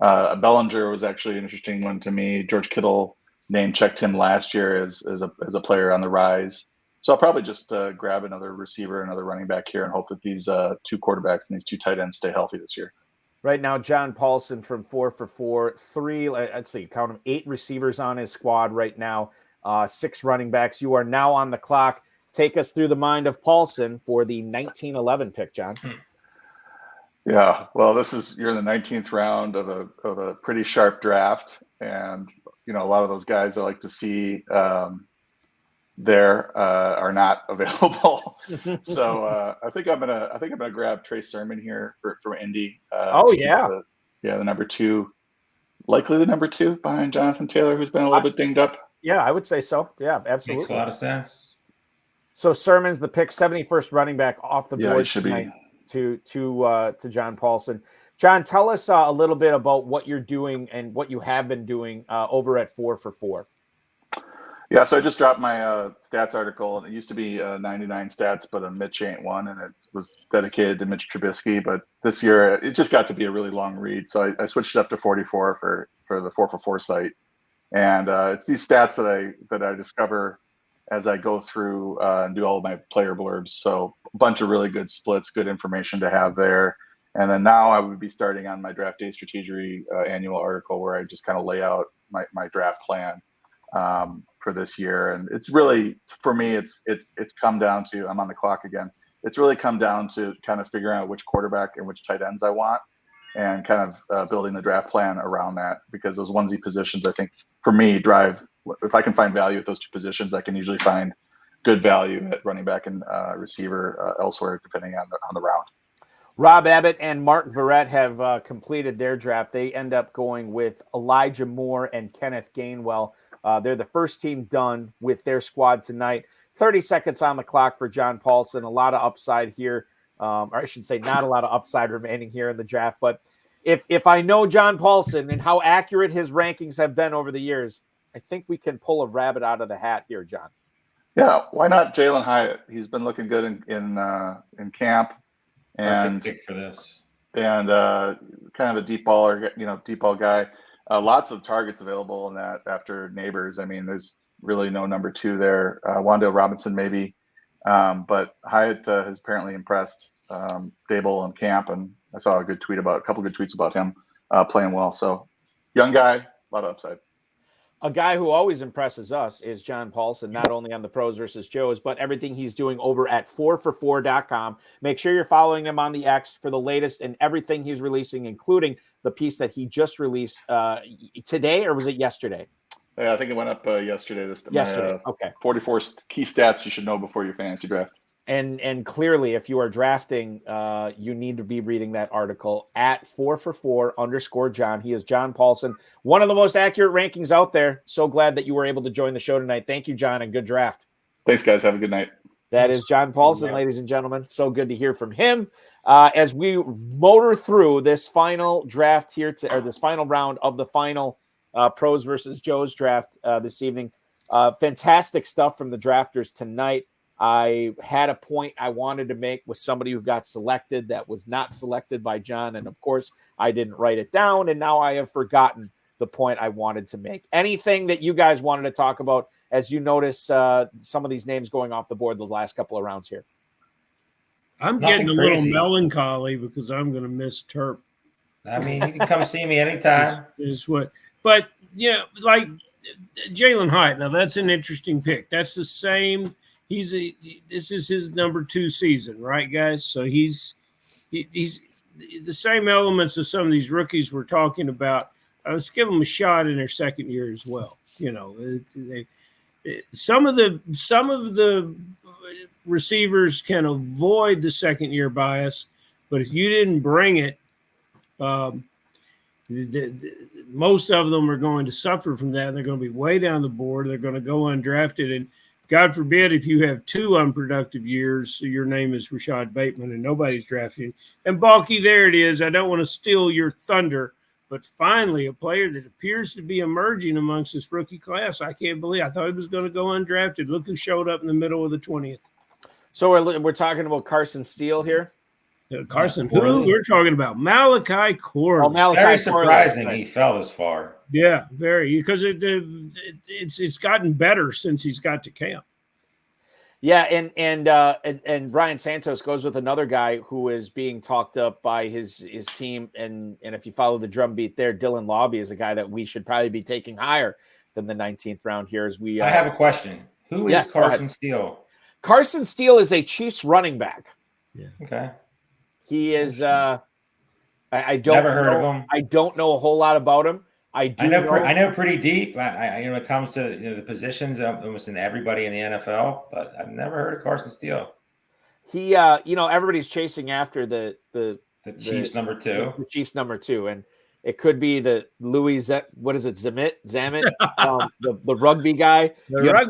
Speaker 7: Bellinger was actually an interesting one to me. George Kittle name checked him last year as a player on the rise. So I'll probably just grab another receiver, another running back here, and hope that these 2 quarterbacks and these 2 tight ends stay healthy this year.
Speaker 1: Right now, John Paulson from 4 for 4, 3, let's see, count them, 8 receivers on his squad right now, 6 running backs. You are now on the clock. Take us through the mind of Paulson for the 1911 pick, John.
Speaker 7: Yeah, well, you're in the 19th round of a pretty sharp draft, and a lot of those guys I like to see there are not available. So I think I'm gonna grab Trey Sermon here from Indy.
Speaker 1: The
Speaker 7: number 2, likely the number 2 behind Jonathan Taylor, who's been a little bit dinged up.
Speaker 1: Yeah, I would say so. Yeah, absolutely.
Speaker 3: Makes a lot of sense.
Speaker 1: So Sermon's the pick, 71st running back off the board.
Speaker 7: He should be
Speaker 1: to John Paulson. John, tell us a little bit about what you're doing and what you have been doing over at 4 for 4.
Speaker 7: Yeah, so I just dropped my stats article, and it used to be 99 stats, but a Mitch ain't one, and it was dedicated to Mitch Trubisky. But this year, it just got to be a really long read, so I switched it up to 44 for the 4 for 4 site, and it's these stats that I discover as I go through and do all of my player blurbs. So a bunch of really good splits, good information to have there. And then now I would be starting on my draft day strategy annual article where I just kind of lay out my draft plan for this year. And it's really, for me, it's come down to, I'm on the clock again. It's really come down to kind of figuring out which quarterback and which tight ends I want, and kind of building the draft plan around that, because those onesie positions, I think for me, drive, if I can find value at those 2 positions, I can usually find good value at running back and receiver elsewhere, depending on the round.
Speaker 1: Rob Abbott and Mark Verrett have completed their draft. They end up going with Elijah Moore and Kenneth Gainwell. They're the first team done with their squad tonight. 30 seconds on the clock for John Paulson. A lot of upside here. Or I should say not a lot of upside remaining here in the draft. But if I know John Paulson and how accurate his rankings have been over the years, I think we can pull a rabbit out of the hat here, John.
Speaker 7: Yeah, why not Jalen Hyatt? He's been looking good in camp, and
Speaker 3: Perfect pick for this.
Speaker 7: And kind of a deep baller, deep ball guy. Lots of targets available in that after Neighbors. I mean, there's really no number 2 there. Wan'Dale Robinson maybe, but Hyatt has apparently impressed Dable in camp, and I saw a couple good tweets about him playing well. So young guy, a lot of upside.
Speaker 1: A guy who always impresses us is John Paulson, not only on the Pros versus Joes, but everything he's doing over at 4for4.com. Make sure you're following him on the X for the latest and everything he's releasing, including the piece that he just released today, or was it yesterday?
Speaker 7: Yeah, I think it went up yesterday.
Speaker 1: Yesterday, okay.
Speaker 7: 44 key stats you should know before your fantasy draft.
Speaker 1: And clearly, if you are drafting, you need to be reading that article at 4for4_John. He is John Paulson, one of the most accurate rankings out there. So glad that you were able to join the show tonight. Thank you, John, and good draft.
Speaker 7: Thanks, guys. Have a good night.
Speaker 1: That is John Paulson, ladies and gentlemen. So good to hear from him. As we motor through this final draft here, or this final round of the final Pros versus Joes draft this evening. Fantastic stuff from the drafters tonight. I had a point I wanted to make with somebody who got selected that was not selected by John. And of course, I didn't write it down. And now I have forgotten the point I wanted to make. Anything that you guys wanted to talk about as you notice some of these names going off the board the last couple of rounds here?
Speaker 2: I'm getting a little melancholy because I'm going to miss Terp.
Speaker 3: I mean, you can come see me anytime.
Speaker 2: But, like Jalen Hyatt. Now, that's an interesting pick. That's the same. This is his number 2 season, right, guys? So he's the same elements of some of these rookies we're talking about. Let's give them a shot in their second year as well. Some of the receivers can avoid the second year bias, but if you didn't bring it, most of them are going to suffer from that. They're going to be way down the board. They're going to go undrafted, and God forbid if you have 2 unproductive years, your name is Rashad Bateman and nobody's drafting. And Balky, there it is. I don't want to steal your thunder, but finally a player that appears to be emerging amongst this rookie class. I can't believe I thought he was going to go undrafted. Look who showed up in the middle of the 20th.
Speaker 1: So we're talking about Carson Steele here.
Speaker 2: Carson, who we're talking about? Malachi Corley.
Speaker 1: Oh, Malachi
Speaker 3: Very
Speaker 1: Corley,
Speaker 3: surprising
Speaker 1: right.
Speaker 3: he fell this far.
Speaker 2: Yeah, very, because it's gotten better since he's got to camp.
Speaker 1: Yeah, and Brian Santos goes with another guy who is being talked up by his team, and if you follow the drumbeat there, Dylan Lobby is a guy that we should probably be taking higher than the 19th round here. As we,
Speaker 3: I have a question. Who is Carson Steele?
Speaker 1: Carson Steele is a Chiefs running back.
Speaker 2: Yeah.
Speaker 3: Okay.
Speaker 1: He is. I don't
Speaker 3: Never heard of him.
Speaker 1: I don't know a whole lot about him. I
Speaker 3: know pretty deep. I when it comes to the positions, almost in everybody in the NFL, but I've never heard of Carson Steele.
Speaker 1: He, everybody's chasing after the
Speaker 3: Chiefs number 2.
Speaker 1: The Chiefs number 2, and it could be the Louis. What is it? Zamet, the rugby guy. You have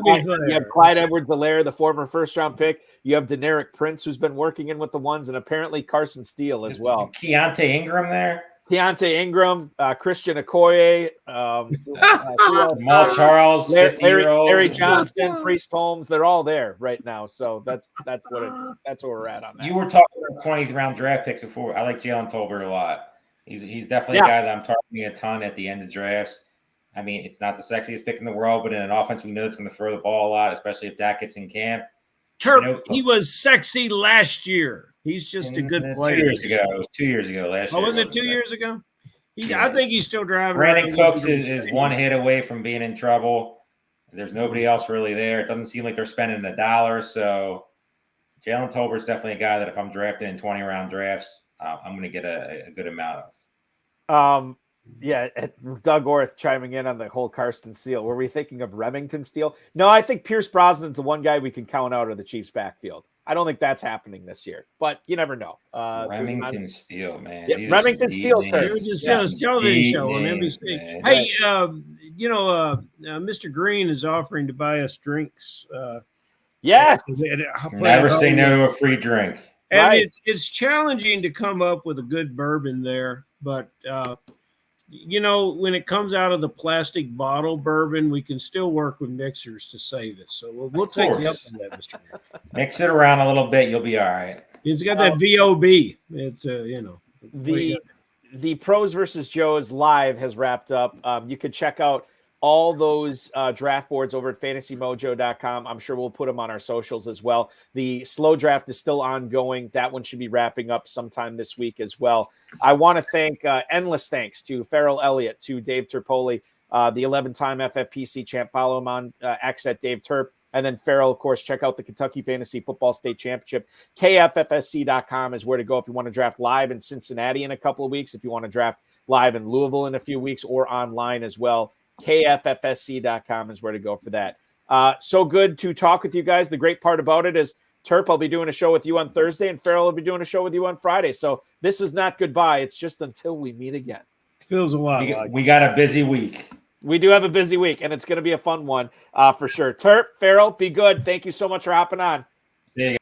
Speaker 1: Clyde Edwards-Helaire, the former first-round pick. You have Deneric Prince, who's been working in with the ones, and apparently Carson Steele as well.
Speaker 3: Keontae Ingram there.
Speaker 1: Keontae Ingram, Christian Okoye,
Speaker 3: Jamal Charles,
Speaker 1: Larry Johnson, Priest Holmes. They're all there right now. So that's where we're at on that.
Speaker 3: You were talking about 20th round draft picks before. I like Jalen Tolbert a lot. He's definitely a guy that I'm targeting a ton at the end of drafts. I mean, it's not the sexiest pick in the world, but in an offense we know it's going to throw the ball a lot, especially if Dak gets in camp.
Speaker 2: He was sexy last year. He's just a good player.
Speaker 3: 2 years ago. It was 2 years ago last year.
Speaker 2: Was it 2 years ago? I think he's still driving.
Speaker 3: Brandon Cooks is one hit away from being in trouble. There's nobody else really there. It doesn't seem like they're spending $1. So Jalen Tolbert's definitely a guy that if I'm drafting in 20-round drafts, I'm going to get a good amount of.
Speaker 1: Doug Orth chiming in on the whole Carson Steele. Were we thinking of Remington Steele? No, I think Pierce Brosnan's the one guy we can count out of the Chiefs' backfield. I don't think that's happening this year, but you never know.
Speaker 3: Remington Steele, man.
Speaker 1: Yeah, Remington Steele.
Speaker 2: It was just a television show on NBC.
Speaker 3: Man.
Speaker 2: Hey, Mr. Green is offering to buy us drinks.
Speaker 1: Yes.
Speaker 3: Never say no to a free drink.
Speaker 2: And
Speaker 1: Right.
Speaker 2: it's challenging to come up with a good bourbon there, but when it comes out of the plastic bottle bourbon, we can still work with mixers to save it. So we'll take you up on that, Mr. Green.
Speaker 3: Mix it around a little bit, you'll be all right.
Speaker 2: It's got that VOB. It's
Speaker 1: the Pros versus Joes live has wrapped up. You could check out all those draft boards over at fantasymojo.com. I'm sure we'll put them on our socials as well. The slow draft is still ongoing. That one should be wrapping up sometime this week as well. I want to thank endless thanks to Farrell Elliott, to Dave Terpoli, the 11-time FFPC champ. Follow him on X at Dave Terp. And then Farrell, of course, check out the Kentucky Fantasy Football State Championship. KFFSC.com is where to go if you want to draft live in Cincinnati in a couple of weeks, if you want to draft live in Louisville in a few weeks, or online as well. KFFSC.com is where to go for that. So good to talk with you guys. The great part about it is, Terp, I'll be doing a show with you on Thursday, and Farrell will be doing a show with you on Friday. So this is not goodbye. It's just until we meet again.
Speaker 2: Feels a lot
Speaker 3: We got a busy week.
Speaker 1: We do have a busy week, and it's going to be a fun one for sure. Terp, Farrell, be good. Thank you so much for hopping on.
Speaker 3: See you.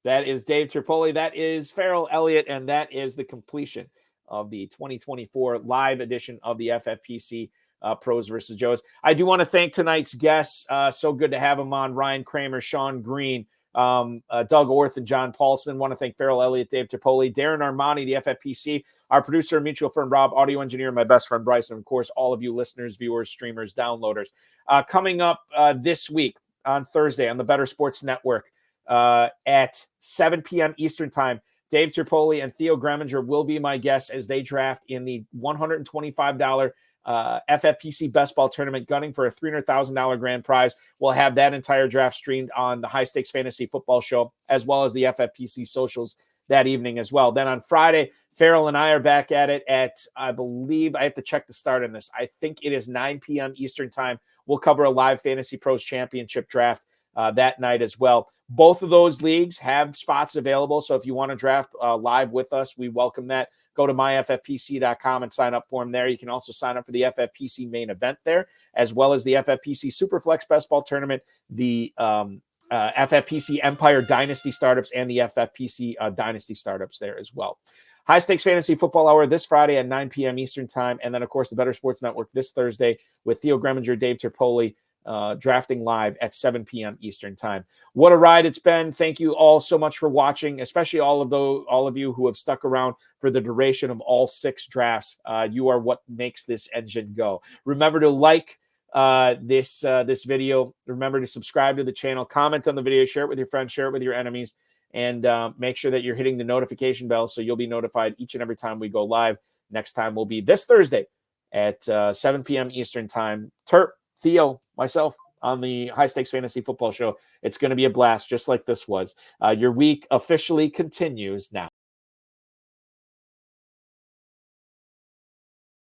Speaker 1: That is Dave Terpoli. That is Farrell Elliott, and that is the completion of the 2024 live edition of the FFPC Pros versus Joes. I do want to thank tonight's guests. So good to have them on. Ryan Kramer, Sean Green, Doug Orth, and John Paulson. Want to thank Farrell Elliott, Dave Terpoli, Darren Armani, the FFPC, our producer, mutual friend Rob, audio engineer, my best friend Bryce, and of course, all of you listeners, viewers, streamers, downloaders. Coming up this week on Thursday on the Better Sports Network at 7 p.m. Eastern Time, Dave Terpoli and Theo Greminger will be my guests as they draft in the $125 FFPC Best Ball Tournament, gunning for a $300,000 grand prize. We'll have that entire draft streamed on the High Stakes Fantasy Football Show, as well as the FFPC socials that evening as well. Then on Friday, Farrell and I are back at it at, I believe, I have to check the start on this. I think it is 9 p.m. Eastern Time we'll cover a live Fantasy Pros Championship draft that night as well. Both of those leagues have spots available. So if you want to draft live with us, we welcome that. Go to myffpc.com and sign up for them there. You can also sign up for the FFPC main event there, as well as the FFPC Superflex Best Ball Tournament, the FFPC Empire Dynasty Startups, and the FFPC Dynasty Startups there as well. High Stakes Fantasy Football Hour this Friday at 9 p.m. Eastern Time. And then, of course, the Better Sports Network this Thursday with Theo Greminger, Dave Terpoli, drafting live at 7 p.m. Eastern Time. What a ride it's been. Thank you all so much for watching, especially all of you who have stuck around for the duration of all 6 drafts. You are what makes this engine go. Remember to like this video. Remember to subscribe to the channel, comment on the video, share it with your friends, share it with your enemies, and make sure that you're hitting the notification bell so you'll be notified each and every time we go live. Next time will be this Thursday at 7 p.m. Eastern Time. Terp, Theo, myself on the High Stakes Fantasy Football Show. It's going to be a blast, just like this was. Your week officially continues now.